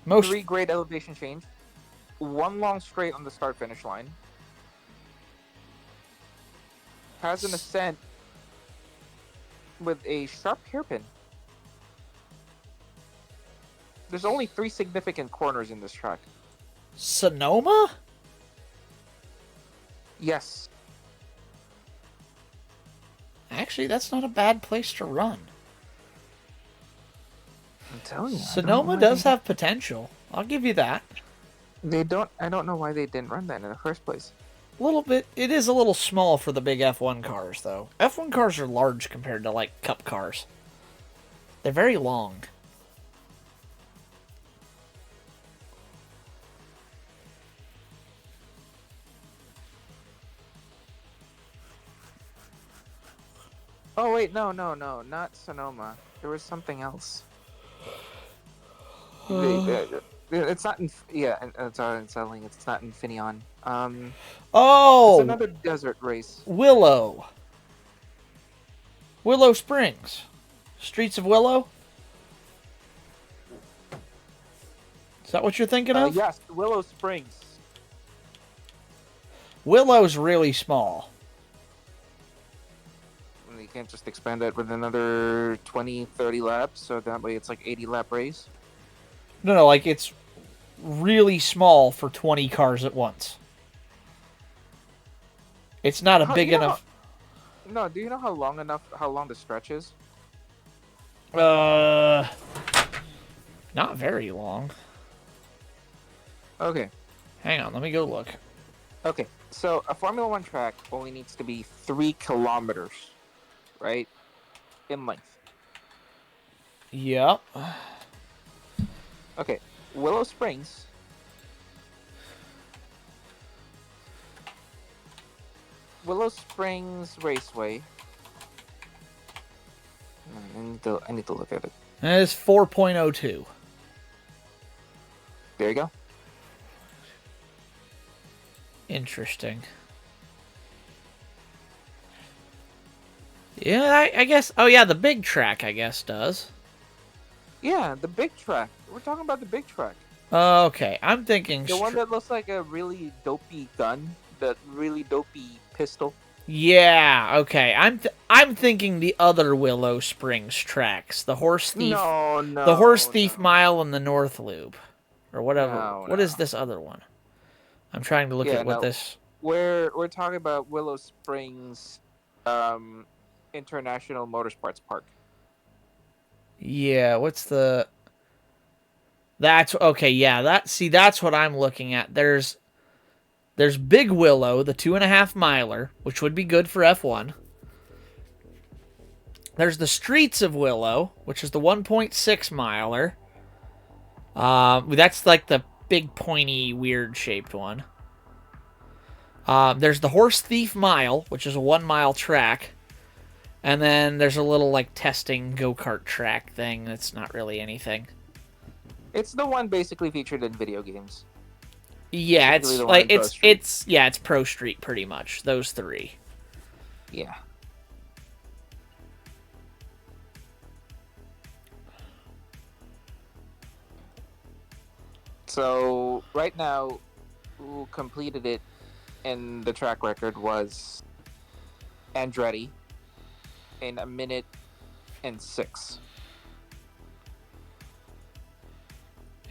[SPEAKER 2] 3 grade elevation change. 1 long straight on the start-finish line. Has an ascent with a sharp hairpin. There's only 3 significant corners in this track.
[SPEAKER 1] Sonoma?
[SPEAKER 2] Yes.
[SPEAKER 1] Actually, that's not a bad place to run.
[SPEAKER 2] I'm telling you.
[SPEAKER 1] Sonoma does have potential. I'll give you that.
[SPEAKER 2] They don't. I don't know why they didn't run that in the first place.
[SPEAKER 1] A little bit. It is a little small for the big F1 cars, though. F1 cars are large compared to, like, Cup cars. They're very long.
[SPEAKER 2] Oh wait, no, not Sonoma. There was something else. It's not in. Yeah, it's unsettling. It's not Infineon.
[SPEAKER 1] Oh!
[SPEAKER 2] It's another desert race.
[SPEAKER 1] Willow Springs. Streets of Willow? Is that what you're thinking of?
[SPEAKER 2] Yes, Willow Springs.
[SPEAKER 1] Willow's really small.
[SPEAKER 2] And you can't just expand it with another 20, 30 laps, so that way it's like 80 lap race.
[SPEAKER 1] No, like it's really small for 20 cars at once. It's not a big enough.
[SPEAKER 2] No, do you know how long the stretch is?
[SPEAKER 1] Not very long.
[SPEAKER 2] Okay.
[SPEAKER 1] Hang on, let me go look.
[SPEAKER 2] Okay, so a Formula One track only needs to be 3 kilometers, right? In length.
[SPEAKER 1] Yep.
[SPEAKER 2] Okay, Willow Springs. Willow Springs Raceway. I need to look at it.
[SPEAKER 1] That is 4.02.
[SPEAKER 2] There you go.
[SPEAKER 1] Interesting. Yeah, I guess. Oh, yeah, the big track, I guess, does.
[SPEAKER 2] Yeah, the big track. We're talking about the big track.
[SPEAKER 1] Okay, I'm thinking.
[SPEAKER 2] The one that looks like a really dopey gun. That really dopey pistol.
[SPEAKER 1] Yeah, okay. I'm thinking the other Willow Springs tracks, the Horse Thief.
[SPEAKER 2] No.
[SPEAKER 1] The Horse Thief Mile and the North Loop, or whatever.
[SPEAKER 2] No.
[SPEAKER 1] What is this other one? I'm trying to look at what this.
[SPEAKER 2] We're talking about Willow Springs,
[SPEAKER 3] um, International Motorsports Park.
[SPEAKER 1] Yeah, what's the... That's okay, yeah, that's what I'm looking at. There's Big Willow, the 2.5 miler, which would be good for F1. There's the Streets of Willow, which is the 1.6 miler. That's like the big pointy weird shaped one. There's the Horse Thief Mile, which is a 1 mile track. And then there's a little like testing go-kart track thing that's not really anything.
[SPEAKER 3] It's the one basically featured in video games.
[SPEAKER 1] Yeah,
[SPEAKER 3] Specifically
[SPEAKER 1] it's
[SPEAKER 3] the one
[SPEAKER 1] like
[SPEAKER 3] in Pro Street.
[SPEAKER 1] it's Pro Street pretty much. Those three.
[SPEAKER 3] Yeah. So right now, who completed it in the track record was Andretti in 1:06.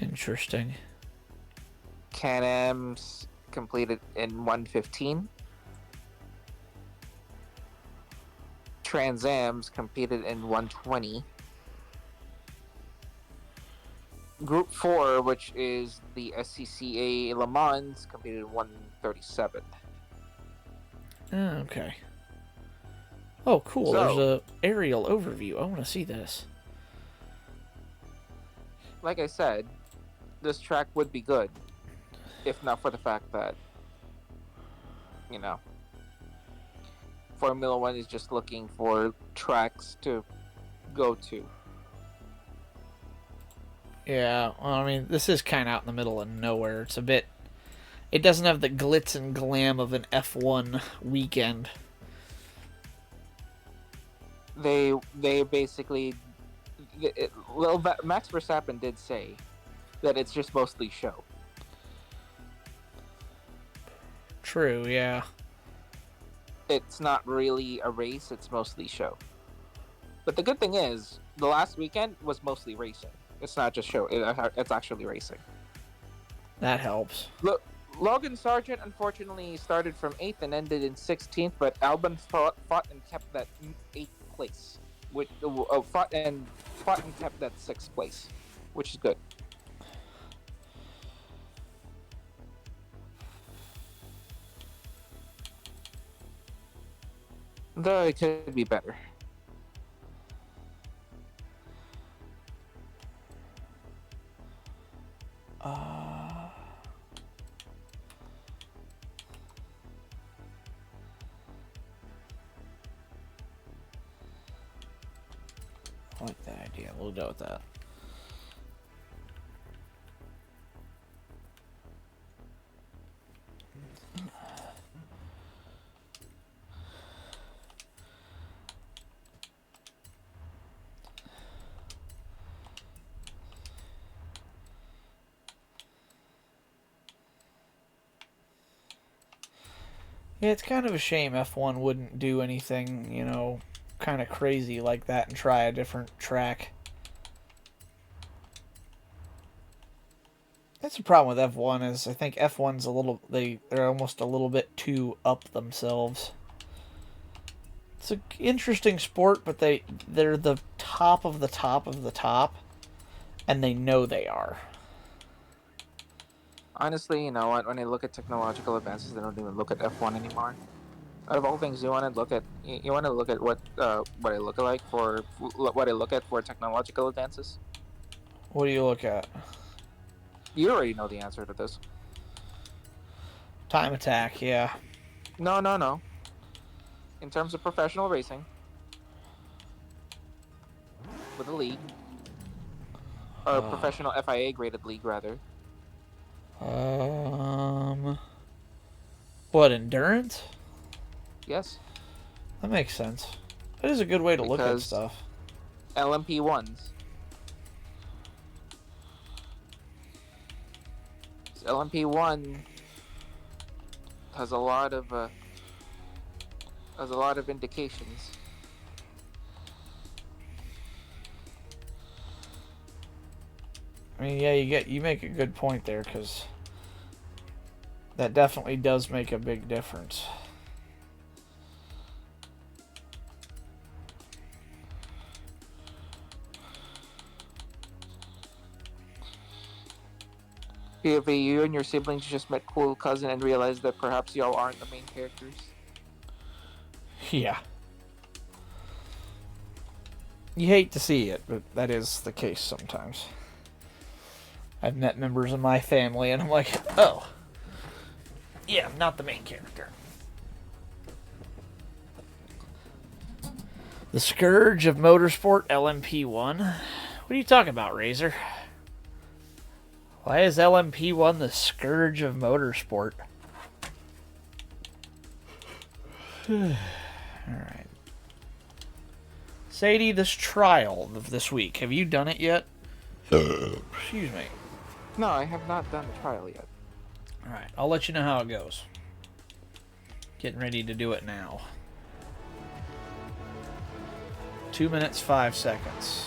[SPEAKER 1] Interesting.
[SPEAKER 3] Can-Am's completed in 1:15. Trans Am's competed in 1:20. Group 4, which is the SCCA Le Mans, competed in 1:37.
[SPEAKER 1] Okay. Oh, cool.
[SPEAKER 3] So-
[SPEAKER 1] There's a aerial overview. I want to see this.
[SPEAKER 3] Like I said, this track would be good if not for the fact that, you know, Formula One is just looking for tracks to go to.
[SPEAKER 1] Yeah, well, I mean, this is kind of out in the middle of nowhere. It's a bit... It doesn't have the glitz and glam of an F1 weekend.
[SPEAKER 3] They basically... Max Verstappen did say that it's just mostly show.
[SPEAKER 1] True, yeah.
[SPEAKER 3] It's not really a race, it's mostly show. But the good thing is, the last weekend was mostly racing. It's not just show, it's actually racing.
[SPEAKER 1] That helps.
[SPEAKER 3] Look, Logan Sargent unfortunately started from 8th and ended in 16th, but Albon fought and kept that 8th place. Which fought and kept that 6th place, which is good. Though it could be better.
[SPEAKER 1] I like that idea. We'll go with that. Yeah, it's kind of a shame F1 wouldn't do anything, you know, kind of crazy like that and try a different track. That's the problem with F1 is I think F1's a little they're almost a little bit too up themselves. It's an interesting sport, but they're the top of the top of the top, and they know they are.
[SPEAKER 3] Honestly, you know what? When I look at technological advances, they don't even look at F1 anymore. Out of all things, you want to look at what I look like for what I look at for technological advances.
[SPEAKER 1] What do you look at?
[SPEAKER 3] You already know the answer to this.
[SPEAKER 1] Time attack, yeah.
[SPEAKER 3] No. In terms of professional racing, with a league, or professional FIA graded league rather.
[SPEAKER 1] What, endurance?
[SPEAKER 3] Yes,
[SPEAKER 1] That makes sense. That is a good way to look at
[SPEAKER 3] Because-
[SPEAKER 1] stuff.
[SPEAKER 3] LMP1s. LMP1 has a lot of indications.
[SPEAKER 1] I mean, yeah, you make a good point there, because that definitely does make a big difference.
[SPEAKER 3] POV, you and your siblings just met cool cousin and realized that perhaps y'all aren't the main characters.
[SPEAKER 1] Yeah. You hate to see it, but that is the case sometimes. I've met members of my family, and I'm like, oh, yeah, I'm not the main character. The Scourge of Motorsport LMP1? What are you talking about, Razor? Why is LMP1 the Scourge of Motorsport? Alright. Sadie, this trial of this week, have you done it yet? Excuse me.
[SPEAKER 3] No, I have not done the trial yet.
[SPEAKER 1] Alright, I'll let you know how it goes. Getting ready to do it now. 2 minutes, 5 seconds.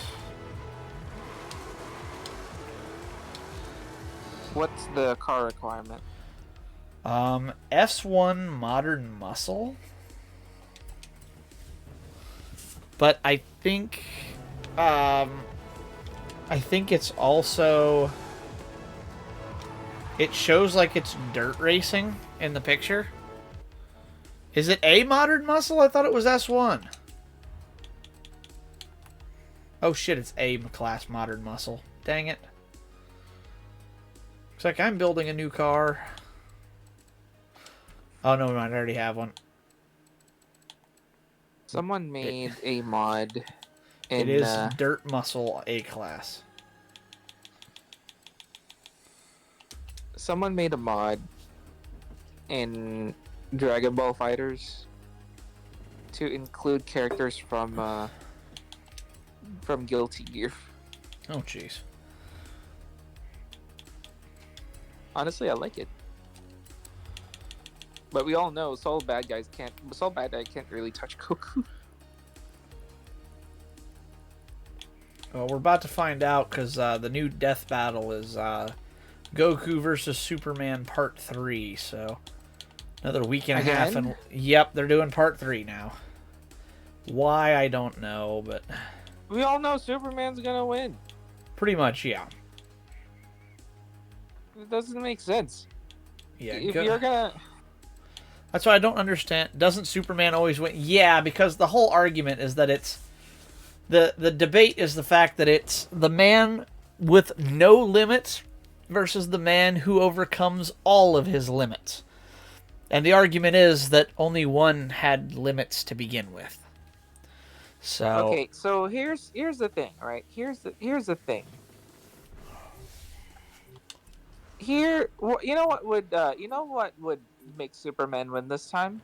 [SPEAKER 3] What's the car requirement?
[SPEAKER 1] S1 Modern Muscle. But I think it's also, it shows like it's dirt racing in the picture. Is it A Modern Muscle? I thought it was S1. Oh shit, it's A class Modern Muscle. Dang it. Looks like I'm building a new car. Oh no, I already have one.
[SPEAKER 3] Someone made a mod in...
[SPEAKER 1] It is Dirt Muscle A class.
[SPEAKER 3] Someone made a mod in Dragon Ball Fighters to include characters from Guilty Gear.
[SPEAKER 1] Oh jeez.
[SPEAKER 3] Honestly, I like it. But we all know Soul Bad Guy can't really touch Goku.
[SPEAKER 1] Well, we're about to find out because the new death battle is Goku versus Superman Part 3. So another week and a half, and yep, they're doing Part 3 now. Why, I don't know, but
[SPEAKER 3] We all know Superman's gonna win.
[SPEAKER 1] pretty much, yeah.
[SPEAKER 3] It doesn't make sense.
[SPEAKER 1] Yeah,
[SPEAKER 3] If you're gonna...
[SPEAKER 1] That's why I don't understand. Doesn't Superman always win? Yeah, because the whole argument is that it's... The debate is the fact that it's the man with no limits versus the man who overcomes all of his limits. And the argument is that only one had limits to begin with. So...
[SPEAKER 3] Okay, so here's the thing, right? Here's the thing. Here, you know what would make Superman win this time?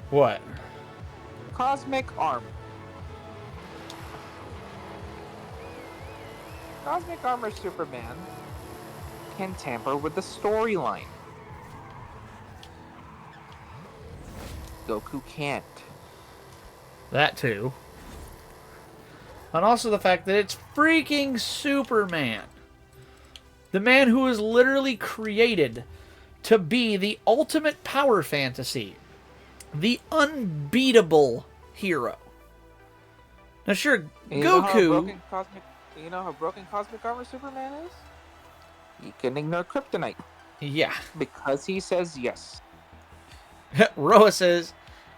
[SPEAKER 1] What?
[SPEAKER 3] Cosmic Armor. Cosmic Armor Superman can tamper with the storyline. Goku can't.
[SPEAKER 1] That too. And also the fact that it's freaking Superman. The man who is literally created to be the ultimate power fantasy. The unbeatable hero. Now sure,
[SPEAKER 3] You
[SPEAKER 1] Goku...
[SPEAKER 3] know how broken Cosmic Armor Superman is? He can ignore kryptonite.
[SPEAKER 1] Yeah.
[SPEAKER 3] Because he says yes.
[SPEAKER 1] Roa says,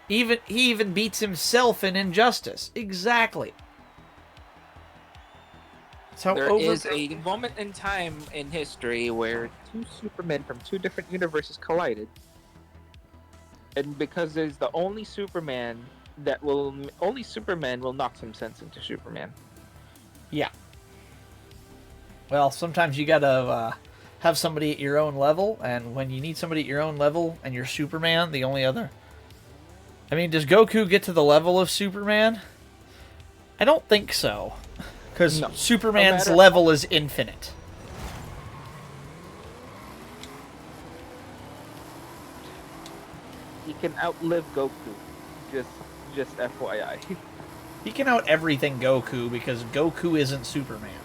[SPEAKER 1] he even beats himself in Injustice. Exactly. So
[SPEAKER 3] There is a moment in time in history where two Supermen from two different universes collided. And because there's the only Superman will knock some sense into Superman.
[SPEAKER 1] Yeah. Well, sometimes you gotta have somebody at your own level, and when you need somebody at your own level and you're Superman, the only other... I mean, does Goku get to the level of Superman? I don't think so. Because Superman's level is infinite.
[SPEAKER 3] He can outlive Goku. Just FYI.
[SPEAKER 1] He can out everything Goku because Goku isn't Superman.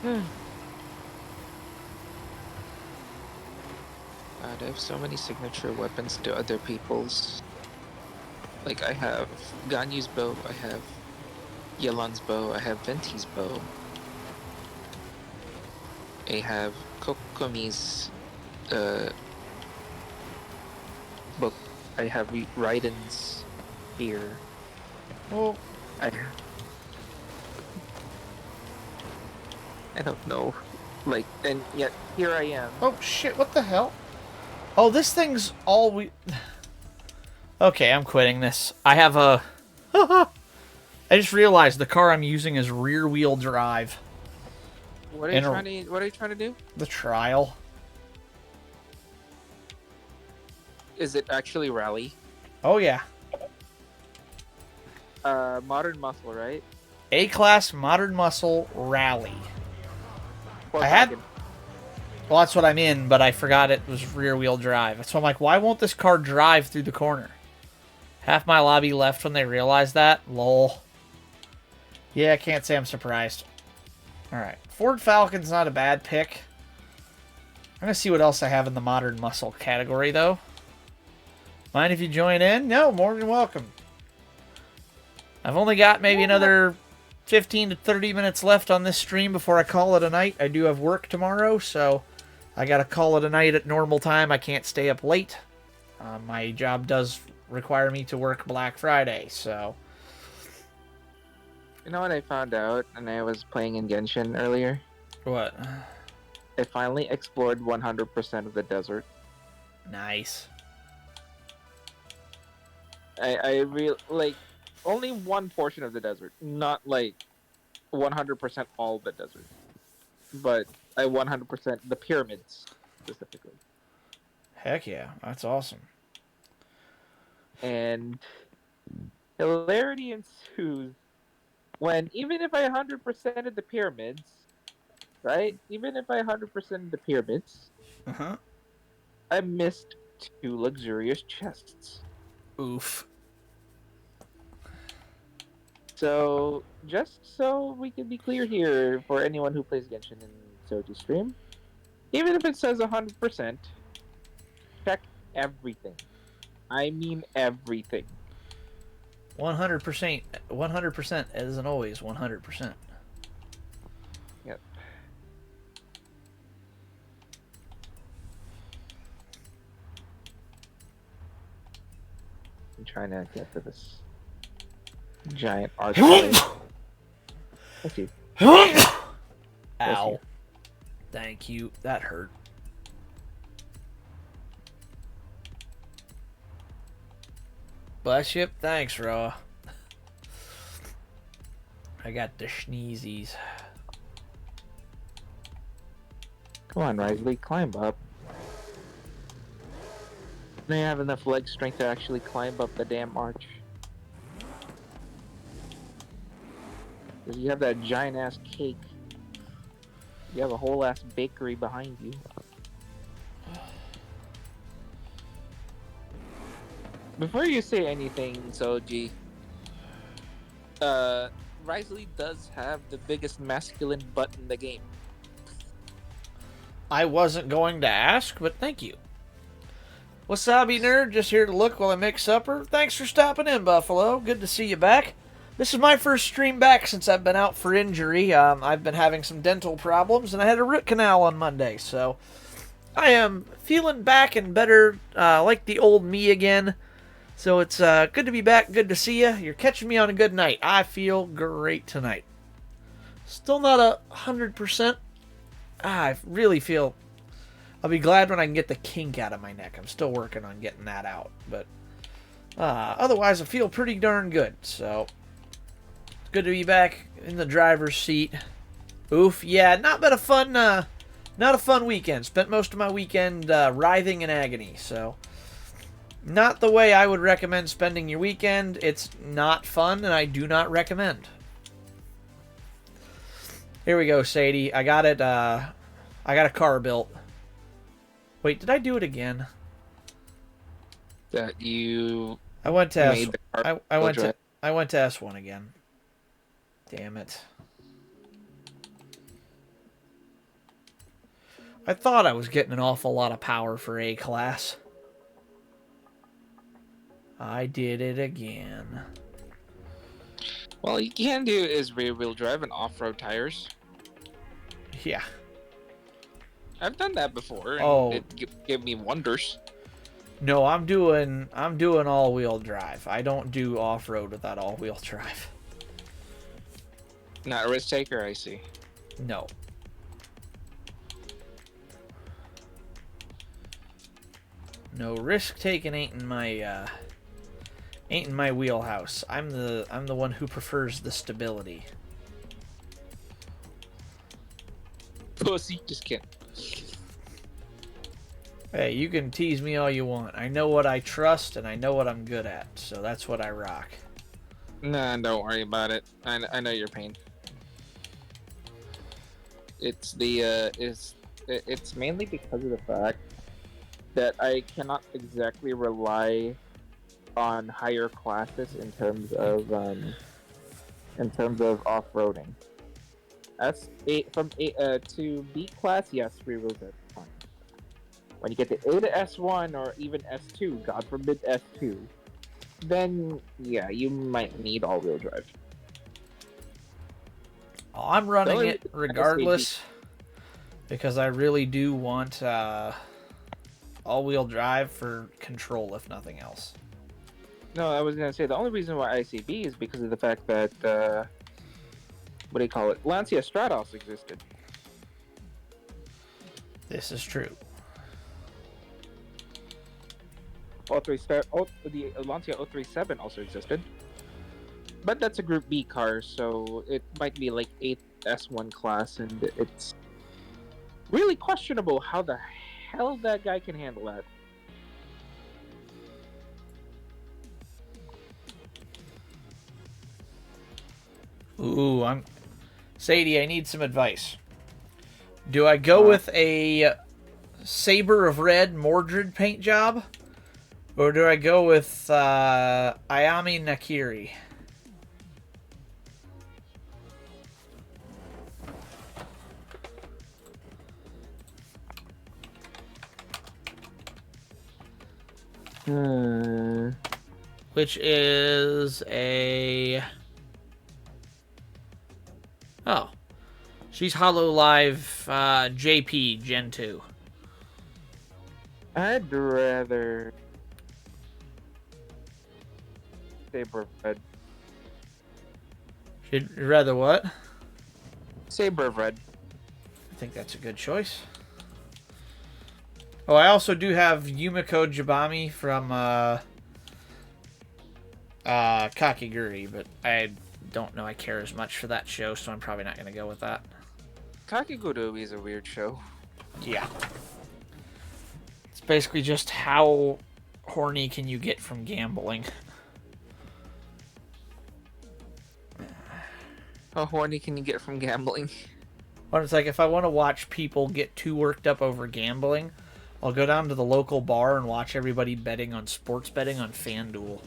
[SPEAKER 3] God, I have so many signature weapons to other people's. Like, I have Ganyu's bow, I have Yelan's bow. I have Venti's bow. I have Kokomi's book. I have Raiden's spear.
[SPEAKER 1] Well,
[SPEAKER 3] I don't know. Like, and yet here I am.
[SPEAKER 1] oh shit, what the hell? Oh, this thing's all we... Okay, I'm quitting this. I have a... I just realized the car I'm using is rear-wheel drive.
[SPEAKER 3] What are you trying to? What are you trying to do?
[SPEAKER 1] The trial.
[SPEAKER 3] Is it actually rally?
[SPEAKER 1] Oh, yeah.
[SPEAKER 3] Modern muscle, right?
[SPEAKER 1] A-Class Modern Muscle Rally.
[SPEAKER 3] Or
[SPEAKER 1] I had...
[SPEAKER 3] Falcon?
[SPEAKER 1] Well, that's what I'm in, but I forgot it was rear-wheel drive. So I'm like, why won't this car drive through the corner? Half my lobby left when they realized that. Lol. Yeah, I can't say I'm surprised. Alright. Ford Falcon's not a bad pick. I'm going to see what else I have in the Modern Muscle category, though. Mind if you join in? No, more than welcome. I've only got maybe another 15 to 30 minutes left on this stream before I call it a night. I do have work tomorrow, so I got to call it a night at normal time. I can't stay up late. My job does require me to work Black Friday, so...
[SPEAKER 3] You know what I found out when I was playing in Genshin earlier?
[SPEAKER 1] What?
[SPEAKER 3] I finally explored 100% of the desert.
[SPEAKER 1] Nice.
[SPEAKER 3] Like, only one portion of the desert, not like 100% all the desert, but I 100% the pyramids specifically.
[SPEAKER 1] Heck yeah, that's awesome.
[SPEAKER 3] And hilarity ensues when even if I 100%ed the pyramids, right? Even if I 100%ed the pyramids,
[SPEAKER 1] Uh-huh.
[SPEAKER 3] I missed 2 luxurious chests.
[SPEAKER 1] Oof.
[SPEAKER 3] So, just so we can be clear here for anyone who plays Genshin in Soji stream, even if it says 100%, check everything. I mean everything.
[SPEAKER 1] 100%. 100% isn't always 100%.
[SPEAKER 3] Yep. I'm trying to get to this giant archway. Thank you.
[SPEAKER 1] Ow. Thank you. That hurt. Bless you. Thanks, Raw. I got the sneezies.
[SPEAKER 3] Come on, Risley, climb up. May I have enough leg strength to actually climb up the damn arch? Because you have that giant ass cake. You have a whole ass bakery behind you. Before you say anything, Soji, Risley does have the biggest masculine butt in the game.
[SPEAKER 1] I wasn't going to ask, but thank you. Wasabi Nerd, just here to look while I make supper. Thanks for stopping in, Buffalo. Good to see you back. This is my first stream back since I've been out for injury. I've been having some dental problems, and I had a root canal on Monday, so I am feeling back and better, like the old me again. So it's good to be back, good to see you. You're catching me on a good night. I feel great tonight. Still not 100%. I really feel... I'll be glad when I can get the kink out of my neck. I'm still working on getting that out. But otherwise, I feel pretty darn good. So, it's good to be back in the driver's seat. Oof. Yeah, not a fun weekend. Spent most of my weekend writhing in agony. So, not the way I would recommend spending your weekend. It's not fun, and I do not recommend. Here we go, Sadie. I got it. I got a car built. Wait, did I do it again?
[SPEAKER 3] That you
[SPEAKER 1] I went to
[SPEAKER 3] made the car
[SPEAKER 1] I went
[SPEAKER 3] drive.
[SPEAKER 1] to I went to S1 again. Damn it. I thought I was getting an awful lot of power for A class. I did it again.
[SPEAKER 3] Well, you can do is rear-wheel drive and off-road tires.
[SPEAKER 1] Yeah.
[SPEAKER 3] I've done that before, and
[SPEAKER 1] Oh.
[SPEAKER 3] it gave me wonders.
[SPEAKER 1] No, I'm doing all-wheel drive. I don't do off-road without all-wheel drive.
[SPEAKER 3] Not a risk taker, I see.
[SPEAKER 1] No. No risk taking ain't in my wheelhouse. I'm the one who prefers the stability.
[SPEAKER 3] Pussy, just kidding.
[SPEAKER 1] Hey, you can tease me all you want. I know what I trust and I know what I'm good at, so that's what I rock.
[SPEAKER 3] Nah, don't worry about it. I know your pain. It's it's mainly because of the fact that I cannot exactly rely on higher classes in terms of off-roading. From A to B class, yes, free wheels are fine. When you get to A to S1 or even S2, God forbid S2, then yeah, you might need all-wheel drive.
[SPEAKER 1] Oh, I'm running it regardless because I really do want all-wheel drive for control, if nothing else.
[SPEAKER 3] No, I was gonna say the only reason why I say B is because of the fact that what do you call it? Lancia Stratos existed.
[SPEAKER 1] This is true.
[SPEAKER 3] The Lancia 037 also existed, but that's a Group B car, so it might be like 8 S1 class, and it's really questionable how the hell that guy can handle that.
[SPEAKER 1] Ooh, Sadie, I need some advice. Do I go with a Saber of Red Mordred paint job? Or do I go with Ayami Nakiri? Which is a... Oh. She's HoloLive JP Gen 2.
[SPEAKER 3] I'd rather Saber of Red.
[SPEAKER 1] You'd rather what?
[SPEAKER 3] Saber of Red.
[SPEAKER 1] I think that's a good choice. Oh, I also do have Yumiko Jabami from Kakiguri, but I don't know I care as much for that show, so I'm probably not going to go with that.
[SPEAKER 3] Kakiguru is a weird show.
[SPEAKER 1] Yeah. It's basically just how horny can you get from gambling.
[SPEAKER 3] How horny can you get from gambling?
[SPEAKER 1] But it's like if I want to watch people get too worked up over gambling, I'll go down to the local bar and watch everybody betting on sports betting on FanDuel.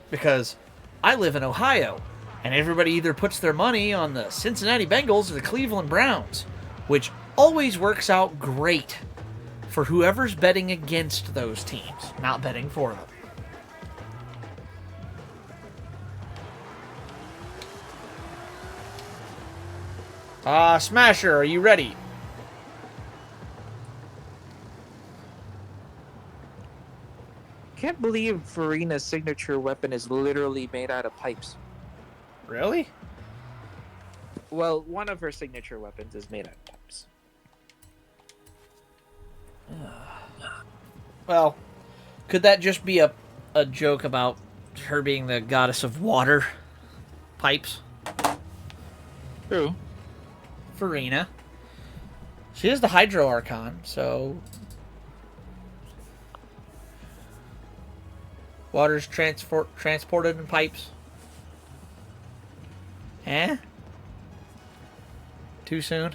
[SPEAKER 1] Because I live in Ohio, and everybody either puts their money on the Cincinnati Bengals or the Cleveland Browns, which always works out great for whoever's betting against those teams, not betting for them. Smasher, are you ready?
[SPEAKER 3] Can't believe Farina's signature weapon is literally made out of pipes.
[SPEAKER 1] Really?
[SPEAKER 3] Well, one of her signature weapons is made out of pipes.
[SPEAKER 1] Well, could that just be a joke about her being the goddess of water? Pipes?
[SPEAKER 3] True.
[SPEAKER 1] Farina. She is the Hydro Archon, so... Water's transported in pipes. Eh? Too soon?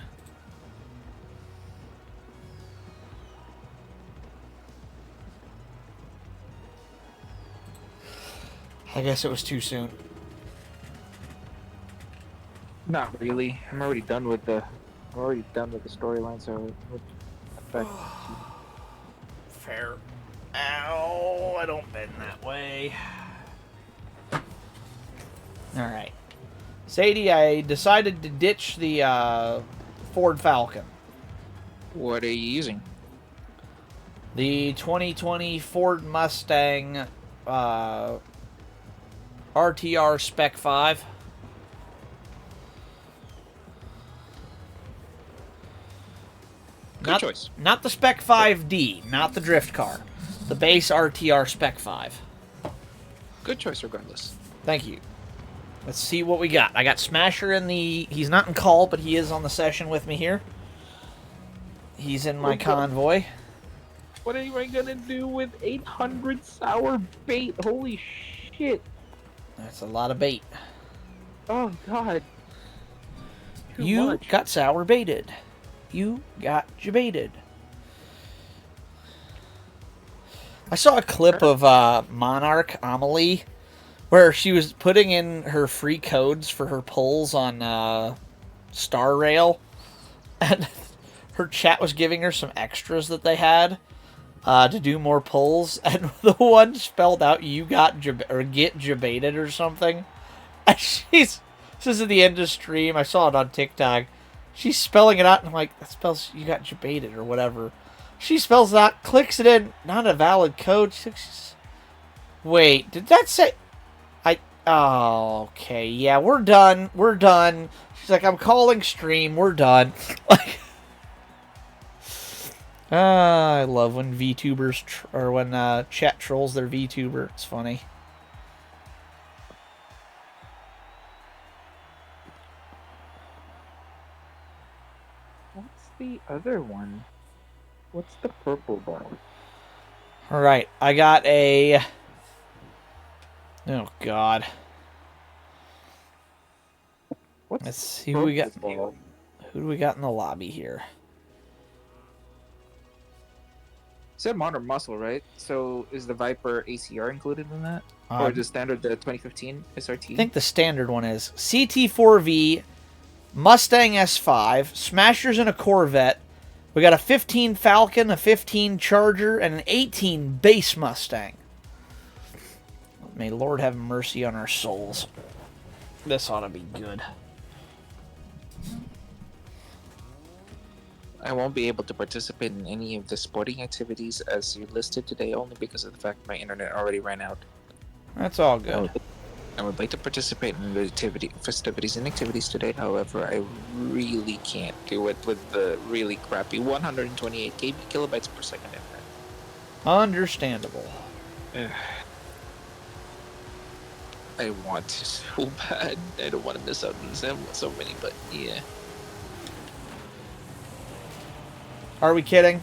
[SPEAKER 1] I guess it was too soon.
[SPEAKER 3] Not really. I'm already done with the storyline, so it would affect.
[SPEAKER 1] Fair. Ow, I don't bend that way. All right. Sadie, I decided to ditch the Ford Falcon.
[SPEAKER 3] What are you using?
[SPEAKER 1] The 2020 Ford Mustang RTR Spec 5.
[SPEAKER 3] Good choice.
[SPEAKER 1] Not the Spec 5D, not the drift car. The base RTR Spec 5.
[SPEAKER 3] Good choice, regardless.
[SPEAKER 1] Thank you. Let's see what we got. I got Smasher in the... He's not in call, but he is on the session with me here. He's in my convoy.
[SPEAKER 2] What am I gonna do with 800 sour bait? Holy shit!
[SPEAKER 1] That's a lot of bait.
[SPEAKER 2] Oh god. Too
[SPEAKER 1] You
[SPEAKER 2] much.
[SPEAKER 1] got sour baited. You got jebaited. I saw a clip of Monarch Amelie where she was putting in her free codes for her polls on Star Rail, and her chat was giving her some extras that they had to do more polls, and the one spelled out "you got get jebaited" or something. And this is at the end of stream. I saw it on TikTok. She's spelling it out, and I'm like, that spells "you got jebaited" or whatever. She spells it out, clicks it in, not a valid code. Wait, did that say... Oh, okay, yeah, we're done. We're done. She's like, I'm calling stream. We're done. Like, I love when VTubers or when chat trolls their VTuber. It's funny.
[SPEAKER 2] What's the other one? What's the purple ball?
[SPEAKER 1] All right, I got a... Oh God.
[SPEAKER 2] What's
[SPEAKER 1] Let's see who we got.
[SPEAKER 2] ball?
[SPEAKER 1] Who do we got in the lobby here?
[SPEAKER 3] Said modern muscle, right? So is the Viper ACR included in that? Or the standard, the 2015 SRT?
[SPEAKER 1] I think the standard one is CT4V, Mustang S5, Smashers and a Corvette. We got a 15 Falcon, a 15 Charger, and an 18 base Mustang. May Lord have mercy on our souls. This ought to be good.
[SPEAKER 3] I won't be able to participate in any of the sporting activities as you listed today, only because of the fact my internet already ran out.
[SPEAKER 1] That's all good.
[SPEAKER 3] I would like to participate in the festivities and activities today. However, I really can't do it with the really crappy 128 kilobytes per second internet.
[SPEAKER 1] Understandable.
[SPEAKER 3] I want to so bad. I don't want to miss out on so many, but yeah.
[SPEAKER 1] Are we kidding?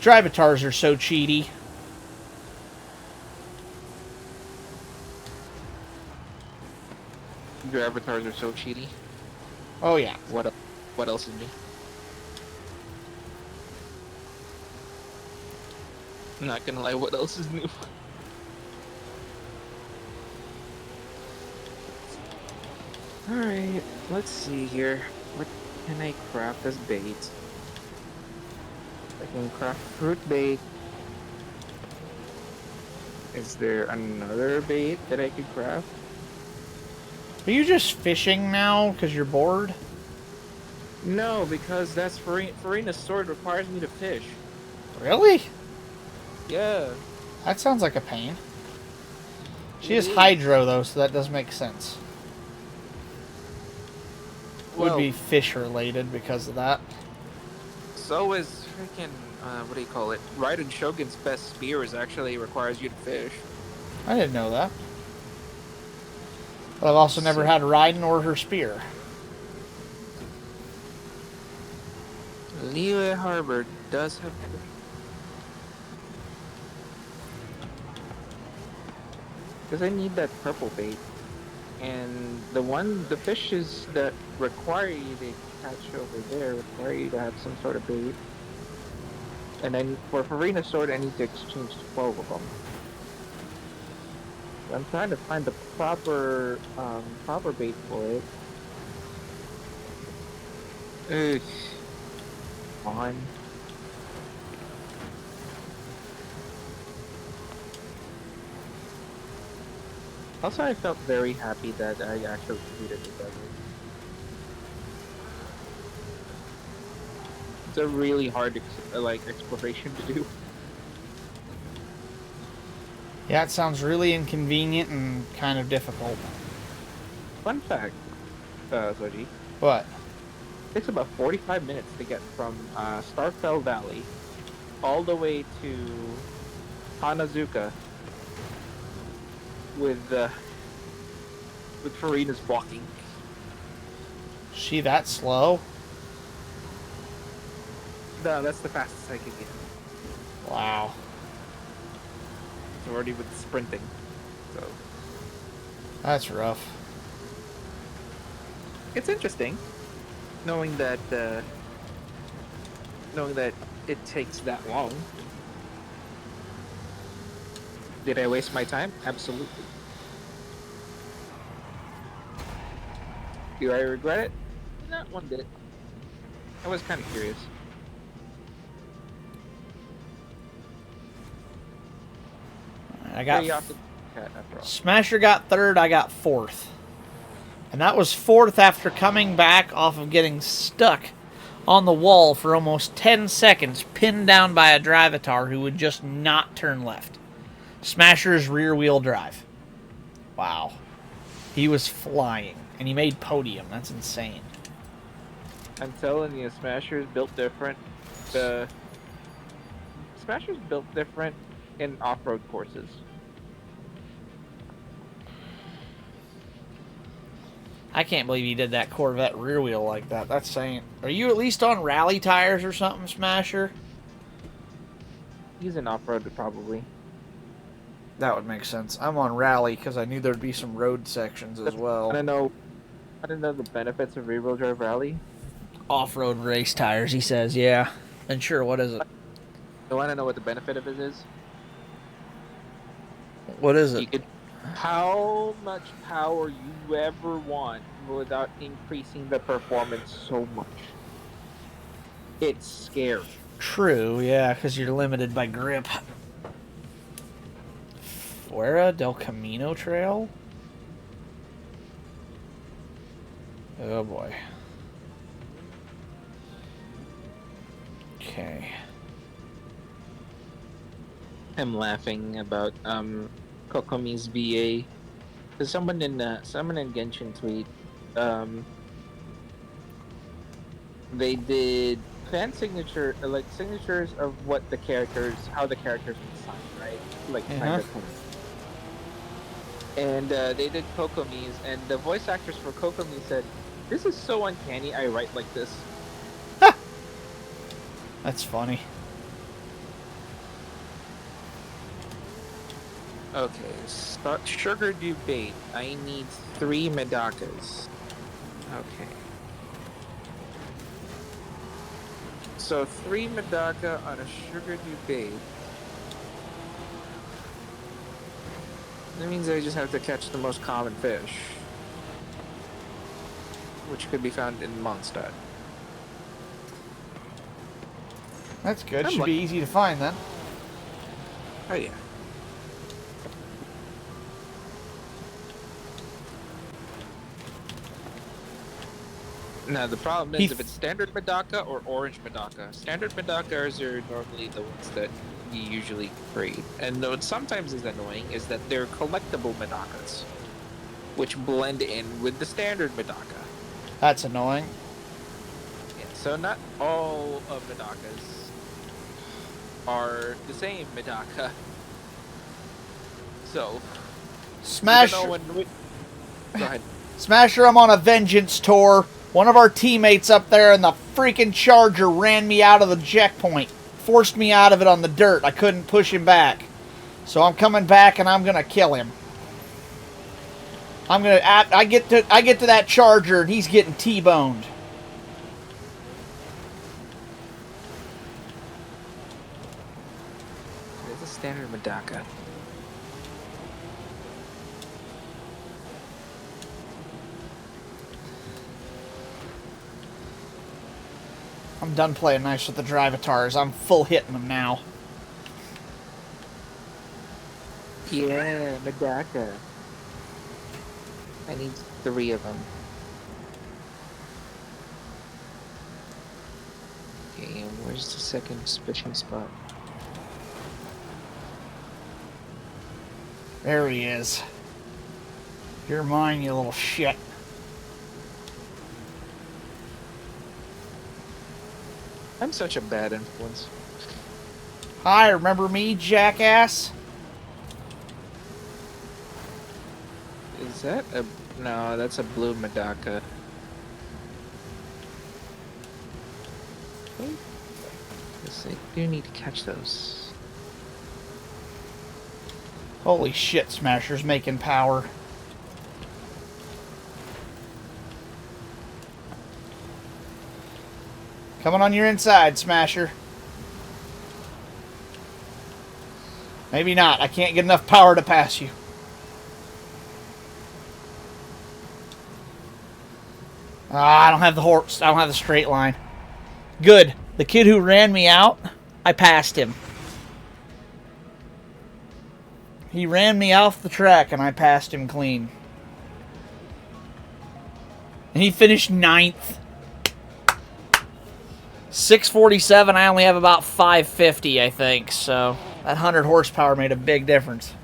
[SPEAKER 1] Drivatars are so cheaty.
[SPEAKER 3] Your avatars are so cheaty.
[SPEAKER 1] Oh yeah.
[SPEAKER 3] What else is new? I'm not gonna lie, what else is new? Alright, let's see here. What can I craft as bait? I can craft fruit bait. Is there another bait that I could craft?
[SPEAKER 1] Are you just fishing now because you're bored?
[SPEAKER 3] No, because that's Farina's sword requires me to fish.
[SPEAKER 1] Really?
[SPEAKER 3] Yeah.
[SPEAKER 1] That sounds like a pain. She
[SPEAKER 3] It
[SPEAKER 1] is
[SPEAKER 3] is.
[SPEAKER 1] hydro though, so that does make sense.
[SPEAKER 3] Well,
[SPEAKER 1] Would be fish related because of that.
[SPEAKER 3] so is freaking what do you call it? Raiden Shogun's best spear is actually requires you to fish.
[SPEAKER 1] I didn't know that. But I've also never had Raiden or her spear.
[SPEAKER 3] Liyue Harbor does have. Because I need that purple bait. And the fishes that require you to catch over there require you to have some sort of bait. And then for Farina's sword, I need to exchange 12 of them. So I'm trying to find the proper bait for it. Ugh. On.
[SPEAKER 2] Also, I felt very happy that I actually completed the desert. It's a really hard exploration to do.
[SPEAKER 1] Yeah, it sounds really inconvenient and kind of difficult.
[SPEAKER 2] Fun fact, Zoji,
[SPEAKER 1] What?
[SPEAKER 2] it takes about 45 minutes to get from Starfell Valley all the way to Hanazuka with uh, with Farina's walking.
[SPEAKER 1] She that slow?
[SPEAKER 2] No, that's the fastest I could get.
[SPEAKER 1] Wow.
[SPEAKER 2] It's already with sprinting. So
[SPEAKER 1] That's rough.
[SPEAKER 2] it's interesting knowing that it takes that long. Did I waste my time? Absolutely. Do I regret it? Not one bit. I was kind of curious.
[SPEAKER 1] I got
[SPEAKER 2] Curiosity cat after all.
[SPEAKER 1] Smasher got third, I got fourth. And that was fourth after coming back off of getting stuck on the wall for almost 10 seconds, pinned down by a drivatar who would just not turn left. Smasher's rear wheel drive. Wow. He was flying, and he made podium. That's insane.
[SPEAKER 2] I'm telling you, Smasher's built different. The Smasher's built different in off-road courses.
[SPEAKER 1] I can't believe he did that Corvette rear wheel like that. That's saying... Are you at least on rally tires or something, Smasher?
[SPEAKER 2] He's an off-road probably.
[SPEAKER 1] That would make sense. I'm on rally because I knew there'd be some road sections as well.
[SPEAKER 2] I don't know the benefits of rear-wheel drive rally.
[SPEAKER 1] Off-road race tires, he says, yeah. And sure, what is it?
[SPEAKER 2] You want to know what the benefit of it is?
[SPEAKER 1] What is
[SPEAKER 2] You
[SPEAKER 1] it?
[SPEAKER 2] could how much power you ever want without increasing the performance so much. It's scary.
[SPEAKER 1] True, yeah, because you're limited by grip. Fuera del Camino Trail? Oh boy. Okay.
[SPEAKER 2] I'm laughing about Kokomi's VA because someone in Genshin tweet they did fan signature signatures of what the characters how the characters would sign, right? Like sign their pen. And they did Kokomi's, and the voice actors for Kokomi said, "This is so uncanny. I write like this."
[SPEAKER 1] That's funny.
[SPEAKER 2] Okay, start sugar debate. I need 3 Medakas. Okay. So 3 Medaka on a sugar debate. That means I just have to catch the most common fish, which could be found in Mondstadt.
[SPEAKER 1] That's good.
[SPEAKER 2] I'm
[SPEAKER 1] Should be easy to find then.
[SPEAKER 2] Oh yeah. Now the problem is if it's standard Medaka or orange Medaka. Standard Medakas are normally the ones that you usually breed. And what sometimes is annoying is that they're collectible Medakas, which blend in with the standard Medaka.
[SPEAKER 1] That's annoying.
[SPEAKER 2] Yeah, so not all of Medakas are the same Medaka. So,
[SPEAKER 1] Smasher.
[SPEAKER 2] Go ahead.
[SPEAKER 1] Smasher, I'm on a vengeance tour. One of our teammates up there in the freaking Charger ran me out of the checkpoint. Forced me out of it on the dirt. I couldn't push him back. So I'm coming back and I'm gonna kill him. I get to that Charger and he's getting T-boned.
[SPEAKER 2] It's a standard Medaka.
[SPEAKER 1] I'm done playing nice with the Drivatars. I'm full hitting them now.
[SPEAKER 2] Yeah, Medaka. I need 3 of them. Okay, and where's the second fishing spot?
[SPEAKER 1] There he is. You're mine, you little shit.
[SPEAKER 2] I'm such a bad influence.
[SPEAKER 1] Hi, remember me, jackass?
[SPEAKER 2] Is that a... No, that's a blue Medaka. Okay. Yes, I do need to catch those.
[SPEAKER 1] Holy shit, Smasher's making power. Coming on your inside, Smasher. Maybe not. I can't get enough power to pass you. Ah, I don't have the horse. I don't have the straight line. Good. The kid who ran me out, I passed him. He ran me off the track and I passed him clean. And he finished 9th. 647, I only have about 550, I think. So that 100 horsepower made a big difference.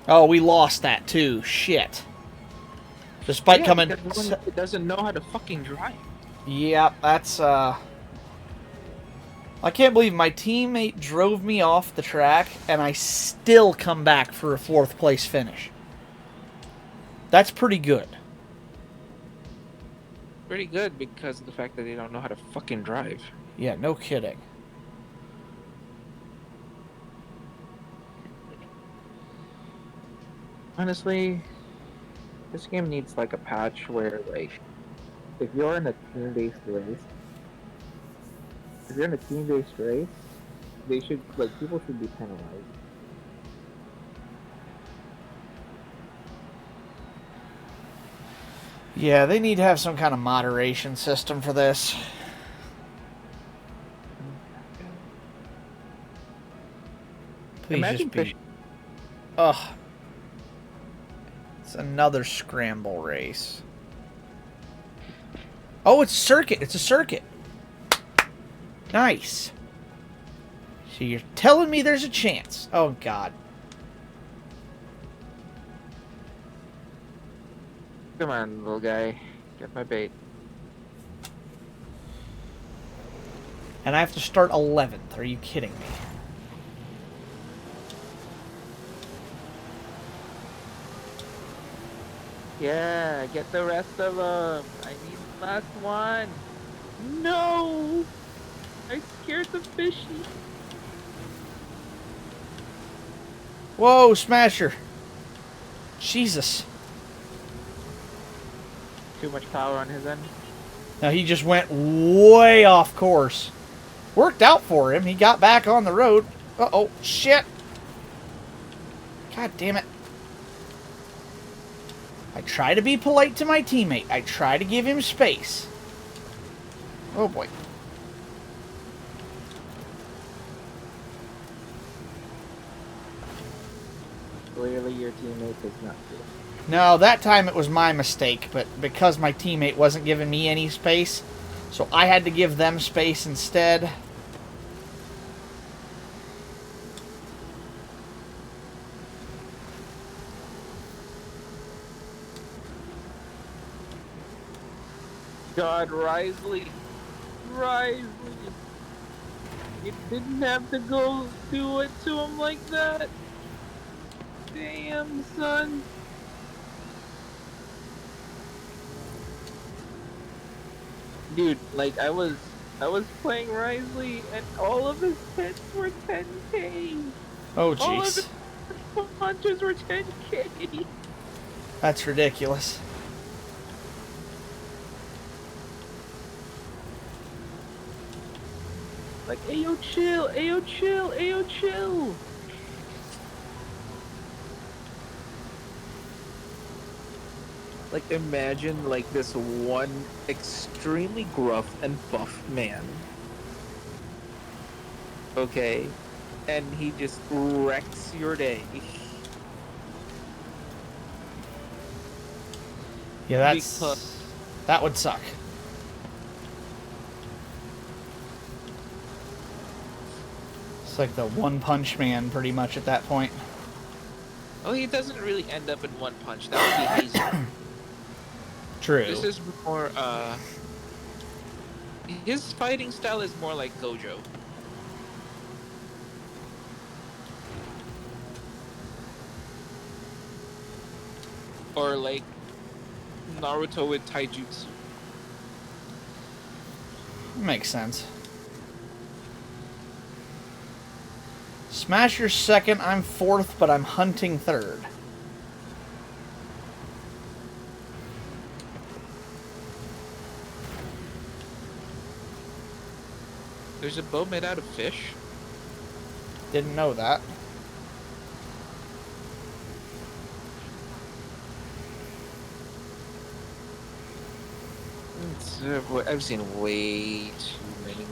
[SPEAKER 1] Oh, we lost that too. Shit. Despite
[SPEAKER 2] Yeah,
[SPEAKER 1] coming...
[SPEAKER 2] because it doesn't know how to fucking drive.
[SPEAKER 1] Yep, that's, I can't believe my teammate drove me off the track and I still come back for a 4th place finish. That's pretty good.
[SPEAKER 2] Pretty good because of the fact that they don't know how to fucking drive.
[SPEAKER 1] Yeah, no kidding.
[SPEAKER 2] Honestly, this game needs like a patch where like if you're in a team-based race, they should like people should be penalized.
[SPEAKER 1] Yeah, they need to have some kind of moderation system for this. Please
[SPEAKER 2] Imagine
[SPEAKER 1] just be... Ugh. It's another scramble race. Oh, it's a circuit. It's a circuit. Nice. So you're telling me there's a chance. Oh, God.
[SPEAKER 2] Come on, little guy, get my bait.
[SPEAKER 1] And I have to start 11th. Are you kidding me?
[SPEAKER 2] Yeah, get the rest of them. I need the last one. No, I scared the fishy.
[SPEAKER 1] Whoa, Smasher. Jesus.
[SPEAKER 2] Too much power on his end.
[SPEAKER 1] Now he just went way off course. Worked out for him. He got back on the road. Uh-oh, shit. God damn it. I try to be polite to my teammate. I try to give him space. Oh boy.
[SPEAKER 2] Clearly your teammate is not good.
[SPEAKER 1] No, that time it was my mistake, but because my teammate wasn't giving me any space, so I had to give them space instead.
[SPEAKER 2] God, Risley. Risley. You didn't have to go do it to him like that. Damn, son. Dude, like I was playing Risley and all of his hits were 10k.
[SPEAKER 1] Oh
[SPEAKER 2] All of his
[SPEAKER 1] jeez.
[SPEAKER 2] punches were 10k.
[SPEAKER 1] That's ridiculous.
[SPEAKER 2] Like, ayo chill, ayo chill, ayo chill. Like imagine like this one extremely gruff and buff man. Okay. And he just wrecks your day.
[SPEAKER 1] Yeah,
[SPEAKER 4] because
[SPEAKER 1] that would suck. It's like the One Punch Man pretty much at that point.
[SPEAKER 4] oh, he doesn't really end up in one punch. That would be hazy.
[SPEAKER 1] True.
[SPEAKER 4] This is more his fighting style is more like Gojo. Or like Naruto with taijutsu.
[SPEAKER 1] Makes sense. Smasher's second, I'm fourth, but I'm hunting third.
[SPEAKER 4] There's a bow made out of fish.
[SPEAKER 1] Didn't know that.
[SPEAKER 4] I've seen way too many.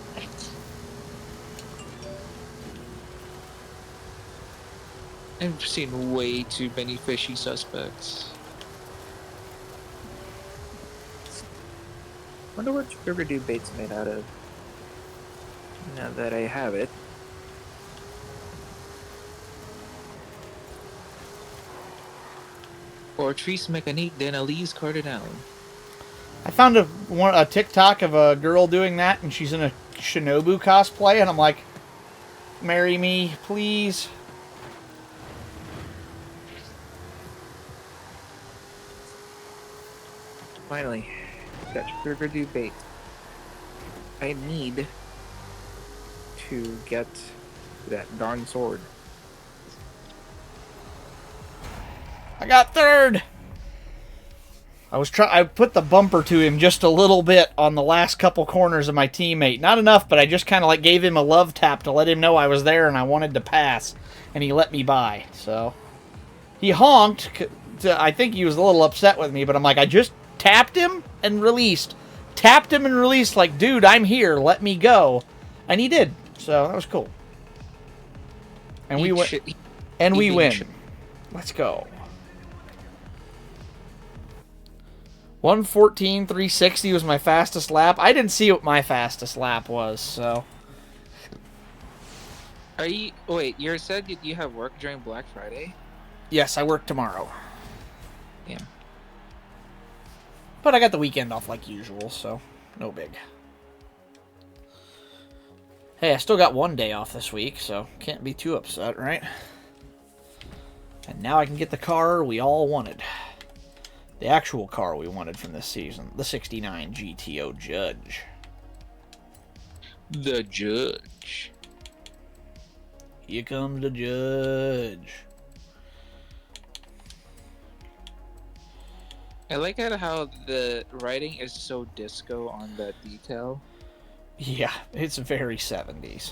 [SPEAKER 4] I've seen way too many fishy suspects.
[SPEAKER 3] Wonder what Sugar Do bait's made out of. Now that I have it.
[SPEAKER 4] Portrice mécanique d'Annalise Cardinal.
[SPEAKER 1] I found a TikTok of a girl doing that, and she's in a Shinobu cosplay, and I'm like, marry me, please.
[SPEAKER 3] Finally, got Sugar Do bait. I need to get that darn sword.
[SPEAKER 1] I got third. I put the bumper to him just a little bit on the last couple corners of my teammate. Not enough, but I just kind of like gave him a love tap to let him know I was there and I wanted to pass, and he let me by. So he honked. I think he was a little upset with me, but I'm like, I just tapped him and released. Tapped him and released, like, dude, I'm here, let me go. And he did. So that was cool. And we win. And we win. Let's go. 1:14.360 was my fastest lap. I didn't see what my fastest lap was, so.
[SPEAKER 4] Are you? Wait, you said you have work during Black Friday?
[SPEAKER 1] Yes, I work tomorrow.
[SPEAKER 4] Yeah.
[SPEAKER 1] But I got the weekend off like usual, so no big. Hey, I still got one day off this week, so can't be too upset, right? And now I can get the car we all wanted. The actual car we wanted from this season. The 69 GTO Judge.
[SPEAKER 4] The Judge.
[SPEAKER 1] Here comes the Judge.
[SPEAKER 4] I like how the writing is so disco on that detail.
[SPEAKER 1] Yeah, it's very 70s.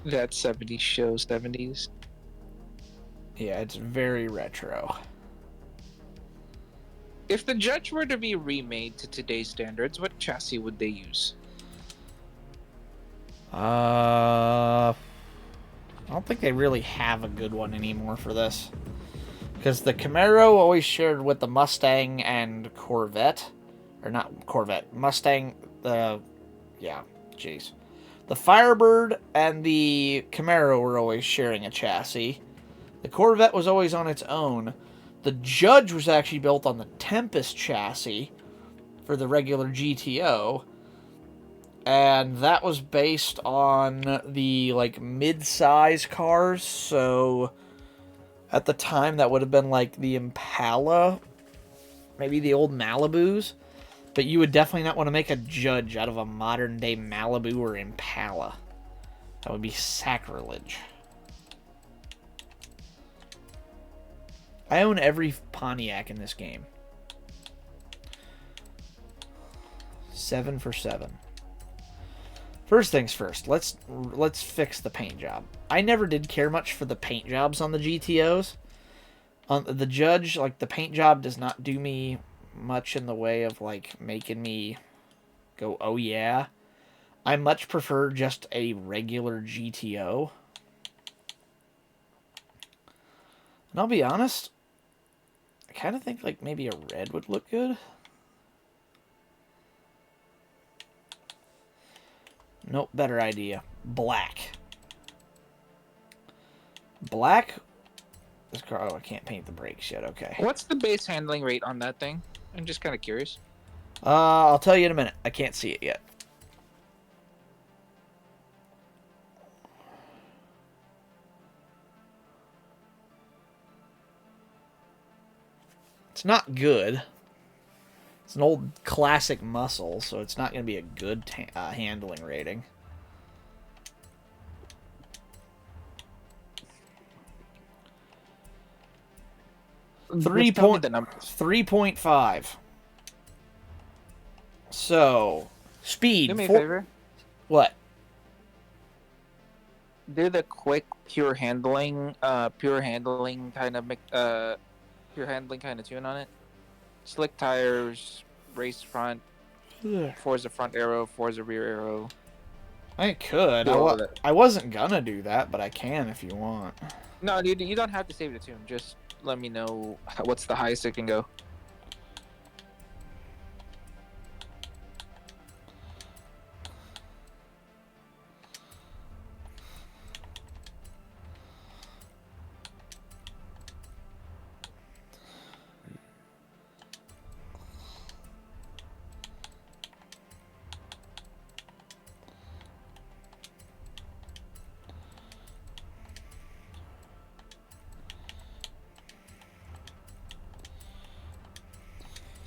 [SPEAKER 4] That 70s show 70s.
[SPEAKER 1] Yeah, it's very retro.
[SPEAKER 4] If the Judge were to be remade to today's standards, what chassis would they use?
[SPEAKER 1] I don't think they really have a good one anymore for this. Because the Camaro always shared with the Mustang and Corvette. Or not Corvette. Mustang, yeah, jeez. The Firebird and the Camaro were always sharing a chassis. The Corvette was always on its own. The Judge was actually built on the Tempest chassis for the regular GTO. And that was based on the, like, mid-size cars. So, at the time, that would have been, like, the Impala. Maybe the old Malibus. But you would definitely not want to make a Judge out of a modern-day Malibu or Impala. That would be sacrilege. I own every Pontiac in this game. 7 for 7. First things first, let's fix the paint job. I never did care much for the paint jobs on the GTOs. On the Judge, like, the paint job does not do me much in the way of, like, making me go, oh yeah. I much prefer just a regular GTO. And I'll be honest, I kind of think like maybe a red would look good. Nope, better idea. Black. Black. This car. Oh, I can't paint the brakes yet. Okay.
[SPEAKER 4] What's the base handling rate on that thing? I'm just kind of curious.
[SPEAKER 1] I'll tell you in a minute. I can't see it yet. It's not good. It's an old classic muscle, so it's not going to be a good handling rating. 3.5. So, speed.
[SPEAKER 4] Do me a favor.
[SPEAKER 1] What?
[SPEAKER 4] Do the quick pure handling kind of pure handling kind of tune on it. Slick tires, race front, Forza front arrow, Forza rear arrow.
[SPEAKER 1] I could.
[SPEAKER 4] Do all of it.
[SPEAKER 1] I wasn't gonna do that, but I can if you want.
[SPEAKER 4] No, dude, you don't have to save the tune. Just let me know what's the highest it can go.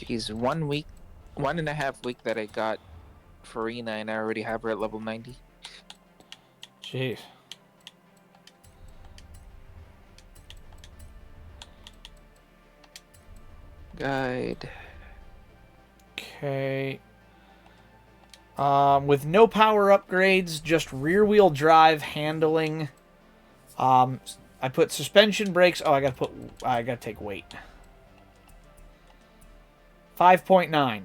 [SPEAKER 4] Jeez, 1.5 week that I got Farina, and I already have her at level 90.
[SPEAKER 1] Jeez.
[SPEAKER 4] Guide.
[SPEAKER 1] Okay. With no power upgrades, just rear-wheel drive handling. I put suspension brakes. Oh, I gotta take weight. 5.9.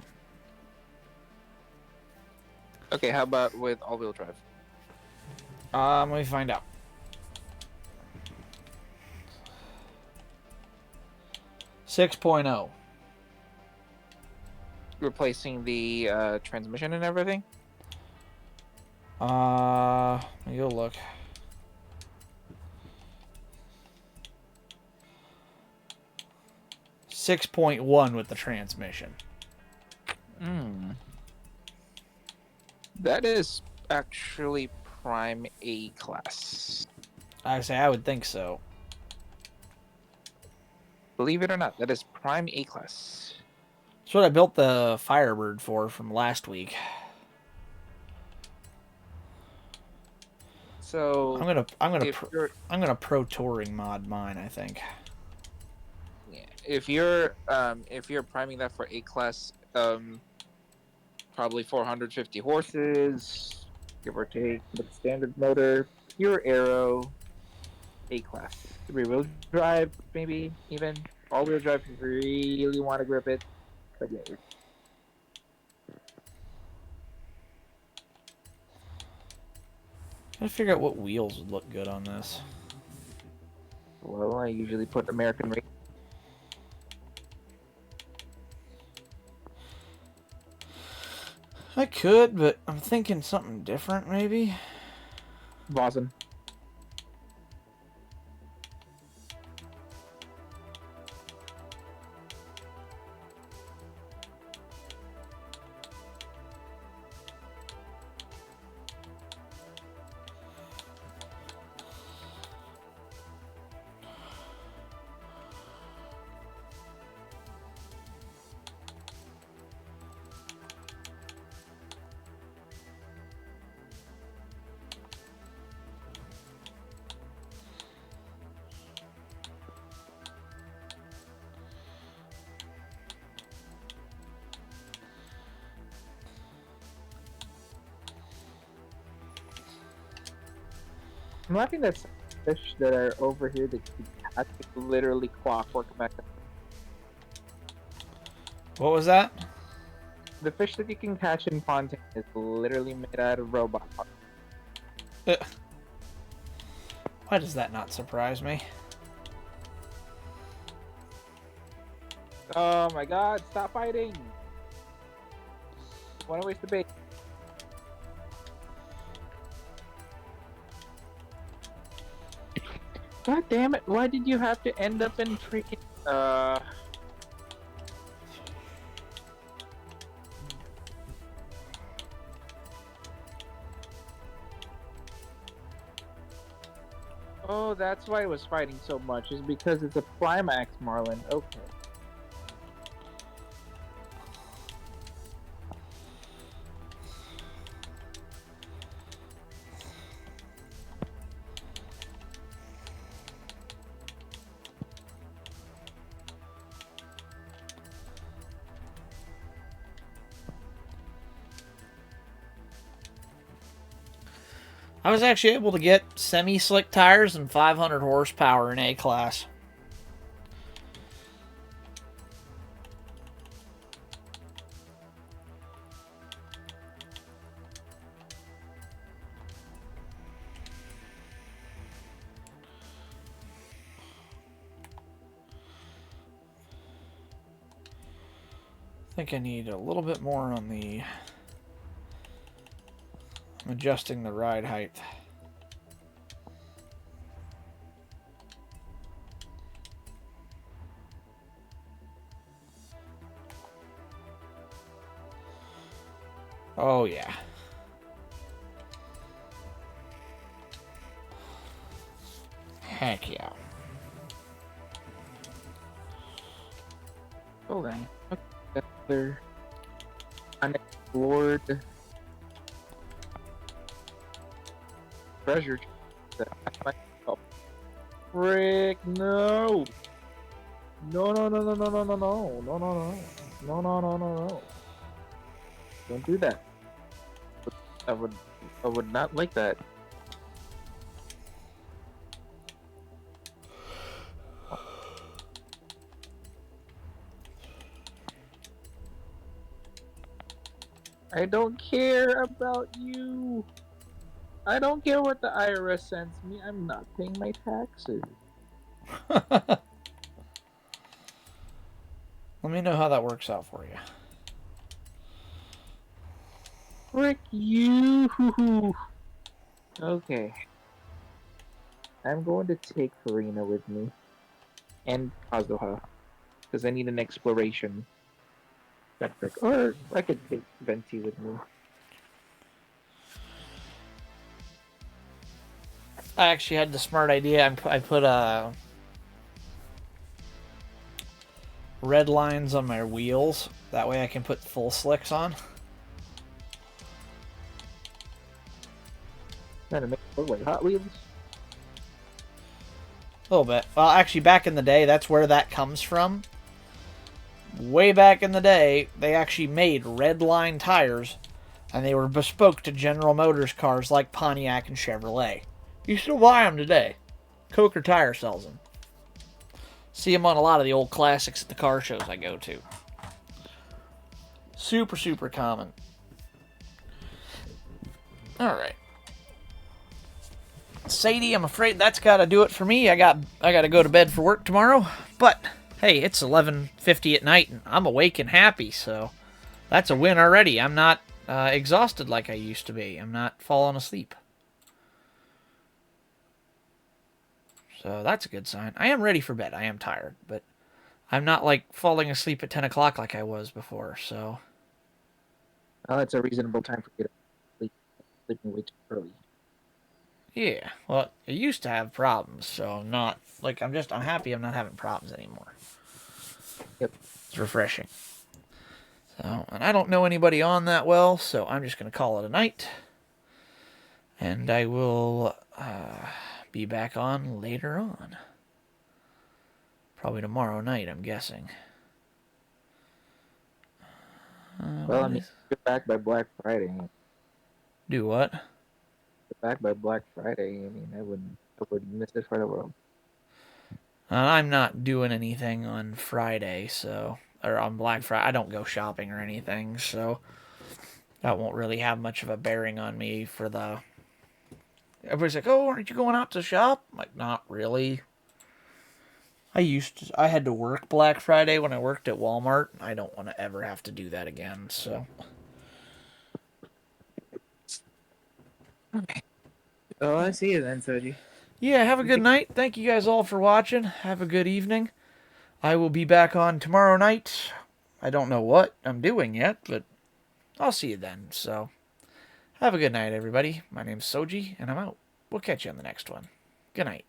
[SPEAKER 4] Okay, how about with all-wheel drive?
[SPEAKER 1] Let me find out. .6.
[SPEAKER 4] Replacing the transmission and everything?
[SPEAKER 1] You'll look. .1 with the transmission.
[SPEAKER 4] That is actually prime A class.
[SPEAKER 1] I would think so.
[SPEAKER 4] Believe it or not, that is prime A class.
[SPEAKER 1] That's what I built the Firebird for from last week.
[SPEAKER 4] So
[SPEAKER 1] I'm gonna pro touring mod mine, I think.
[SPEAKER 4] yeah, if you're priming that for A class, probably 450 horses, give or take, with standard motor, pure aero, A class. Rear-wheel drive, maybe even all-wheel drive if you really want to grip it. But yeah,
[SPEAKER 1] Gotta figure out what wheels would look good on this.
[SPEAKER 4] well, I usually put American race.
[SPEAKER 1] I could, but I'm thinking something different, maybe.
[SPEAKER 4] Boston. I'm laughing at fish that are over here that you catch literally clockwork mechanism.
[SPEAKER 1] What was that?
[SPEAKER 4] The fish that you can catch in Fontaine is literally made out of robot parts.
[SPEAKER 1] Why does that not surprise me?
[SPEAKER 4] Oh my god, stop fighting! Want to waste the bait. God damn it, why did you have to end up in freaking Oh, that's why it was fighting so much, is because it's a Climax Marlin. Okay.
[SPEAKER 1] I was actually able to get semi-slick tires and 500 horsepower in A-Class. I think I need a little bit more on the... I'm adjusting the ride height. Oh, yeah. Heck yeah.
[SPEAKER 4] Hold on. Other unexplored treasure that I might. Oh, frick, no! No, no, no, no, no, no, no, no, no, no, no, no, no, no, no, no. Don't do that. I would, I would not like that. I don't care about you. I don't care what the IRS sends me. I'm not paying my taxes.
[SPEAKER 1] Let me know how that works out for you.
[SPEAKER 4] Frick you. Okay. I'm going to take Farina with me. And Kazuha. Because I need an exploration. Centric. Or I could take Venti with me.
[SPEAKER 1] I actually had the smart idea. I put red lines on my wheels. That way I can put full slicks on.
[SPEAKER 4] Trying to make it look like Hot Wheels.
[SPEAKER 1] A little bit. Well, actually, back in the day, that's where that comes from. Way back in the day, they actually made red line tires, and they were bespoke to General Motors cars like Pontiac and Chevrolet. You still buy them today. Coker Tire sells them. See them on a lot of the old classics at the car shows I go to. Super, super common. Alright. Sadie, I'm afraid that's got to do it for me. I got to go to bed for work tomorrow. But, hey, it's 11:50 at night, and I'm awake and happy, so that's a win already. I'm not exhausted like I used to be. I'm not falling asleep. So that's a good sign. I am ready for bed. I am tired, but I'm not like falling asleep at 10 o'clock like I was before, so.
[SPEAKER 4] Well, it's a reasonable time for you to sleep. Sleeping way too early.
[SPEAKER 1] Yeah, well, I used to have problems, so I'm not, like, I'm happy I'm not having problems anymore.
[SPEAKER 4] Yep.
[SPEAKER 1] It's refreshing. So, and I don't know anybody on that well, so I'm just going to call it a night. And I will be back on later on. Probably tomorrow night, I'm guessing.
[SPEAKER 4] Well, I mean, you're back by Black Friday.
[SPEAKER 1] Do what?
[SPEAKER 4] You're back by Black Friday. I mean, I wouldn't miss it for the world.
[SPEAKER 1] I'm not doing anything on Friday, so, or on Black Friday. I don't go shopping or anything, so that won't really have much of a bearing on me for the. Everybody's like, "Oh, aren't you going out to shop?" I'm like, not really. I had to work Black Friday when I worked at Walmart. I don't want to ever have to do that again. So,
[SPEAKER 3] Oh, I see you then, Soji.
[SPEAKER 1] yeah, have a good night. Thank you guys all for watching. Have a good evening. I will be back on tomorrow night. I don't know what I'm doing yet, but I'll see you then. So, have a good night, everybody. My name's Soji, and I'm out. We'll catch you on the next one. Good night.